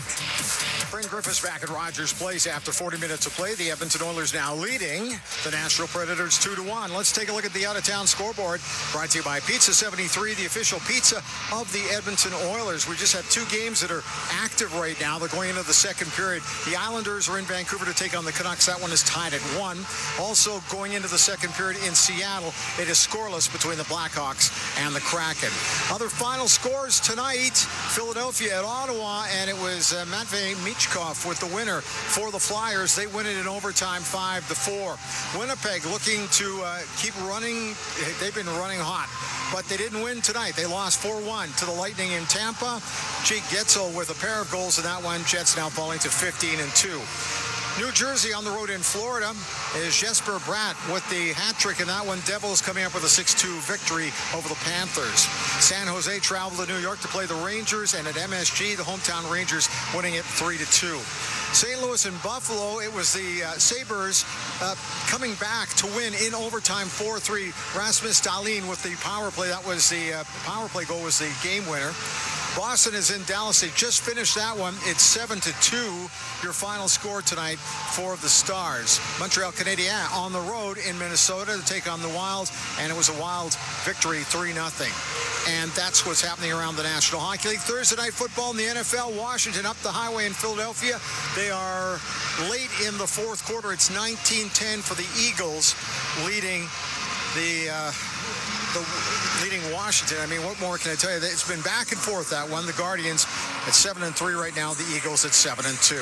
Bryn Griffiths back at Rogers Place after 40 minutes of play. The Edmonton Oilers now leading the Nashville Predators 2-1. Let's take a look at the out-of-town scoreboard. Brought to you by Pizza 73, the official pizza of the Edmonton Oilers. We just have two games that are active right now. They're going into the second period. The Islanders are in Vancouver to take on the Canucks. That one is tied at 1. Also going into the second period in Seattle, it is scoreless between the Blackhawks and the the Kraken. Other final scores tonight, Philadelphia at Ottawa, and it was Matvei Michkov with the winner for the Flyers. They win it in overtime 5-4. Winnipeg looking to keep running. They've been running hot, but they didn't win tonight. They lost 4-1 to the Lightning in Tampa. Jake Getzel with a pair of goals in that one. Jets now falling to 15-2. New Jersey on the road in Florida is Jesper Bratt with the hat trick in that one. Devils coming up with a 6-2 victory over the Panthers. San Jose traveled to New York to play the Rangers, and at MSG, the hometown Rangers winning it 3-2. St. Louis and Buffalo, it was the Sabres coming back to win in overtime 4-3. Rasmus Dahlin with the power play. That was the power play goal was the game winner. Boston is in Dallas. They just finished that one. It's 7-2, your final score tonight for the Stars. Montreal Canadiens on the road in Minnesota to take on the Wild, and it was a Wild victory, 3-0. And that's what's happening around the National Hockey League. Thursday night football in the NFL. Washington up the highway in Philadelphia. They are late in the fourth quarter. It's 19-10 for the Eagles, leading leading Washington. I mean, what more can I tell you? It's been back and forth, that one. The Guardians at 7-3 right now. The Eagles at 7-2.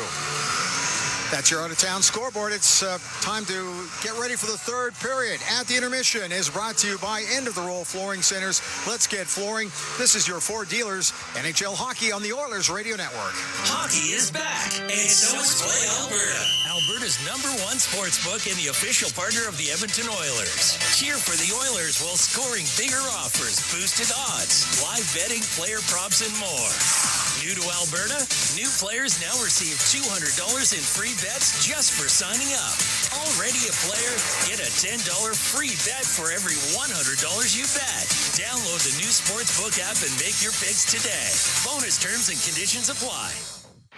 That's your out-of-town scoreboard. It's time to get ready for the third period. At the Intermission is brought to you by End of the Roll Flooring Centers. Let's get flooring. This is your Four Dealers NHL Hockey on the Oilers Radio Network. Hockey is back, and so is Play Alberta, Alberta's #1 sportsbook and the official partner of the Edmonton Oilers. Cheer for the Oilers while scoring bigger offers, boosted odds, live betting, player props, and more. New to Alberta? New players now receive $200 in free bets just for signing up. Already a player? Get a $10 free bet for every $100 you bet. Download the new Sportsbook app and make your picks today. Bonus terms and conditions apply.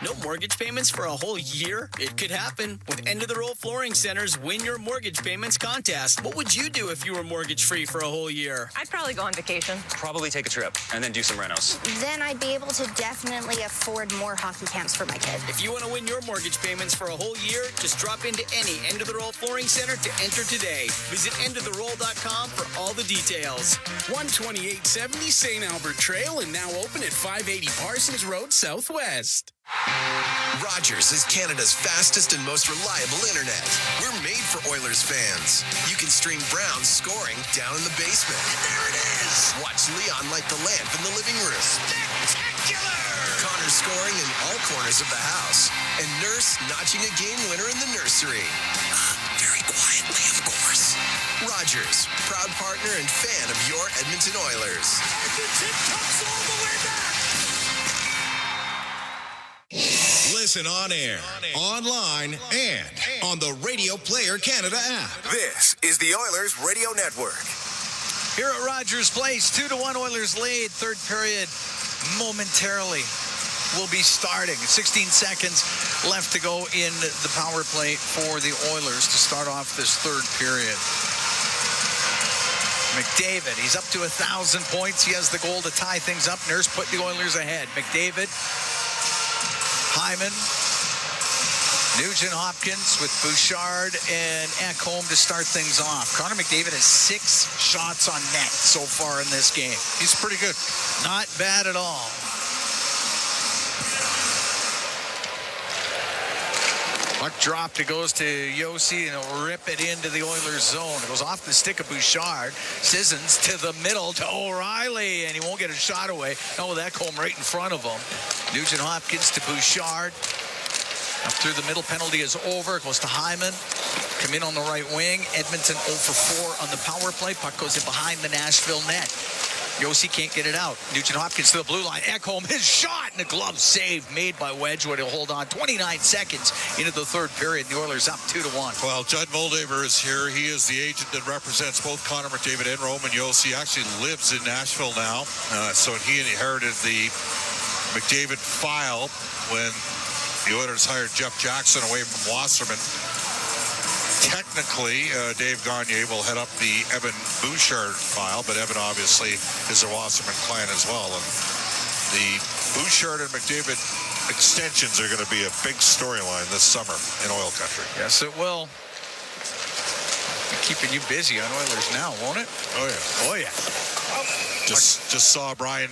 No mortgage payments for a whole year? It could happen. With End of the Roll Flooring Center's Win Your Mortgage Payments contest. What would you do if you were mortgage-free for a whole year? I'd probably go on vacation. Probably take a trip and then do some renos. Then I'd be able to definitely afford more hockey camps for my kid. If you want to win your mortgage payments for a whole year, just drop into any End of the Roll Flooring Center to enter today. Visit endoftheroll.com for all the details. 12870 St. Albert Trail and now open at 580 Parsons Road Southwest. Rogers is Canada's fastest and most reliable internet. We're made for Oilers fans. You can stream Brown's scoring down in the basement. And there it is! Watch Leon light the lamp in the living room. Spectacular! Connor scoring in all corners of the house. And Nurse notching a game winner in the nursery. Very quietly, of course. Rogers, proud partner and fan of your Edmonton Oilers. Edmonton comes all the way back! Listen on air, online, and on the Radio Player Canada app. This is the Oilers Radio Network. Here at Rogers Place, 2-1 Oilers lead. Third period momentarily will be starting. 16 seconds left to go in the power play for the Oilers to start off this third period. McDavid, he's up to 1,000 points. He has the goal to tie things up. Nurse put the Oilers ahead. McDavid, Hyman, Nugent Hopkins with Bouchard and Ekholm to start things off. Connor McDavid has 6 shots on net so far in this game. He's pretty good. Not bad at all. Puck dropped. It goes to Yossi, and he'll rip it into the Oilers zone. It goes off the stick of Bouchard. Sissons to the middle to O'Reilly, and he won't get a shot away. Oh, that comb right in front of him. Nugent Hopkins to Bouchard. Up through the middle. Penalty is over. It goes to Hyman. Come in on the right wing. Edmonton 0 for 4 on the power play. Puck goes in behind the Nashville net. Yossi can't get it out. Nugent Hopkins to the blue line. Ekholm, his shot, and a glove save made by Wedgwood. He'll hold on 29 seconds into the third period. The Oilers up 2-1. Well, Judd Moldaver is here. He is the agent that represents both Connor McDavid and Roman Yossi. He actually lives in Nashville now. So he inherited the McDavid file when the Oilers hired Jeff Jackson away from Wasserman. Technically, Dave Gagne will head up the Evan Bouchard file, but Evan obviously is a Wasserman client as well. And the Bouchard and McDavid extensions are going to be a big storyline this summer in OilCountry. Yes, it will. Be keeping you busy on Oilers Now, won't it? Oh, yeah. Oh, yeah. Just saw Brian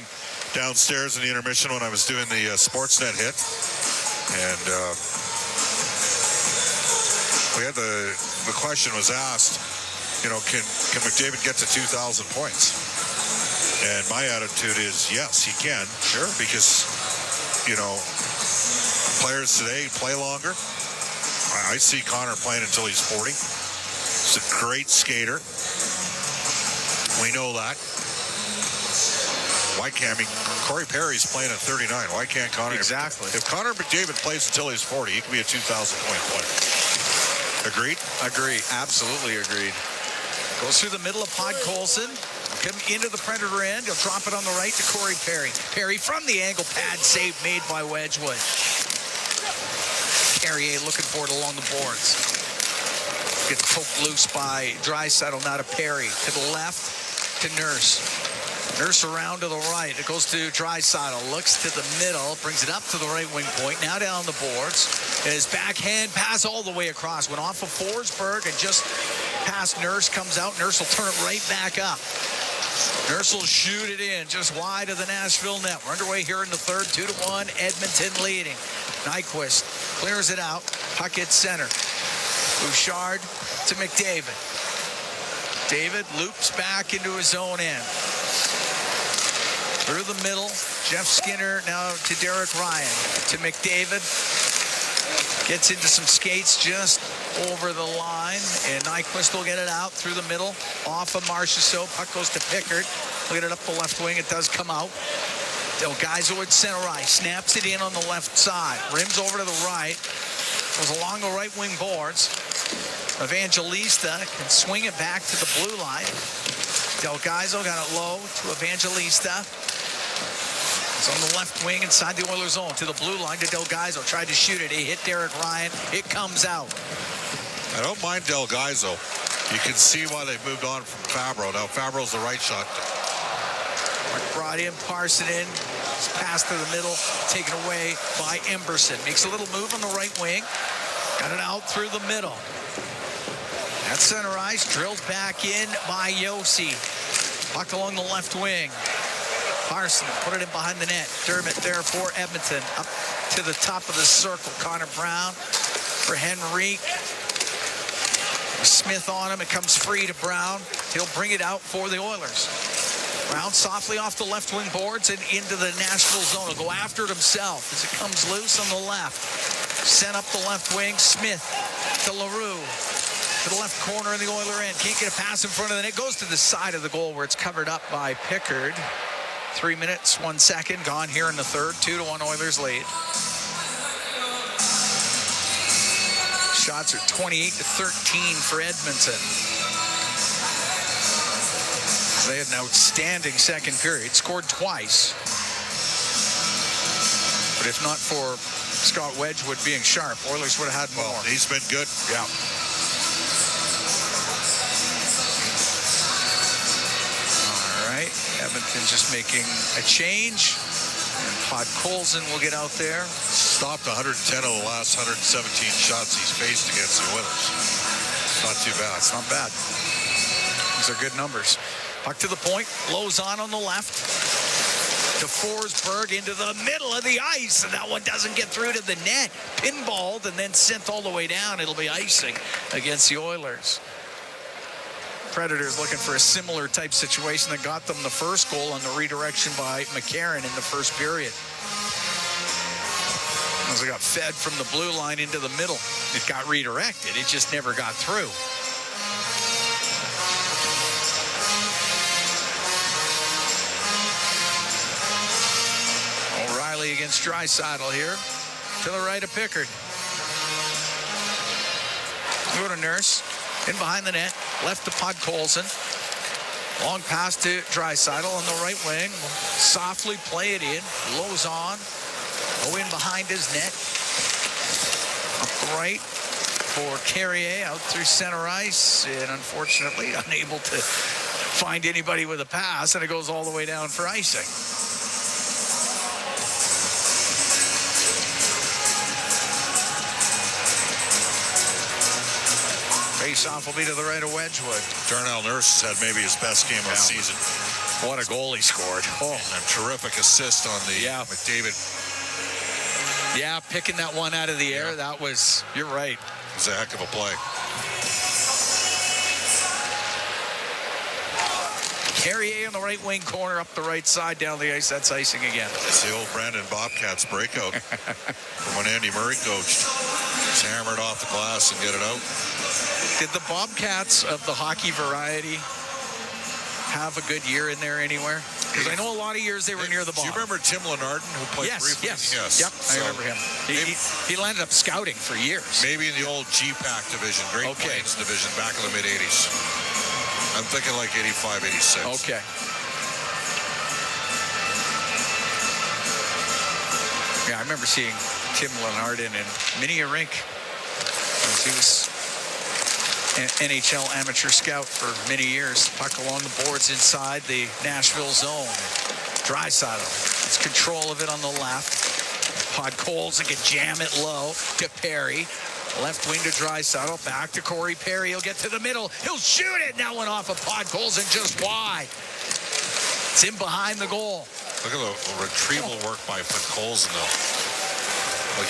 downstairs in the intermission when I was doing the Sportsnet hit. And we had the question was asked, you know, can McDavid get to 2,000 points? And my attitude is yes, he can. Sure. Because, you know, players today play longer. I see Connor playing until he's 40. He's a great skater. We know that. Why can't, I mean, Corey Perry's playing at 39. Why can't Connor? Exactly. If Connor McDavid plays until he's 40, he can be a 2,000-point player. Agreed? Agree. Absolutely agreed. Goes through the middle of Podkolzin. Come into the Predator end. He'll drop it on the right to Corey Perry. Perry from the angle pad, save made by Wedgwood. Carrier looking for it along the boards. Gets poked loose by Draisaitl, now to Perry. To the left to Nurse. Nurse around to the right. It goes to Draisaitl. Looks to the middle. Brings it up to the right wing point. Now down the boards. His backhand pass all the way across. Went off of Forsberg and just past Nurse. Comes out. Nurse will turn it right back up. Nurse will shoot it in just wide of the Nashville net. We're underway here in the third. 2-1. Edmonton leading. Nyquist clears it out. Puck hits center. Bouchard to McDavid. David loops back into his own end. Through the middle. Jeff Skinner now to Derek Ryan. To McDavid. Gets into some skates just over the line. And Nyquist will get it out through the middle. Off of Marchessault. Puck goes to Pickard. Look at it up the left wing. It does come out. Delgaiso at center ice. Snaps it in on the left side. Rims over to the right. Goes along the right wing boards. Evangelista can swing it back to the blue line. Delgaiso got it low to Evangelista. It's on the left wing inside the Oilers zone to the blue line to Delgaiso. Tried to shoot it. He hit Derek Ryan. It comes out. I don't mind Delgaiso. You can see why they moved on from Fabro. Now Fabro's the right shot. Brought in Parsonen. Pass to the middle. Taken away by Emberson. Makes a little move on the right wing. Got it out through the middle. At center ice. Drilled back in by Yossi. Puck along the left wing. Parsonen put it in behind the net. Dermott there for Edmonton. Up to the top of the circle. Connor Brown for Henrique. Smith on him. It comes free to Brown. He'll bring it out for the Oilers. Brown softly off the left wing boards and into the Nashville zone. He'll go after it himself as it comes loose on the left. Sent up the left wing. Smith to LaRue. To the left corner in the Oiler end. Can't get a pass in front of the net. Goes to the side of the goal where it's covered up by Pickard. 3 minutes, 1 second gone here in the third. 2-1 Oilers lead. Shots are 28-13 for Edmonton. They had an outstanding second period. Scored twice. But if not for Scott Wedgwood being sharp, Oilers would have had more. Well, he's been good. Yeah. All right. Edmonton just making a change. And Podkolzin will get out there. Stopped 110 of the last 117 shots he's faced against the Oilers. Not too bad. It's not bad. These are good numbers. Puck to the point. Lozon on the left. To Forsberg into the middle of the ice. And that one doesn't get through to the net. Pinballed and then sent all the way down. It'll be icing against the Oilers. Predators looking for a similar type situation that got them the first goal on the redirection by McCarron in the first period. As it got fed from the blue line into the middle, it got redirected. It just never got through. O'Reilly against Draisaitl here. To the right of Pickard. Go to Nurse. In behind the net. Left to Podkolzin. Long pass to Draisaitl on the right wing. Softly play it in. Lozon. Go in behind his net. Up right for Carrier. Out through center ice. And unfortunately unable to find anybody with a pass. And it goes all the way down for icing. Face-off will be to the right of Wedgwood. Darnell Nurse has had maybe his best game of the season. What a goal he scored. Oh, and a terrific assist on the McDavid. Yeah, picking that one out of the air, that was, you're right. It was a heck of a play. Carrier in the right wing corner, up the right side, down the ice. That's icing again. It's the old Brandon Bobcats breakout from when Andy Murray coached. Just hammer it off the glass and get it out. Did the Bobcats of the hockey variety have a good year in there anywhere? Because I know a lot of years they were near the bottom. Do you remember Tim Lenardin, who played briefly? Yes. Yep, I remember him. He landed up scouting for years. Maybe in the old GPAC division, Great Plains division, back in the mid-'80s. I'm thinking like 85, 86. Okay. Yeah, I remember seeing Tim Lenardin in many a rink. He was an NHL amateur scout for many years. Puck along the boards inside the Nashville zone. Draisaitl has control of it on the left. Podkolzin can jam it low to Perry. Left wing to Draisaitl. Back to Corey Perry. He'll get to the middle. He'll shoot it. That one off of Podkolzin just wide. It's in behind the goal. Look at the retrieval work by Podkolzin, though. Like,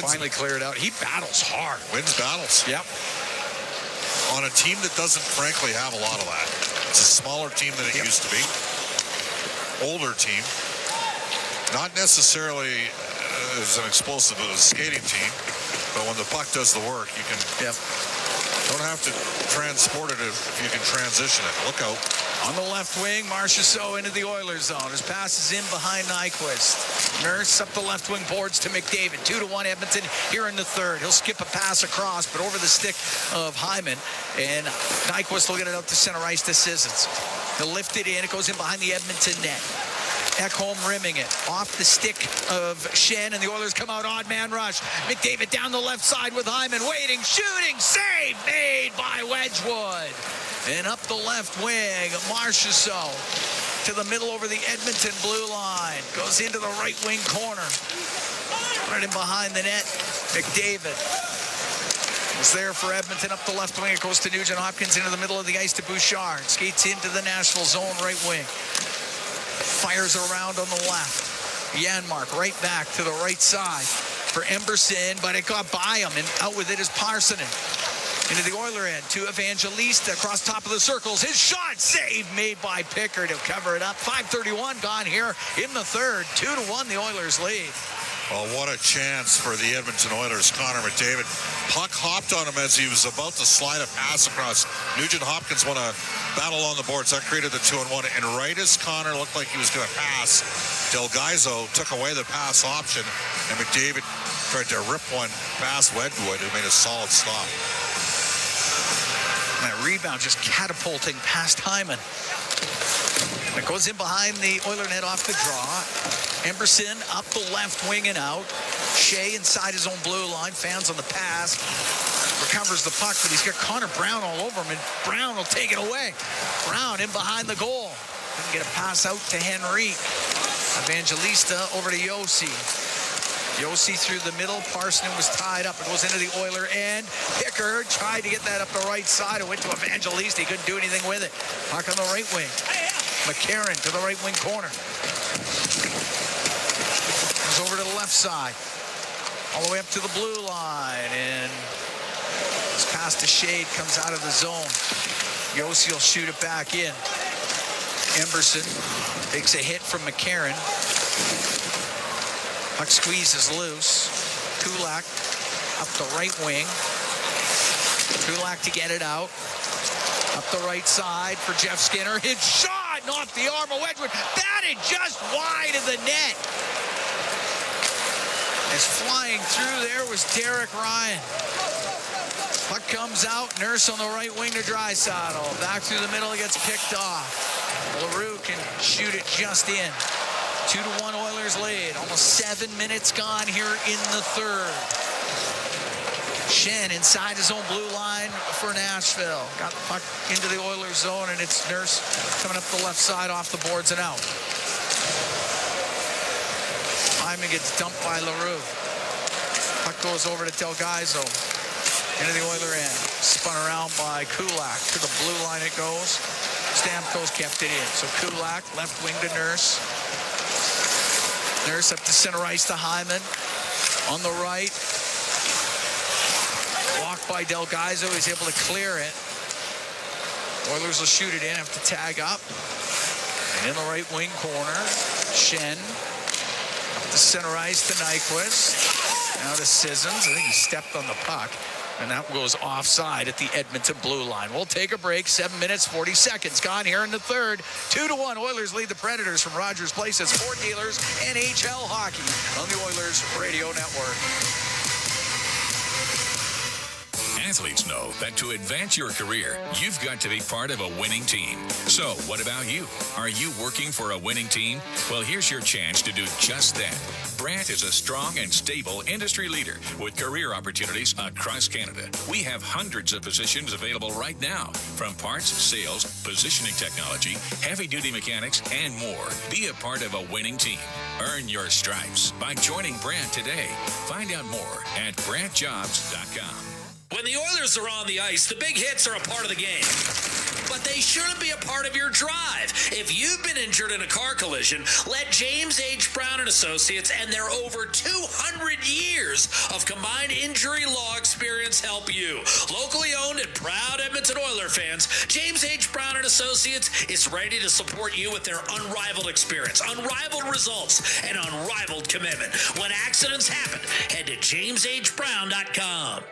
finally cleared out. He battles hard. Wins battles. Yep. On a team that doesn't, frankly, have a lot of that. It's a smaller team than it used to be. Older team. Not necessarily as an explosive as a skating team, but when the puck does the work, you can... Don't have to transport it if you can transition it. Look out. On the left wing, Marchessault into the Oilers zone. His pass is in behind Nyquist. Nurse up the left wing boards to McDavid. 2-1 Edmonton here in the third. He'll skip a pass across, but over the stick of Hyman. And Nyquist will get it out to center ice to Sissons. He'll lift it in. It goes in behind the Edmonton net. Ekholm rimming it off the stick of Schenn, and the Oilers come out odd man rush. McDavid down the left side with Hyman waiting, shooting, save made by Wedgwood. And up the left wing, Marchessault to the middle over the Edmonton blue line. Goes into the right wing corner. Right in behind the net, McDavid was there for Edmonton. Up the left wing, it goes to Nugent Hopkins into the middle of the ice to Bouchard. Skates into the Nashville zone right wing. Fires around on the left. Janmark right back to the right side for Emberson, but it got by him, and out with it is Parsonen. Into the Oiler end to Evangelista across top of the circles. His shot save made by Pickard to cover it up. 5:31 gone here in the third. 2-1 the Oilers lead. Well, what a chance for the Edmonton Oilers. Connor McDavid. Puck hopped on him as he was about to slide a pass across. Nugent Hopkins won a battle on the boards. That created the 2-1. And right as Connor looked like he was going to pass, Del Gaizo took away the pass option, and McDavid tried to rip one past Wedgwood, who made a solid stop. And that rebound just catapulting past Hyman. It goes in behind the Oiler net off the draw. Emberson up the left wing and out. Shea inside his own blue line. Fans on the pass. Recovers the puck, but he's got Connor Brown all over him, and Brown will take it away. Brown in behind the goal. Didn't get a pass out to Henry. Evangelista over to Yossi. Yossi through the middle. Parsonen was tied up. It goes into the Oiler end. Pickard tried to get that up the right side. It went to Evangelista. He couldn't do anything with it. Puck on the right wing. McCarron to the right wing corner. Goes over to the left side. All the way up to the blue line. And this pass to Shade comes out of the zone. Yossi will shoot it back in. Emberson takes a hit from McCarron. Puck squeezes loose. Kulak up the right wing. Kulak to get it out. Up the right side for Jeff Skinner. His shot off the arm of Wedgwood. Batted just wide of the net. As flying through there was Derek Ryan. Puck comes out. Nurse on the right wing to Draisaitl. Back through the middle, it gets picked off. LaRue can shoot it just in. 2-1 Oilers lead. Almost 7 minutes gone here in the third. Schenn inside his own blue line for Nashville. Got the puck into the Oilers zone, and it's Nurse coming up the left side off the boards and out. Hyman gets dumped by LaRue. Puck goes over to Del Gaizo. Into the Oiler end. Spun around by Kulak. To the blue line it goes. Stamkos kept it in. So Kulak, left wing to Nurse. Nurse up to center ice to Hyman. On the right. Blocked by Delgado. He's able to clear it. Oilers will shoot it in, have to tag up. And in the right wing corner, Shen. Up to center ice to Nyquist. Now to Sissons. I think he stepped on the puck. And that goes offside at the Edmonton blue line. We'll take a break. 7 minutes, 40 seconds gone here in the third. 2-1. Oilers lead the Predators from Rogers Place at Sport Dealers NHL Hockey on the Oilers Radio Network. Athletes know that to advance your career, you've got to be part of a winning team. So, what about you? Are you working for a winning team? Well, here's your chance to do just that. Brandt is a strong and stable industry leader with career opportunities across Canada. We have hundreds of positions available right now, from parts, sales, positioning technology, heavy-duty mechanics, and more. Be a part of a winning team. Earn your stripes by joining Brandt today. Find out more at BrandtJobs.com. When the Oilers are on the ice, the big hits are a part of the game. But they shouldn't be a part of your drive. If you've been injured in a car collision, let James H. Brown & Associates and their over 200 years of combined injury law experience help you. Locally owned and proud Edmonton Oiler fans, James H. Brown & Associates is ready to support you with their unrivaled experience, unrivaled results, and unrivaled commitment. When accidents happen, head to jameshbrown.com.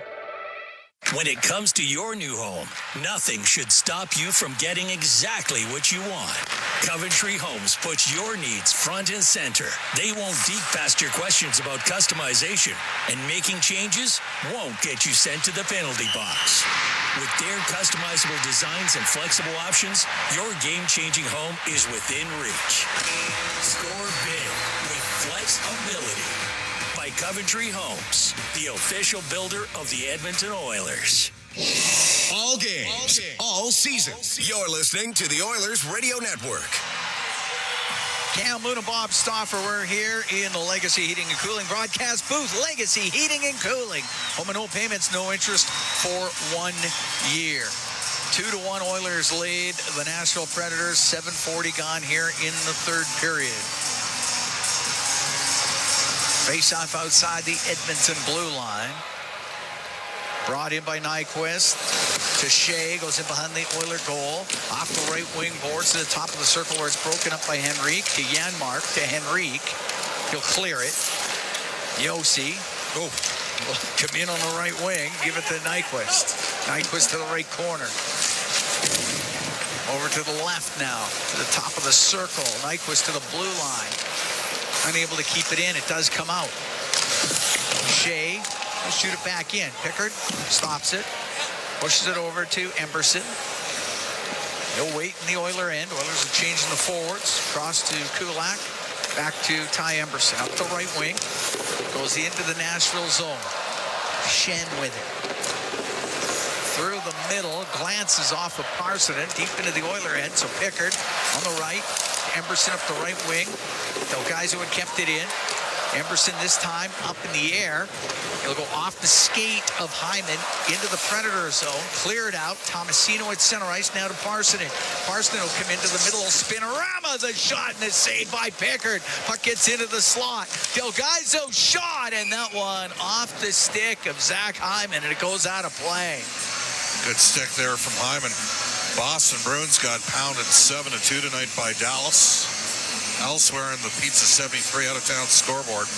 When it comes to your new home, nothing should stop you from getting exactly what you want. Coventry Homes puts your needs front and center. They won't deke past your questions about customization, and making changes won't get you sent to the penalty box. With their customizable designs and flexible options, your game-changing home is within reach. Score big with flexibility. By Coventry Homes, the official builder of the Edmonton Oilers. All games, all season. You're listening to the Oilers Radio Network. Cam Moon and Bob Stauffer, we're here in the Legacy Heating and Cooling broadcast booth. Legacy Heating and Cooling. Home and no payments, no interest for 1 year. 2-1 Oilers lead the Nashville Predators. 7:40 gone here in the third period. Face-off outside the Edmonton blue line. Brought in by Nyquist. To Shea, goes in behind the Oiler goal. Off the right wing boards to the top of the circle where it's broken up by Henrique. To Janmark, to Henrique. He'll clear it. Yossi. Oh. Will come in on the right wing. Give it to Nyquist. Nyquist to the right corner. Over to the left now. To the top of the circle. Nyquist to the blue line. Unable to keep it in. It does come out. Shea will shoot it back in. Pickard stops it. Pushes it over to Emberson. He'll wait in the Oiler end. Oilers are changing the forwards. Cross to Kulak. Back to Ty Emberson. Up the right wing. Goes into the Nashville zone. Shen with it. Through the middle. Glances off of Parsonen. Deep into the Oiler end. So Pickard on the right. Emberson up the right wing. Delgado had kept it in. Emberson this time up in the air. He'll go off the skate of Hyman into the Predator zone. Clear it out. Tomasino at center ice now to Parsonen. Parsonen will come into the middle. Spinorama, the shot, and it's saved by Pickard. Puck gets into the slot. Delgado shot, and that one off the stick of Zach Hyman, and it goes out of play. Good stick there from Hyman. Boston Bruins got pounded 7-2 tonight by Dallas. Elsewhere in the Pizza 73 out-of-town scoreboard,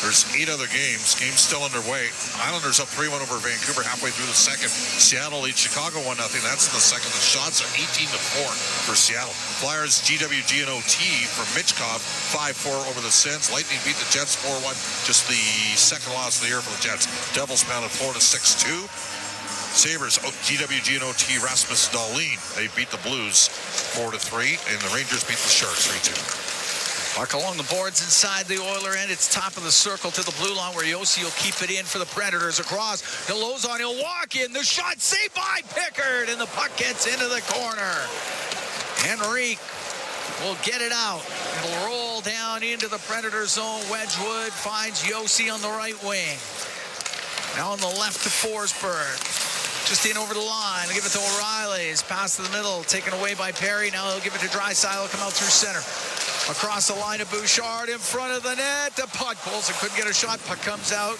there's 8 other games. Game's still underway. Islanders up 3-1 over Vancouver halfway through the second. Seattle leads Chicago 1-0. That's in the second. The shots are 18-4 for Seattle. Flyers GWG and OT for Mitchkov 5-4 over the Sens. Lightning beat the Jets 4-1. Just the second loss of the year for the Jets. Devils pounded Florida 6-2. Sabres, GWG and OT, Rasmus Dahlin. They beat the Blues 4-3, and the Rangers beat the Sharks 3-2. Puck along the boards inside the Oiler end. It's top of the circle to the blue line where Yossi will keep it in for the Predators. Across to Lozon. He'll walk in. The shot saved by Pickard, and the puck gets into the corner. Henrique will get it out. It'll roll down into the Predator zone. Wedgwood finds Yossi on the right wing. Now on the left to Forsberg. Just in over the line. He'll give it to O'Reilly's. Pass to the middle. Taken away by Perry. Now he'll give it to Draisaitl. Come out through center. Across the line of Bouchard in front of the net. The puck pulls and couldn't get a shot. Puck comes out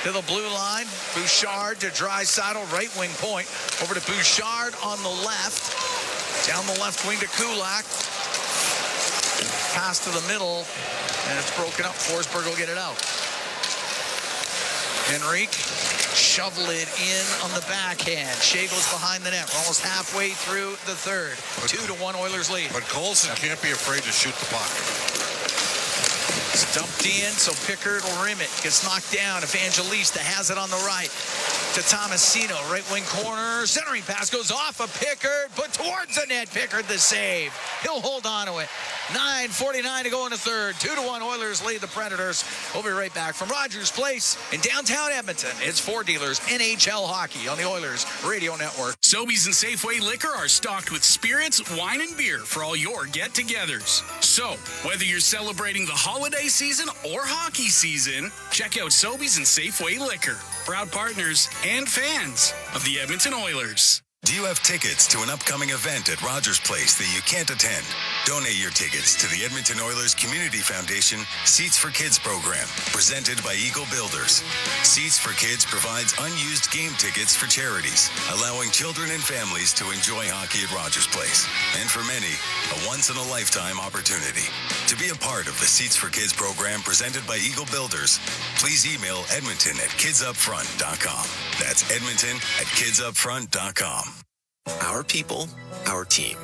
to the blue line. Bouchard to Draisaitl. Right wing point. Over to Bouchard on the left. Down the left wing to Kulak. Pass to the middle. And it's broken up. Forsberg will get it out. Henrique shovel it in on the backhand. Shea goes behind the net. We're almost halfway through the third. 2-1 Oilers lead. But Colson can't be afraid to shoot the puck. It's dumped in, so Pickard will rim it. Gets knocked down. Evangelista has it on the right to Tomasino. Right wing corner. Centering pass goes off of Pickard, but towards the net. Pickard the save. He'll hold on to it. 9:49 to go in the third. 2-1 Oilers lead the Predators. We'll be right back from Rogers Place in downtown Edmonton. It's Four Dealers NHL Hockey on the Oilers Radio Network. Sobeys and Safeway Liquor are stocked with spirits, wine, and beer for all your get-togethers. So, whether you're celebrating the holiday season or hockey season, check out Sobeys and Safeway Liquor. Proud partners and fans of the Edmonton Oilers. Do you have tickets to an upcoming event at Rogers Place that you can't attend? Donate your tickets to the Edmonton Oilers Community Foundation Seats for Kids program, presented by Eagle Builders. Seats for Kids provides unused game tickets for charities, allowing children and families to enjoy hockey at Rogers Place. And for many, a once-in-a-lifetime opportunity. To be a part of the Seats for Kids program presented by Eagle Builders, please email edmonton@kidsupfront.com. That's edmonton@kidsupfront.com. Our people, our team.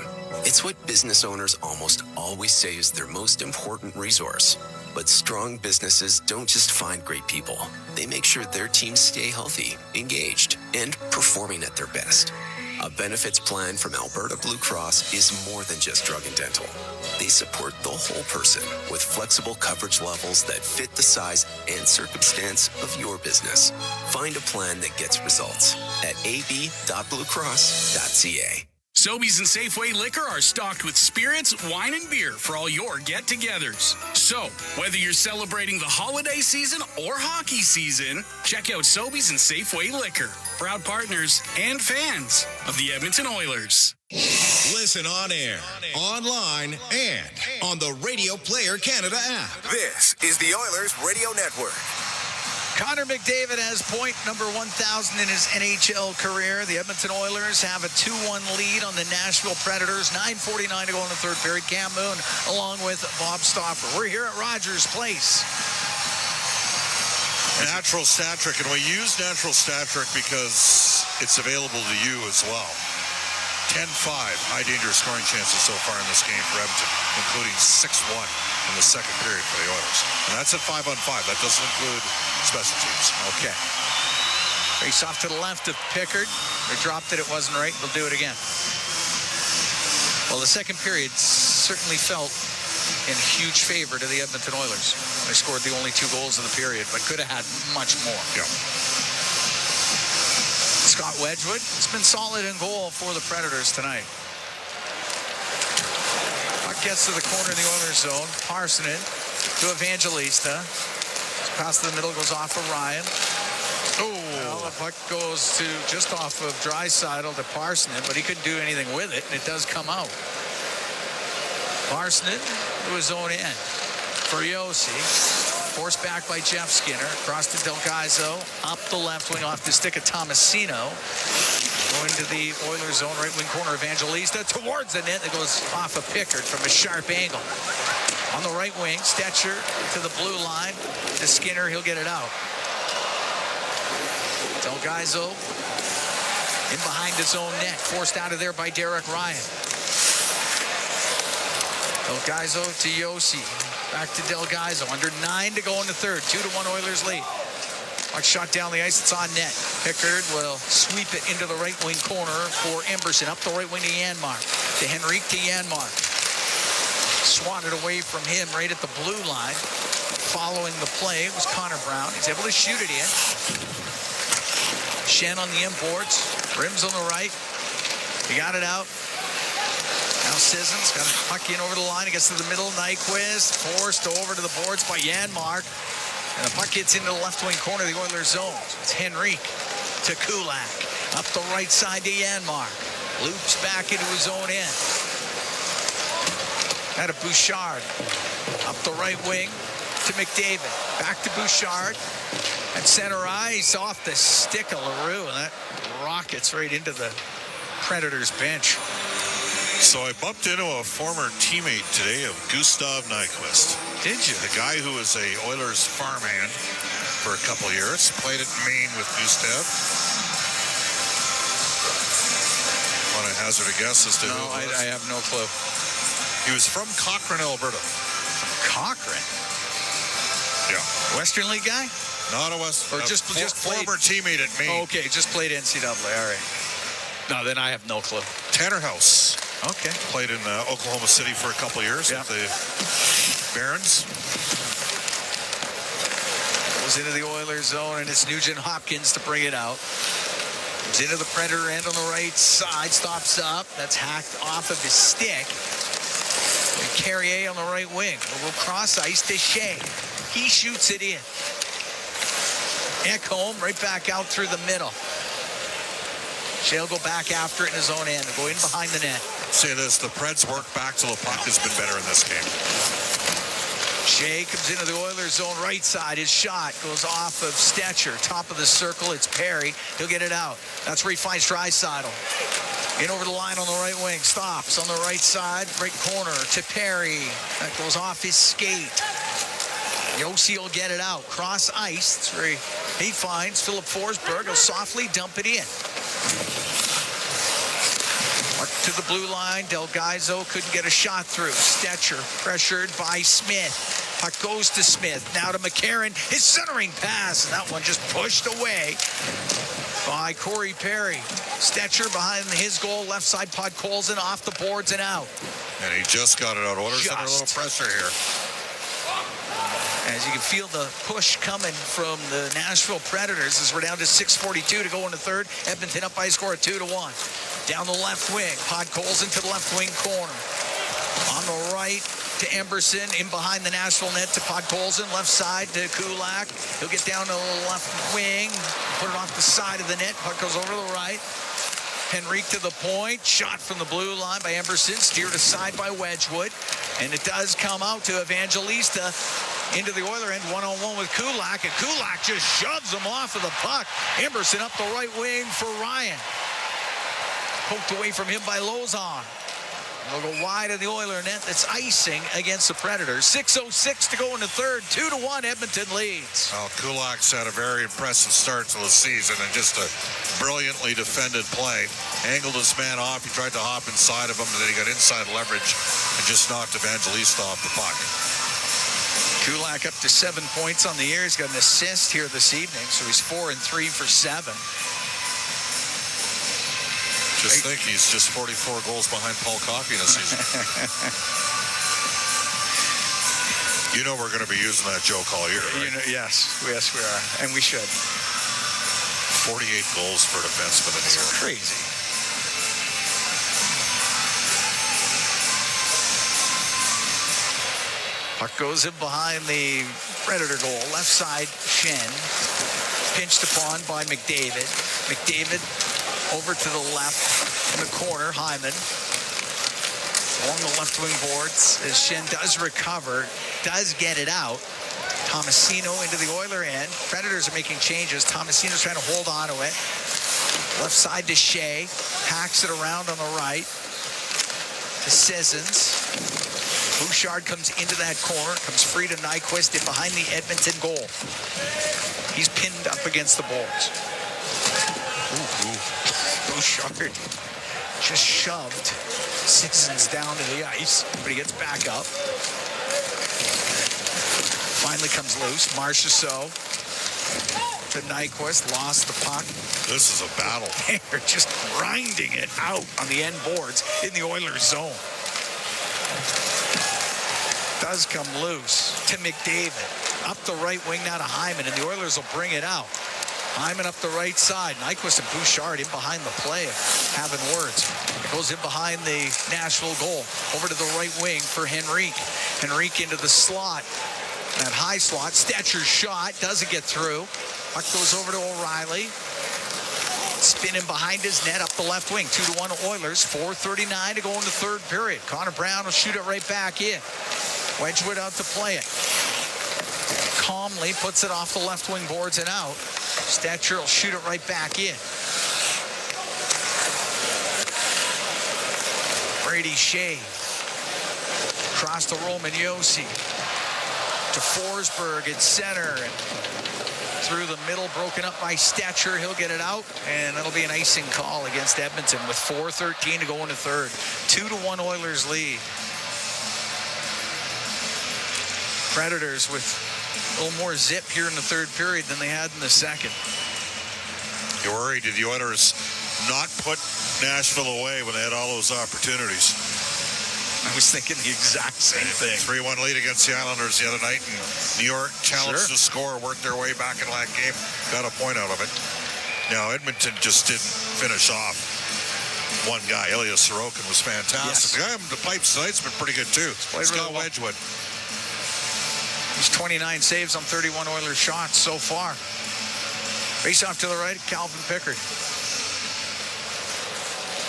It's what business owners almost always say is their most important resource. But strong businesses don't just find great people. They make sure their teams stay healthy, engaged, and performing at their best. A benefits plan from Alberta Blue Cross is more than just drug and dental. They support the whole person with flexible coverage levels that fit the size and circumstance of your business. Find a plan that gets results at ab.bluecross.ca. Sobeys and Safeway Liquor are stocked with spirits, wine, and beer for all your get-togethers. So, whether you're celebrating the holiday season or hockey season, check out Sobeys and Safeway Liquor. Proud partners and fans of the Edmonton Oilers. Listen on air, online, and on the Radio Player Canada app. This is the Oilers Radio Network. Connor McDavid has point number 1,000 in his NHL career. The Edmonton Oilers have a 2-1 lead on the Nashville Predators. 9:49 to go in the third period. Cam Moon along with Bob Stauffer. We're here at Rogers Place. Natural stat trick, and we use natural stat trick because it's available to you as well. 10-5 high danger scoring chances so far in this game for Edmonton, including 6-1 in the second period for the Oilers. And that's at 5-on-5. That doesn't include special teams. Okay. Face off to the left of Pickard. They dropped it. It wasn't right. They'll do it again. Well, the second period certainly felt in huge favor to the Edmonton Oilers. They scored the only 2 goals of the period, but could have had much more. Yeah. Scott Wedgwood has been solid in goal for the Predators tonight. Puck gets to the corner of the Oilers zone. Parsonen to Evangelista. Pass to the middle, goes off of Ryan. Oh, well, the puck goes to just off of Draisaitl to Parsonen, but he couldn't do anything with it, and it does come out. Parsonen to his own end for Yossi. Forced back by Jeff Skinner. Across to Del Gaizo. Up the left wing off the stick of Tomasino. Going to the Oilers zone, right wing corner, Evangelista towards the net that goes off of Pickard from a sharp angle. On the right wing, Stetcher to the blue line. To Skinner, he'll get it out. Del Gaizo in behind his own net. Forced out of there by Derek Ryan. Del Gaizo to Yossi. Back to Del Gaizo. Under 9 to go in the third. 2-1 Oilers lead. Puck shot down the ice. It's on net. Pickard will sweep it into the right wing corner for Emberson. Up the right wing to Janmark. To Henrique to Janmark. Swatted away from him right at the blue line. Following the play, it was Connor Brown. He's able to shoot it in. Shen on the imports. Rims on the right. He got it out. Now Sissons got a puck in over the line. He gets to the middle. Nyquist forced over to the boards by Janmark. And the puck gets into the left wing corner of the Oilers zone. It's Henrique to Kulak. Up the right side to Janmark. Loops back into his own end. Out of Bouchard. Up the right wing to McDavid. Back to Bouchard. At center ice, off the stick of LaRue, and that rockets right into the Predators bench. So I bumped into a former teammate today of Gustav Nyquist. Did you? The guy who was a Oilers farmhand for a couple years. Played at Maine with Gustav. Want to hazard a guess as to who it was? I have no clue. He was from Cochrane, Alberta. Cochrane? Yeah. Western League guy? Not a West. Or just former teammate at Maine. Oh, okay, just played NCAA. All right. No, then I have no clue. Tanner House. Okay. Played in Oklahoma City for a couple of years with the Barons. Goes into the Oilers zone, and it's Nugent Hopkins to bring it out. Comes into the Predator end on the right side. Stops up. That's hacked off of his stick. And Carrier on the right wing. A little cross ice to Shea. He shoots it in. Ekholm right back out through the middle. Shea will go back after it in his own end. Go in behind the net. Say this, the Preds work back till the puck has been better in this game. Shea comes into the Oilers zone right side. His shot goes off of Stetcher. Top of the circle, it's Perry. He'll get it out. That's where he finds Draisaitl. In over the line on the right wing. Stops on the right side. Right corner to Perry. That goes off his skate. Yossi will get it out. Cross ice. That's where he finds Philip Forsberg. He'll softly dump it in. Mark to the blue line. Del Gaizo couldn't get a shot through. Stetcher pressured by Smith. Puck goes to Smith. Now to McCarron. His centering pass. And that one just pushed away by Corey Perry. Stetcher behind his goal. Left side Podkolzin off the boards and out. And he just got it out. Oilers under a little pressure here. As you can feel the push coming from the Nashville Predators as we're down to 6:42 to go in the third. Edmonton up by a score of 2-1. Down the left wing. Podkolzin to the left wing corner. On the right to Emberson. In behind the Nashville net to Podkolzin. Left side to Kulak. He'll get down to the left wing. Put it off the side of the net. Puck goes over the right. Henrique to the point. Shot from the blue line by Emberson. Steered aside by Wedgwood. And it does come out to Evangelista into the Oiler end, one-on-one with Kulak. And Kulak just shoves him off of the puck. Emberson up the right wing for Ryan. Poked away from him by Lozon. They'll go wide of the Oiler net. That's icing against the Predators. 6:06 to go in the third. 2-1 Edmonton leads. Well, Kulak's had a very impressive start to the season and just a brilliantly defended play. Angled his man off. He tried to hop inside of him, and then he got inside leverage and just knocked Evangelista off the puck. Kulak up to 7 points on the year. He's got an assist here this evening, so he's 4 and 3 for 7. Just think he's just 44 goals behind Paul Coffey in a season. You know we're going to be using that joke all year, right? Yes, we are, and we should. 48 goals for a defenseman in here. Crazy. Puck goes in behind the Predator goal. Left side, Shen. Pinched upon by McDavid. McDavid over to the left in the corner. Hyman along the left wing boards as Shen does recover, does get it out. Tomasino into the Oiler end. Predators are making changes. Tomasino's trying to hold on to it. Left side to Shea. Hacks it around on the right to Sissons. Bouchard comes into that corner, comes free to Nyquist in behind the Edmonton goal. He's pinned up against the boards. Bouchard just shoved Sissons down to the ice, but he gets back up. Finally comes loose. Marchessault to Nyquist, lost the puck. This is a battle. They're just grinding it out on the end boards in the Oilers zone. Does come loose to McDavid. Up the right wing now to Hyman, and the Oilers will bring it out. Hyman up the right side. Nyquist and Bouchard in behind the play, having words. It goes in behind the Nashville goal. Over to the right wing for Henrique. Henrique into the slot. That high slot. Stetcher's shot doesn't get through. Puck goes over to O'Reilly. It's spinning behind his net up the left wing. 2-1 Oilers. 4:39 to go in the third period. Connor Brown will shoot it right back in. Wedgwood out to play it. Calmly puts it off the left wing boards and out. Stetcher will shoot it right back in. Brady Shea. Across the Roman Josi. To Forsberg in center. And through the middle, broken up by Stetcher. He'll get it out, and it'll be an icing call against Edmonton with 4:13 to go in the third. 2-1 Oilers lead. Predators with a little more zip here in the third period than they had in the second. You worried, did the Oilers not put Nashville away when they had all those opportunities? I was thinking the exact same thing. 3-1 lead against the Islanders the other night, and New York challenged to score, worked their way back into that game, got a point out of it. Now, Edmonton just didn't finish off one guy. Elias Sorokin was fantastic. The guy on the pipes tonight's been pretty good, too. Scott Wedgwood. He's 29 saves on 31 Oilers shots so far. Face off to the right, Calvin Pickard.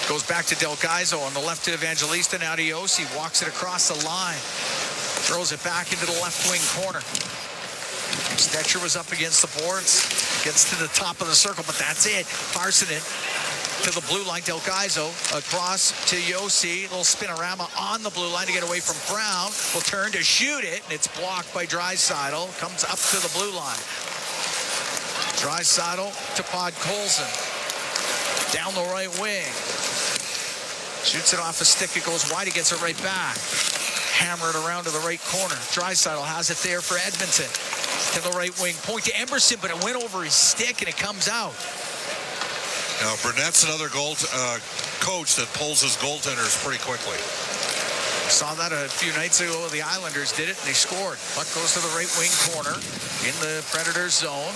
Goes back to Del Gaizo on the left to Evangelista. Now to Josi. Walks it across the line. Throws it back into the left wing corner. Stetcher was up against the boards. Gets to the top of the circle, but that's it. Parsonen to the blue line. Del Gaizo across to Josi. Little spinorama on the blue line to get away from Brown. Will turn to shoot it, and it's blocked by Draisaitl. Comes up to the blue line. Draisaitl to Podkolzin. Down the right wing. Shoots it off a stick. It goes wide. He gets it right back. Hammer it around to the right corner. Draisaitl has it there for Edmonton. To the right wing. Point to Emerson, but it went over his stick, and it comes out. Now, Burnett's another coach that pulls his goaltenders pretty quickly. Saw that a few nights ago. The Islanders did it, and they scored. Puck goes to the right wing corner in the Predators zone.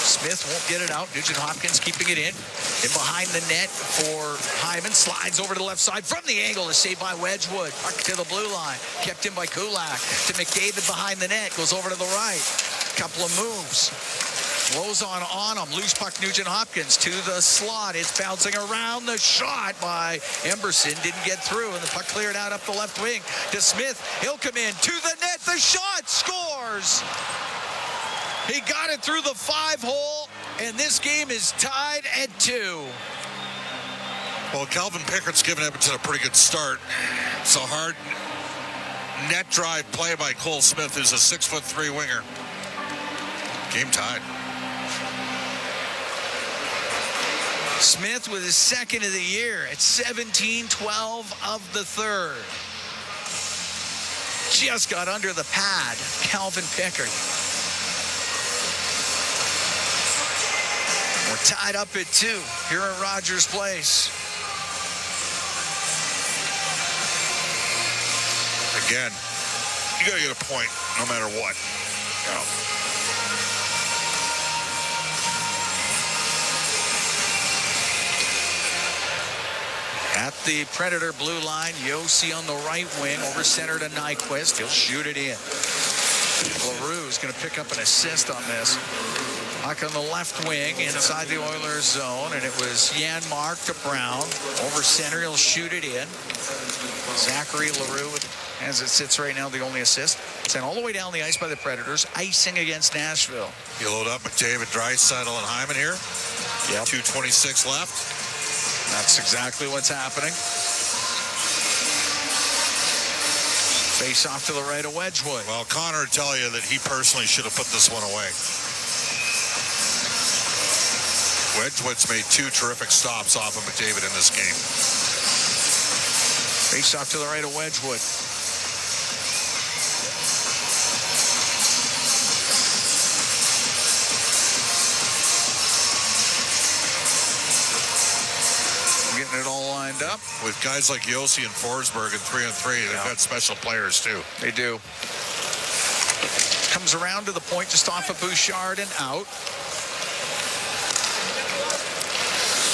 Smith won't get it out. Nugent Hopkins keeping it in. In behind the net for Hyman. Slides over to the left side from the angle. Is saved by Wedgwood. Puck to the blue line. Kept in by Kulak. To McDavid behind the net. Goes over to the right. Couple of moves. Flows on him. Loose puck, Nugent Hopkins to the slot. It's bouncing around the shot by Emberson. Didn't get through, and the puck cleared out up the left wing to Smith. He'll come in to the net. The shot scores. He got it through the 5-hole, and this game is tied at 2. Well, Calvin Pickard's given Edmonton a pretty good start. It's a hard net drive play by Cole Smith, who's a 6'3" winger. Game tied. Smith with his second of the year at 17-12 of the third. Just got under the pad, Calvin Pickard. We're tied up at 2 here at Rogers Place. Again, you got to get a point no matter what. At the Predator blue line, Josi on the right wing, over center to Nyquist. He'll shoot it in. LaRue is going to pick up an assist on this. Puck on the left wing, inside the Oilers zone, and it was Janmark to Brown. Over center, he'll shoot it in. Zachary LaRue, as it sits right now, the only assist. Sent all the way down the ice by the Predators, icing against Nashville. You load up McDavid, Draisaitl, and Hyman here. Yep. 2:26 left. That's exactly what's happening. Face off to the right of Wedgwood. Well, Connor would tell you that he personally should have put this one away. Wedgwood's made 2 terrific stops off of McDavid in this game. Face off to the right of Wedgwood. Getting it all lined up. With guys like Josi and Forsberg and 3-on-3, they've got special players too. They do. Comes around to the point just off of Bouchard and out.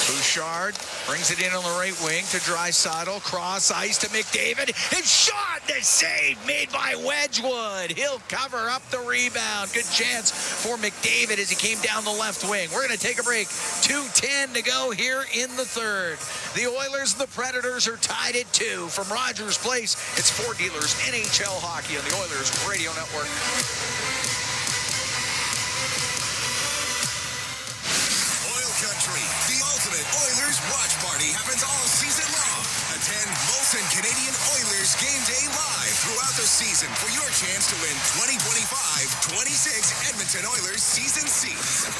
Bouchard brings it in on the right wing to Draisaitl. Cross ice to McDavid. And shot! The save made by Wedgwood. He'll cover up the rebound. Good chance for McDavid as he came down the left wing. We're going to take a break. 2:10 to go here in the third. The Oilers and the Predators are tied at 2. From Rogers Place, it's Ford Dealers NHL Hockey on the Oilers Radio Network. OilCountry, the ultimate Oilers watch party happens all season long. Attend Molson Canadian Oilers game day live throughout the season for your chance to win 2025-26 Edmonton Oilers season seats.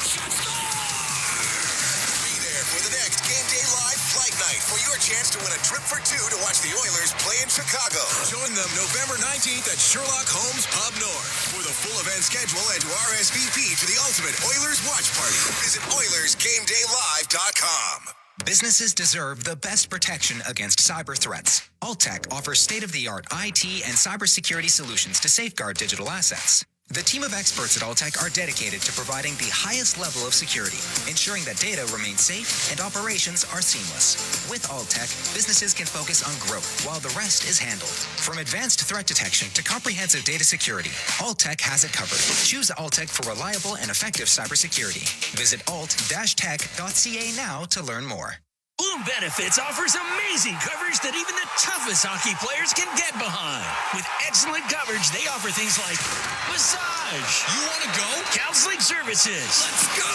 Be there for the next game day live flight night for your chance to win a trip for 2 to watch the Oilers play in Chicago. Join them November 19th at Sherlock Holmes Pub North. For the full event schedule and to RSVP to the ultimate Oilers watch party, visit OilersGameDayLive.com. Businesses deserve the best protection against cyber threats. Alltech offers state-of-the-art IT and cybersecurity solutions to safeguard digital assets. The team of experts at Alltech are dedicated to providing the highest level of security, ensuring that data remains safe and operations are seamless. With Alltech, businesses can focus on growth while the rest is handled. From advanced threat detection to comprehensive data security, Alltech has it covered. Choose Alltech for reliable and effective cybersecurity. Visit alt-tech.ca now to learn more. Bloom Benefits offers amazing coverage that even the toughest hockey players can get behind. With excellent coverage, they offer things like massage. You want to go? Counseling services. Let's go.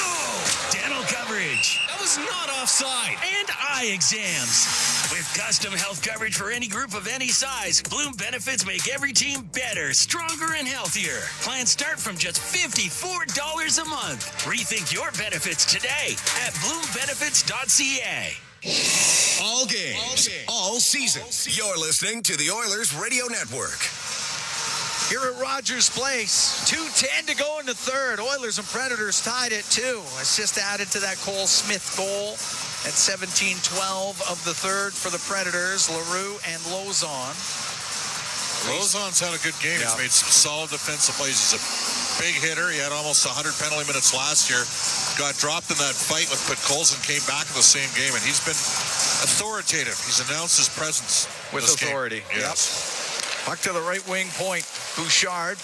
Dental coverage. That was not offside. And eye exams. With custom health coverage for any group of any size, Bloom Benefits make every team better, stronger, and healthier. Plans start from just $54 a month. Rethink your benefits today at bloombenefits.ca. All games, all season. You're listening to the Oilers Radio Network. Here at Rogers Place, 2:10 to go in the third. Oilers and Predators tied at 2. Assist added to that Cole Smith goal at 17:12 of the third for the Predators. LaRue and Lauzon. Lauzon's had a good game. He's made some solid defensive plays. He's a big hitter. He had almost 100 penalty minutes last year. Got dropped in that fight with Podkolzin, came back in the same game, and he's been authoritative. He's announced his presence With authority. Yes. Yep. Puck to the right wing point. Bouchard,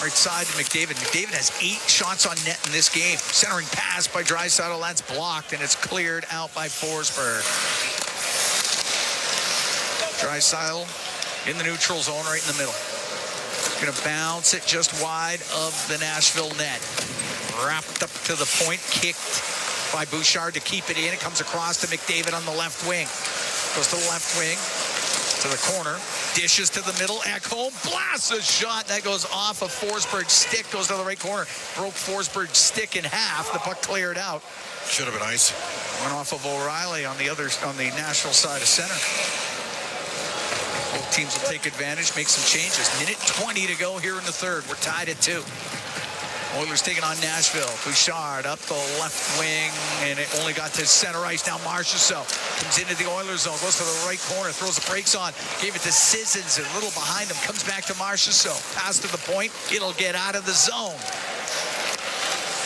right side to McDavid. McDavid has 8 shots on net in this game. Centering pass by Draisaitl. That's blocked, and it's cleared out by Forsberg. Draisaitl in the neutral zone, right in the middle. Going to bounce it just wide of the Nashville net. Wrapped up to the point, kicked by Bouchard to keep it in. It comes across to McDavid on the left wing. Goes to the left wing, to the corner. Dishes to the middle. Ekholm blasts a shot. That goes off of Forsberg's stick. Goes to the right corner. Broke Forsberg's stick in half. The puck cleared out. Should have been ice. Went off of O'Reilly on the Nashville side of center. Both teams will take advantage, make some changes. Minute 20 to go here in the third. We're tied at 2. Oilers taking on Nashville. Bouchard up the left wing, and it only got to center ice. Now Marchessault comes into the Oilers zone, goes to the right corner, throws the brakes on, gave it to Sissons, a little behind him, comes back to Marchessault. Pass to the point, it'll get out of the zone.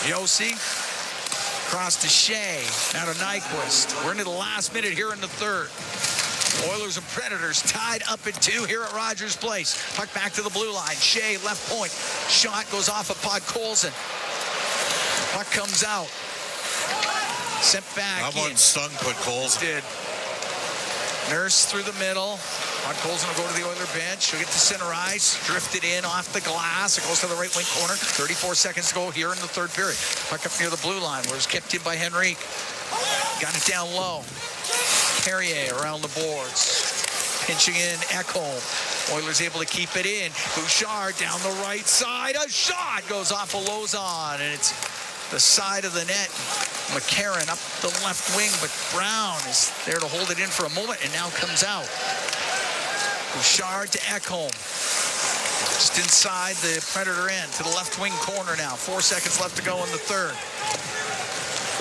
Josi, cross to Shea, now to Nyquist. We're into the last minute here in the third. Oilers and Predators tied up at 2 here at Rogers Place. Puck back to the blue line. Shea, left point. Shot goes off of Podkolzin. Puck comes out. Sent back. That one stung Podkolzin. Did. Nurse through the middle. Podkolzin will go to the Oiler bench. She'll get to center ice. Drifted in off the glass. It goes to the right wing corner. 34 seconds to go here in the third period. Puck up near the blue line where it's kept in by Henrique. Got it down low. Carrier around the boards. Pinching in Ekholm. Oilers able to keep it in. Bouchard down the right side. A shot goes off of Lauzon, and it's the side of the net. McCarron up the left wing, but Brown is there to hold it in for a moment, and now comes out. Bouchard to Ekholm. Just inside the Predator end to the left wing corner now. 4 seconds left to go in the third.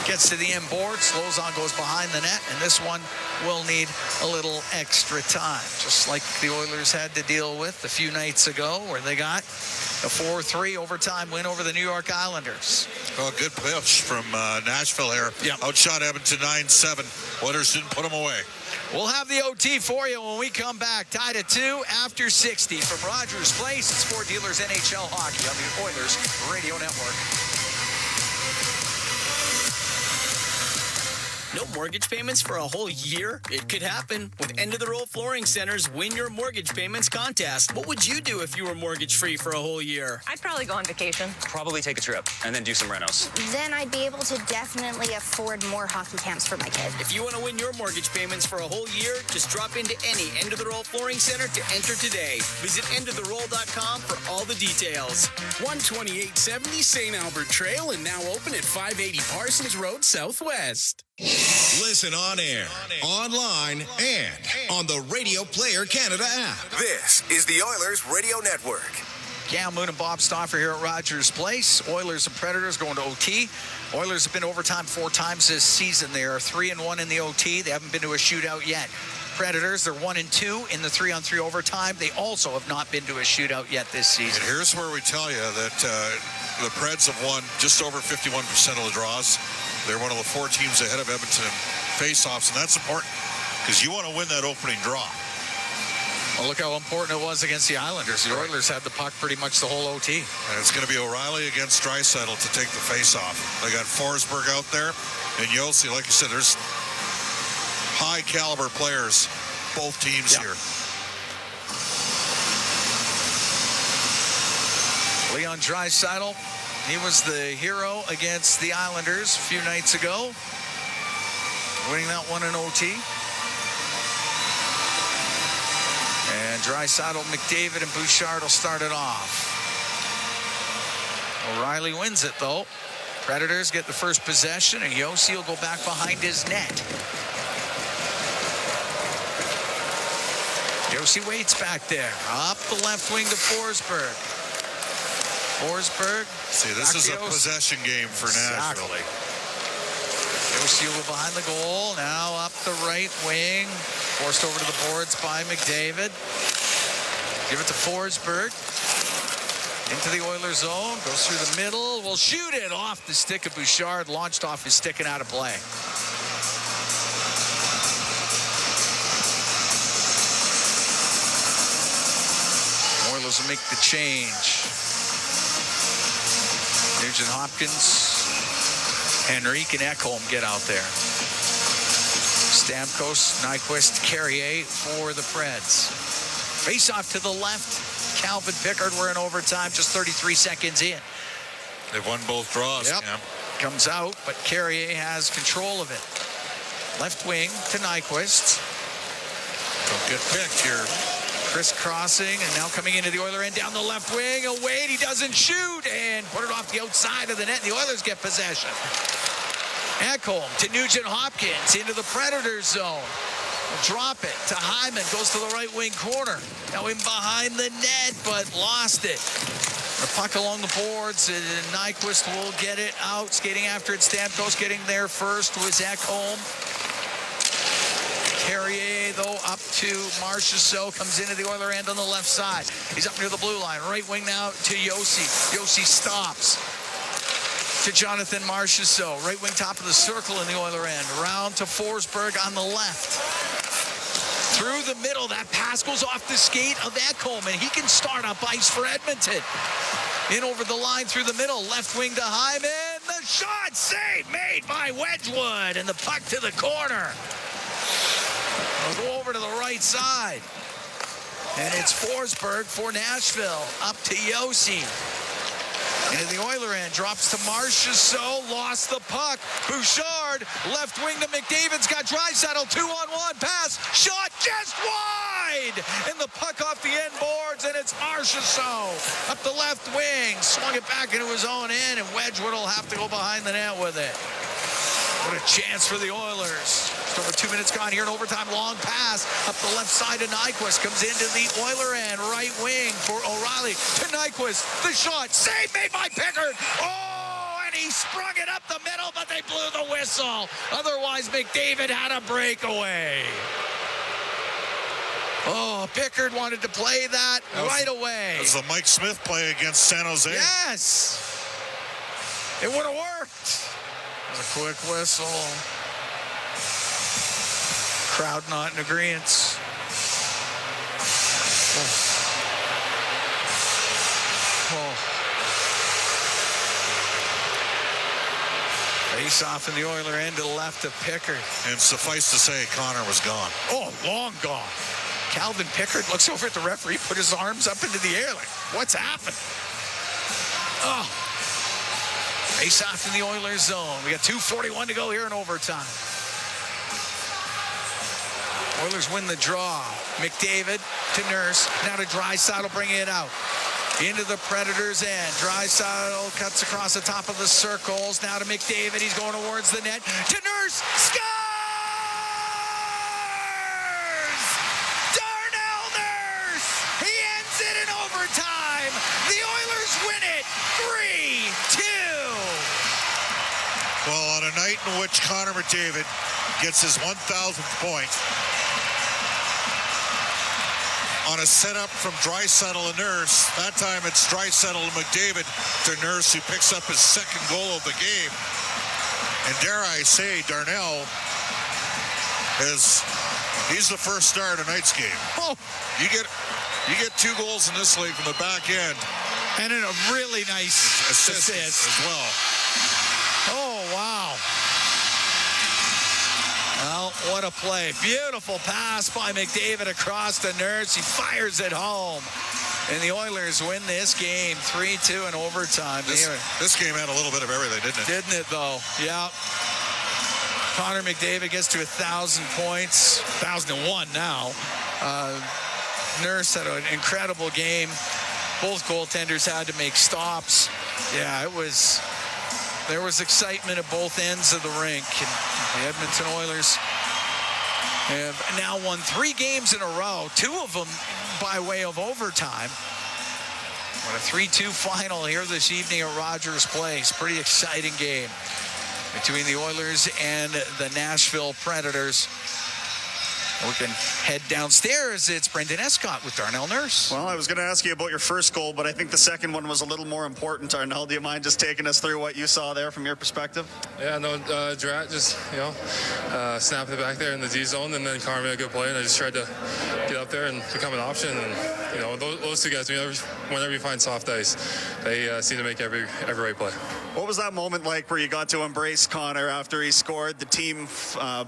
Gets to the end board, slows on, goes behind the net, and this one will need a little extra time. Just like the Oilers had to deal with a few nights ago, where they got a 4-3 overtime win over the New York Islanders. Oh, good pitch from Nashville here. Yep. Outshot Edmonton 9-7. Oilers didn't put them away. We'll have the OT for you when we come back. Tied at 2 after 60 from Rogers Place. It's Ford Dealers NHL Hockey on the Oilers Radio Network. No mortgage payments for a whole year? It could happen. With end-of-the-roll flooring centers Win Your Mortgage Payments contest. What would you do if you were mortgage-free for a whole year? I'd probably go on vacation. Probably take a trip and then do some renos. Then I'd be able to definitely afford more hockey camps for my kid. If you want to win your mortgage payments for a whole year, just drop into any end-of-the-roll flooring center to enter today. Visit endoftheroll.com for all the details. 12870 St. Albert Trail and now open at 580 Parsons Road Southwest. Listen on air, online, and on the Radio Player Canada app. This is the Oilers Radio Network. Cam Moon and Bob Stauffer here at Rogers Place. Oilers and Predators going to OT. Oilers have been to overtime 4 times this season. They are 3-1 in the OT. They haven't been to a shootout yet. Predators, they're 1-2 in the 3-on-3 overtime. They also have not been to a shootout yet this season. And here's where we tell you that the Preds have won just over 51% of the draws. They're one of the 4 teams ahead of Edmonton in face-offs, and that's important because you want to win that opening draw. Well, look how important it was against the Islanders. The Oilers had the puck pretty much the whole OT. And it's going to be O'Reilly against Draisaitl to take the face-off. They got Forsberg out there, and Yossi, like you said, there's high-caliber players, both teams here. Leon Draisaitl, he was the hero against the Islanders a few nights ago, winning that one in OT. And Draisaitl, McDavid, and Bouchard will start it off. O'Reilly wins it, though. Predators get the first possession, and Yossi will go back behind his net. Yossi waits back there. Up the left wing to Forsberg. Forsberg. See, this is a possession game for Nashville. Exactly. Yossi will go behind the goal. Now up the right wing. Forced over to the boards by McDavid. Give it to Forsberg. Into the Oilers zone. Goes through the middle. Will shoot it off the stick of Bouchard. Launched off his stick and out of play. Oilers will make the change. Nugent Hopkins, Henrique, and Ekholm get out there. Stamkos, Nyquist, Carrier for the Preds. Face off to the left. Calvin Pickard, we're in overtime, just 33 seconds in. They've won both draws. Yep. Cam. Comes out, but Carrier has control of it. Left wing to Nyquist. Don't get picked here. Crisscrossing, and now coming into the Oiler end down the left wing. A Wade, he doesn't shoot, and put it off the outside of the net. The Oilers get possession. Ekholm to Nugent Hopkins into the Predators zone. Drop it to Hyman, goes to the right wing corner. Now in behind the net, but lost it. The puck along the boards, and Nyquist will get it out. Skating after it, Stamkos getting there first was Ekholm. Carrier, though, up to Marchessault, comes into the Oiler end on the left side. He's up near the blue line. Right wing now to Yossi. Yossi stops. To Jonathan Marchessault. Right wing top of the circle in the Oiler end. Around to Forsberg on the left. Through the middle, that pass goes off the skate of Ekholm, and he can start up ice for Edmonton. In over the line through the middle. Left wing to Hyman. The shot save made by Wedgwood, and the puck to the corner. We'll go over to the right side. And it's Forsberg for Nashville. Up to Yossi. Into the Oiler end. Drops to Marchessault. Lost the puck. Bouchard. Left wing to McDavid's got Draisaitl. 2-on-1 pass. Shot just wide. And the puck off the end boards. And it's Marchessault. Up the left wing. Swung it back into his own end. And Wedgwood will have to go behind the net with it. What a chance for the Oilers. Just over 2 minutes gone here in overtime. Long pass up the left side to Nyquist. Comes into the Oiler end. Right wing for O'Reilly to Nyquist. The shot. Save made by Pickard. Oh, and he He sprung it up the middle, but they blew the whistle. Otherwise, McDavid had a breakaway. Oh, Pickard wanted to play that right away. That was the Mike Smith play against San Jose. Yes. It would have worked. A quick whistle. Crowd not in agreement. Face off in the Oiler end to the left of Pickard. And suffice to say, Connor was gone. Oh, long gone. Calvin Pickard looks over at the referee, put his arms up into the air like, what's happened? Oh. Face off in the Oilers zone. We got 2:41 to go here in overtime. Oilers win the draw. McDavid to Nurse. Now to Draisaitl bringing it out. Into the Predators' end. Draisaitl cuts across the top of the circles. Now to McDavid. He's going towards the net. To Nurse. Scores! Darnell Nurse! He ends it in overtime. The Oilers win it 3-2. Well, on a night in which Connor McDavid gets his 1,000th point, on a setup from Draisaitl and Nurse, that time it's Draisaitl and McDavid to Nurse, who picks up his second goal of the game. And dare I say, Darnell he's the first star of tonight's game. Oh. You get 2 goals in this league from the back end. And in a really nice assist as well. Oh, wow. Well, what a play. Beautiful pass by McDavid across the Nurse. He fires it home. And the Oilers win this game 3-2 in overtime. This game had a little bit of everything, didn't it? Didn't it, though? Yeah. Connor McDavid gets to 1,000 points. 1,001 now. Nurse had an incredible game. Both goaltenders had to make stops. Yeah, there was excitement at both ends of the rink. And the Edmonton Oilers have now won 3 games in a row, 2 of them by way of overtime. What a 3-2 final here this evening at Rogers Place. Pretty exciting game between the Oilers and the Nashville Predators. We can head downstairs. It's Brendan Escott with Darnell Nurse. Well, I was going to ask you about your first goal, but I think the second one was a little more important. Darnell, do you mind just taking us through what you saw there from your perspective? Yeah, no, Drat just, snapped it back there in the D zone, and then Connor made a good play, and I just tried to get up there and become an option. And, those 2 guys, whenever you find soft ice, they seem to make every right play. What was that moment like where you got to embrace Connor after he scored? The team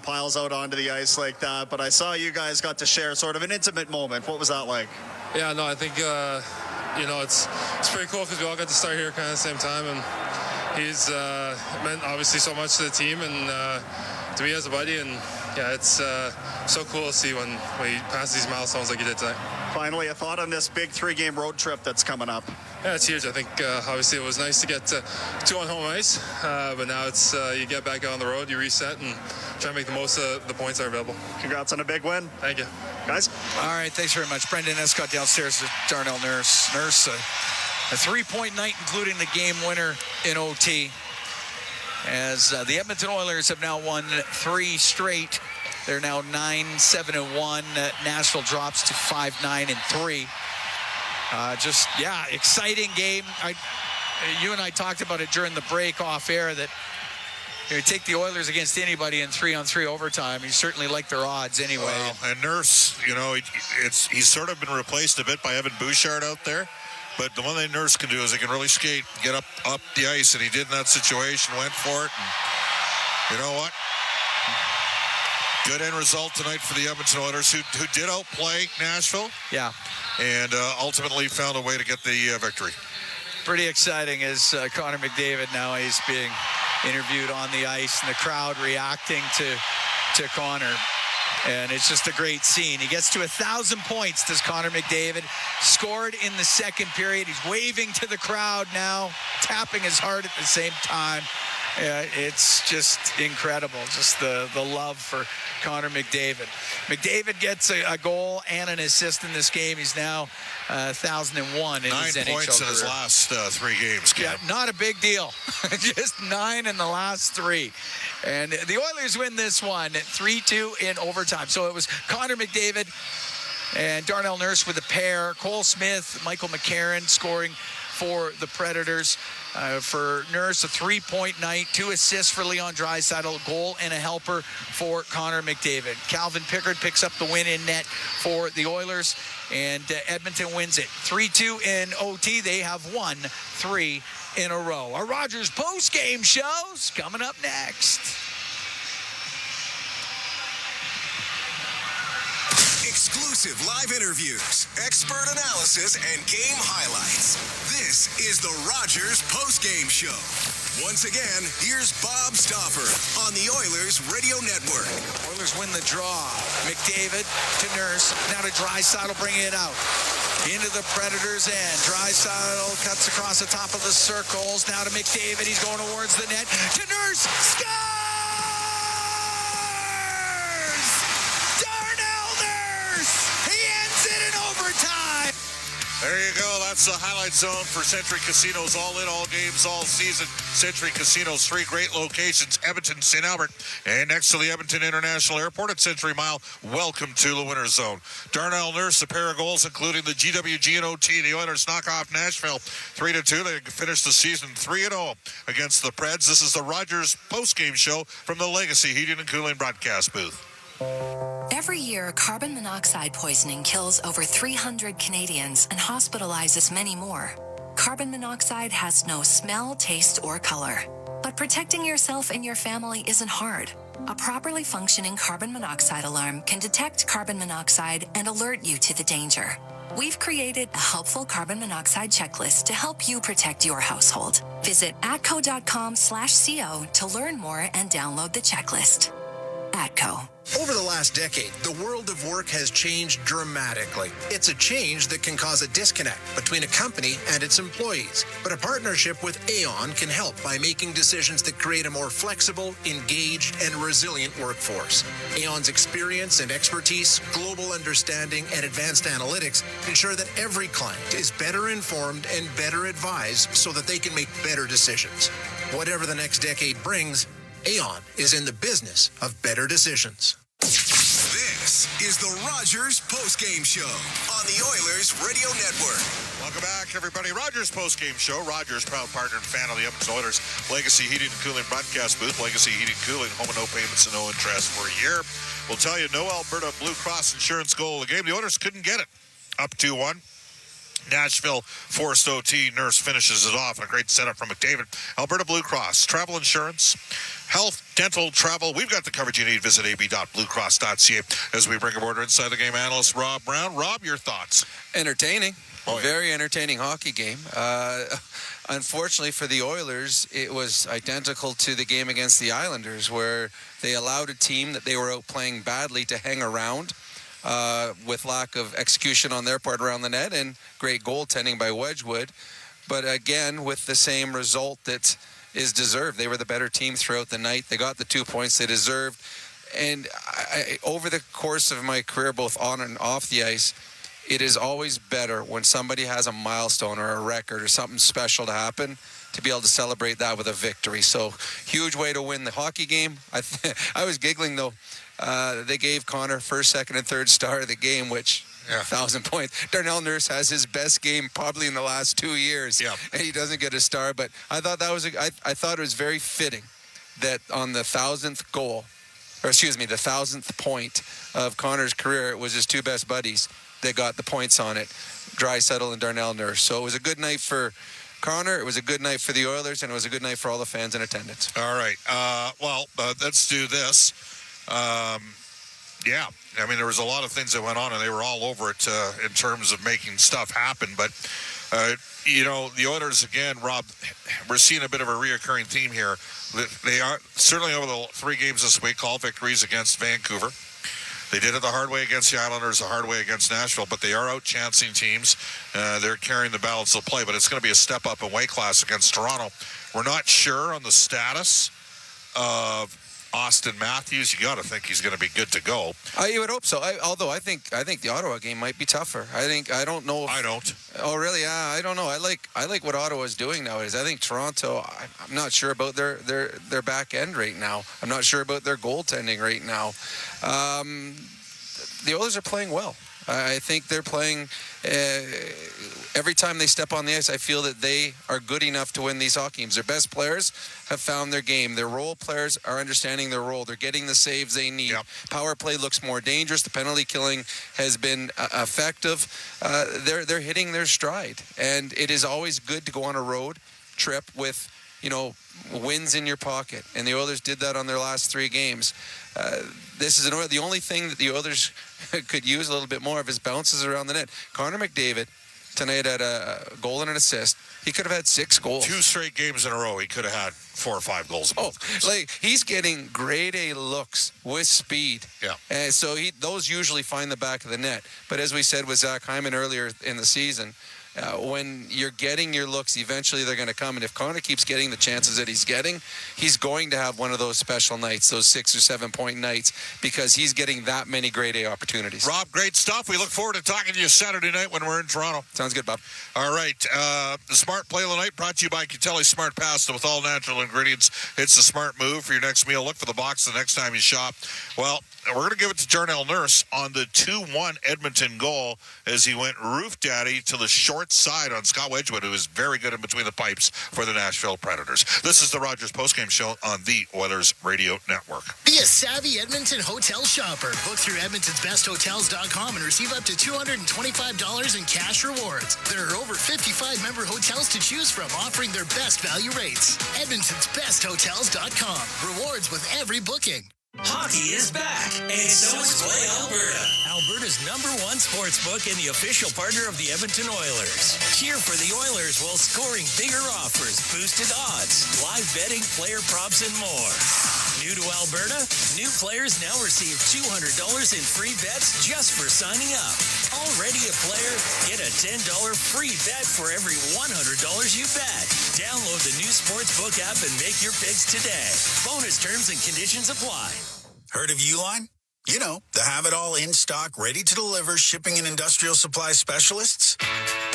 piles out onto the ice like that, but I saw you guys got to share sort of an intimate moment. What was that like? Yeah, no, I think, it's pretty cool because we all got to start here kind of at the same time, and he's meant obviously so much to the team and to me as a buddy, and yeah, it's so cool to see when he passes these milestones like he did tonight. Finally, a thought on this big 3-game road trip that's coming up. Yeah, it's huge. I think obviously it was nice to get 2 on home ice, but now it's you get back out on the road, you reset, and try to make the most of the points that are available. Congrats on a big win. Thank you. Guys? All right, thanks very much. Brendan Escott downstairs with Darnell Nurse. Nurse, a 3-point night, including the game winner in OT. As the Edmonton Oilers have now won 3 straight. They're now 9-7-1. Nashville drops to 5-9-3. Exciting game. You and I talked about it during the break off air that you take the Oilers against anybody in 3-on-3 overtime. You certainly like their odds anyway. Well, and Nurse, he's sort of been replaced a bit by Evan Bouchard out there. But the one thing Nurse can do is he can really skate, get up the ice, and he did in that situation, went for it. And you know what? Good end result tonight for the Edmonton Oilers, who did outplay Nashville. Yeah. And ultimately found a way to get the victory. Pretty exciting as Connor McDavid now he's being interviewed on the ice and the crowd reacting to Connor. And it's just a great scene. He gets to 1,000 points, does Connor McDavid. Scored in the second period. He's waving to the crowd now, tapping his heart at the same time. Yeah, it's just incredible, just the love for Connor McDavid. McDavid gets a goal and an assist in this game. He's now 1,001 in his NHL 9 points in his career. last 3 games. Yeah, not a big deal. Just 9 in the last 3. And the Oilers win this one 3-2 in overtime. So it was Connor McDavid and Darnell Nurse with a pair. Cole Smith, Michael McCarron scoring for the Predators. For Nurse, a 3-point night, 2 assists for Leon Draisaitl, a goal and a helper for Connor McDavid. Calvin Pickard picks up the win in net for the Oilers, and Edmonton wins it 3-2 in OT. They have won 3 in a row. Our Rogers post-game show's coming up next. Exclusive live interviews, expert analysis, and game highlights. This is the Rogers Post-Game Show. Once again, here's Bob Stauffer on the Oilers Radio Network. Oilers win the draw. McDavid to Nurse. Now to Draisaitl, bringing it out. Into the Predators' end. Draisaitl cuts across the top of the circles. Now to McDavid. He's going towards the net. To Nurse. Scores! He ends it in overtime. There you go. That's the highlight zone for Century Casinos. All in, all games, all season. Century Casinos, 3 great locations. Edmonton, St. Albert, and next to the Edmonton International Airport at Century Mile. Welcome to the winner's zone. Darnell Nurse, a pair of goals, including the GWG and OT. The Oilers knock off Nashville 3-2. They finished the season 3-0 against the Preds. This is the Rogers post-game show from the Legacy Heating and Cooling broadcast booth. Every year, carbon monoxide poisoning kills over 300 Canadians and hospitalizes many more. Carbon monoxide has no smell, taste, or color. But protecting yourself and your family isn't hard. A properly functioning carbon monoxide alarm can detect carbon monoxide and alert you to the danger. We've created a helpful carbon monoxide checklist to help you protect your household. Visit atco.com/co to learn more and download the checklist. ATCO. Over the last decade, the world of work has changed dramatically. It's a change that can cause a disconnect between a company and its employees. But a partnership with Aon can help by making decisions that create a more flexible, engaged, and resilient workforce. Aon's experience and expertise, global understanding, and advanced analytics ensure that every client is better informed and better advised so that they can make better decisions. Whatever the next decade brings, Aon is in the business of better decisions. This is the Rogers Post-Game Show on the Oilers Radio Network. Welcome back, everybody. Rogers post-game show. Rogers, proud partner and fan of the Edmonton Oilers. Legacy Heating and Cooling broadcast booth. Legacy Heating and Cooling, home and no payments and no interest for a year. We'll tell you, no Alberta Blue Cross insurance goal of the game. The Oilers couldn't get it. Up 2-1. Nashville forced OT. Nurse finishes it off. And a great setup from McDavid. Alberta Blue Cross. Travel insurance. Health, dental, travel. We've got the coverage you need. Visit ab.bluecross.ca as we bring aboard our Inside the Game analyst, Rob Brown. Rob, your thoughts? Entertaining. Oh, yeah. Very entertaining hockey game. Unfortunately for the Oilers, it was identical to the game against the Islanders, where they allowed a team that they were outplaying badly to hang around with lack of execution on their part around the net and great goaltending by Wedgwood. But again, with the same result that is deserved. They were the better team throughout the night. They got the 2 points they deserved. And over the course of my career, both on and off the ice, it is always better when somebody has a milestone or a record or something special to happen to be able to celebrate that with a victory. So huge way to win the hockey game. I was giggling, though. They gave Connor first, second, and third star of the game, which 1,000 points. Darnell Nurse has his best game probably in the last 2 years, and he doesn't get a star. But I thought that was I thought it was very fitting that on the 1,000th goal, or excuse me, the 1,000th point of Connor's career, it was his 2 best buddies that got the points on it, Draisaitl and Darnell Nurse. So it was a good night for Connor, it was a good night for the Oilers, and it was a good night for all the fans in attendance. All right. Let's do this. Yeah, I mean, there was a lot of things that went on, and they were all over it in terms of making stuff happen. But, the Oilers, again, Rob, we're seeing a bit of a reoccurring theme here. They are, certainly over the 3 games this week, all victories against Vancouver. They did it the hard way against the Islanders, the hard way against Nashville, but they are out-chancing teams. They're carrying the balance of play, but it's going to be a step up in weight class against Toronto We're not sure on the status of Austin Matthews. You got to think he's going to be good to go. You would hope so. Although I think the Ottawa game might be tougher. I don't know. I don't. Oh, really? Yeah, I don't know. I like what Ottawa's doing nowadays. I think Toronto. I'm not sure about their back end right now. I'm not sure about their goaltending right now. The Oilers are playing well. I think they're playing. Every time they step on the ice, I feel that they are good enough to win these hockey games. Their best players have found their game. Their role players are understanding their role. They're getting the saves they need. Yep. Power play looks more dangerous. The penalty killing has been effective. They're hitting their stride, and it is always good to go on a road trip with wins in your pocket. And the Oilers did that on their last 3 games. This is the only thing that the Oilers could use a little bit more of is bounces around the net. Connor McDavid tonight had a goal and an assist. He could have had 6 goals. 2 straight games in a row, he could have had 4 or 5 goals. He's getting grade A looks with speed. Yeah. And so those usually find the back of the net. But as we said with Zach Hyman earlier in the season, when you're getting your looks, eventually they're going to come. And if Connor keeps getting the chances that he's getting, he's going to have one of those special nights, those 6 or 7 point nights, because he's getting that many grade A opportunities. Rob, great stuff. We look forward to talking to you Saturday night when we're in Toronto. Sounds good, Bob. All right. The Smart Play of the Night brought to you by Cutelli Smart Pasta with all natural ingredients. It's the smart move for your next meal. Look for the box the next time you shop. Well, we're going to give it to Darnell Nurse on the 2-1 Edmonton goal as he went roof daddy to the short side on Scott Wedgwood, who is very good in between the pipes for the Nashville Predators. This is the Rogers Postgame Show on the Oilers Radio Network. Be a savvy Edmonton hotel shopper. Book through Edmonton'sBestHotels.com and receive up to $225 in cash rewards. There are over 55 member hotels to choose from, offering their best value rates. Edmonton'sBestHotels.com. Rewards with every booking. Hockey is back, and so is Play Alberta. Alberta's #1 sports book and the official partner of the Edmonton Oilers. Cheer for the Oilers while scoring bigger offers, boosted odds, live betting, player props, and more. New to Alberta? New players now receive $200 in free bets just for signing up. Already a player? Get a $10 free bet for every $100 you bet. Download the new Sportsbook app and make your picks today. Bonus terms and conditions apply. Heard of Uline? You know, the have-it-all in-stock, ready-to-deliver shipping and industrial supply specialists.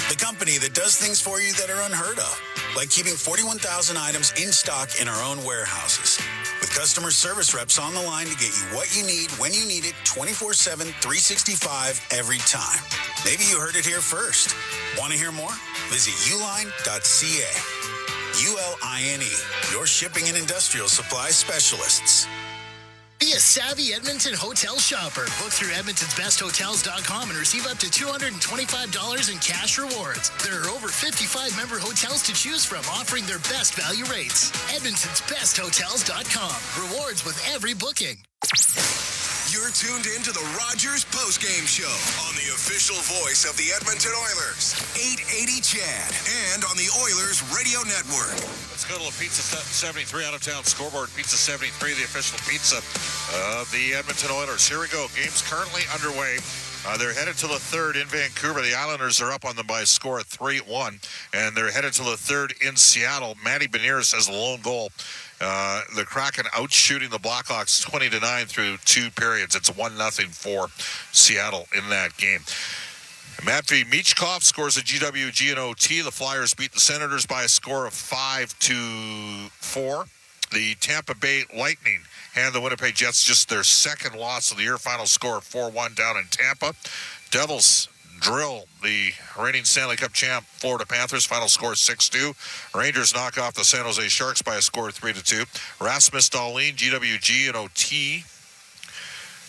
The company that does things for you that are unheard of, like keeping 41,000 items in stock in our own warehouses. With customer service reps on the line to get you what you need, when you need it, 24/7, 365, every time. Maybe you heard it here first. Want to hear more? Visit uline.ca. ULINE, your shipping and industrial supply specialists. Be a savvy Edmonton hotel shopper. Book through Edmonton'sBestHotels.com and receive up to $225 in cash rewards. There are over 55 member hotels to choose from, offering their best value rates. Edmonton'sBestHotels.com. Rewards with every booking. You're tuned in to the Rogers Postgame Show on the official voice of the Edmonton Oilers, 880 CHAD, and on the Oilers Radio Network. Let's go to the Pizza 73 out-of-town scoreboard. Pizza 73, the official pizza of the Edmonton Oilers. Here we go. Game's currently underway. They're headed to the third in Vancouver. The Islanders are up on them by a score of 3-1, and they're headed to the third in Seattle. Matty Beniers has the lone goal. The Kraken outshooting the Blackhawks 20-9 through 2 periods. It's 1-0 for Seattle in that game. Matvei Michkov scores a GWG in OT. The Flyers beat the Senators by a score of 5-4. The Tampa Bay Lightning hand the Winnipeg Jets just their second loss of the year. Final score of 4-1 down in Tampa. Devils drill the reigning Stanley Cup champ Florida Panthers. Final score 6-2. Rangers knock off the San Jose Sharks by a score of 3-2. Rasmus Dahlin, GWG and OT.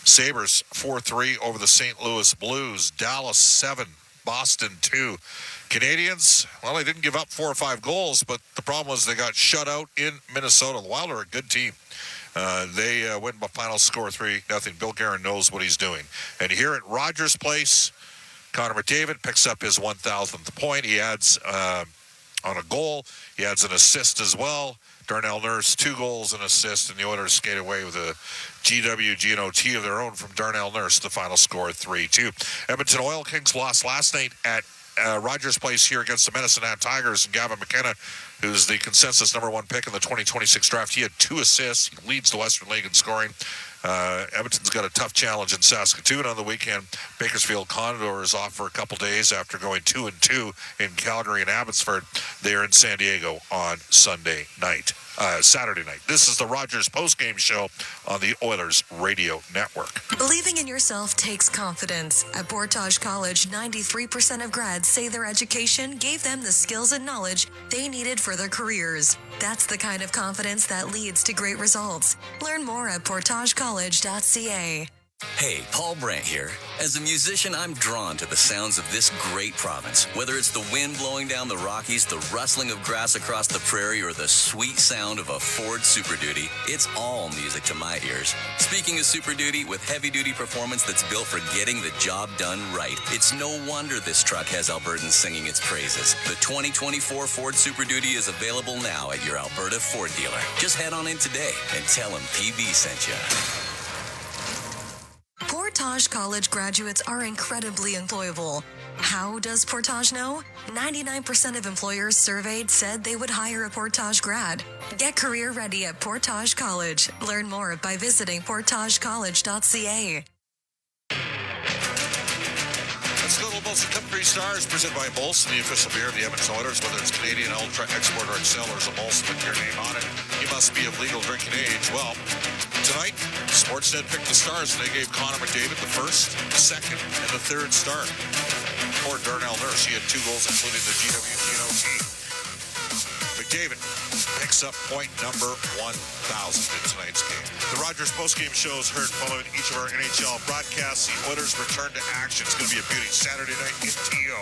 Sabres 4-3 over the St. Louis Blues. Dallas 7, Boston 2. Canadians, well, they didn't give up 4 or 5 goals, but the problem was they got shut out in Minnesota. The Wild are a good team. They win by final score 3-0. Bill Guerin knows what he's doing. And here at Rogers Place, Connor McDavid picks up his 1,000th point. He adds on a goal. He adds an assist as well. Darnell Nurse, 2 goals and assist, and the Oilers skate away with a GWG and OT of their own from Darnell Nurse. The final score 3-2. Edmonton Oil Kings lost last night at Rogers Place here against the Medicine Hat Tigers. And Gavin McKenna, who's the consensus number 1 pick in the 2026 draft, he had 2 assists. He leads the Western League in scoring. Edmonton's got a tough challenge in Saskatoon on the weekend. Bakersfield Condors off for a couple days after going 2-2 in Calgary and Abbotsford. They're in San Diego on Saturday night. This is the Rogers postgame show on the Oilers Radio Network. Believing in yourself takes confidence. At Portage College, 93% of grads say their education gave them the skills and knowledge they needed for their careers. That's the kind of confidence that leads to great results. Learn more at portagecollege.ca. Hey, Paul Brandt here. As a musician, I'm drawn to the sounds of this great province. Whether it's the wind blowing down the Rockies, the rustling of grass across the prairie, or the sweet sound of a Ford Super Duty, it's all music to my ears. Speaking of Super Duty, with heavy-duty performance that's built for getting the job done right, it's no wonder this truck has Albertans singing its praises. The 2024 Ford Super Duty is available now at your Alberta Ford dealer. Just head on in today and tell them PB sent you. Portage College graduates are incredibly employable. How does Portage know? 99% of employers surveyed said they would hire a Portage grad. Get career ready at Portage College. Learn more by visiting portagecollege.ca. Let's go to Molson Country Stars, presented by Molson, the official beer of the Edmonton Oilers. Whether it's Canadian Ultra, Export, or Excel, there's a Molson with your name on it. You must be of legal drinking age. Well, tonight, Sportsnet picked the Stars, and they gave Connor McDavid the first, second, and the third start. Poor Darnell Nurse, he had 2 goals, including the GWT. McDavid picks up point number 1,000 in tonight's game. The Rogers postgame show is heard following each of our NHL broadcasts. The Oilers return to action. It's going to be a beauty. Saturday night in TO.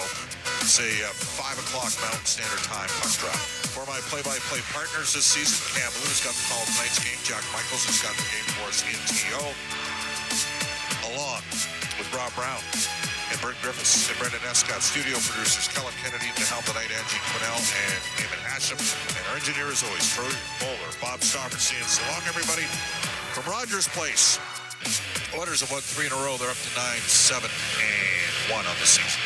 It's a 5 o'clock Mountain Standard Time puck drop. For my play-by-play partners this season, Cam Lewis got the call of tonight's game. Jack Michaels has got the game for us in TO. Along with Rob Brown and Bert Griffiths and Brendan Escott. Studio producers Kellen Kennedy, to help tonight, Angie Quinnell and Eamon Hashem. And our engineer, as always, Troy Bowler, Bob Stauffer, saying so long, everybody, from Rogers Place. Oilers have won 3 in a row. They're up to 9-7-1 on the season.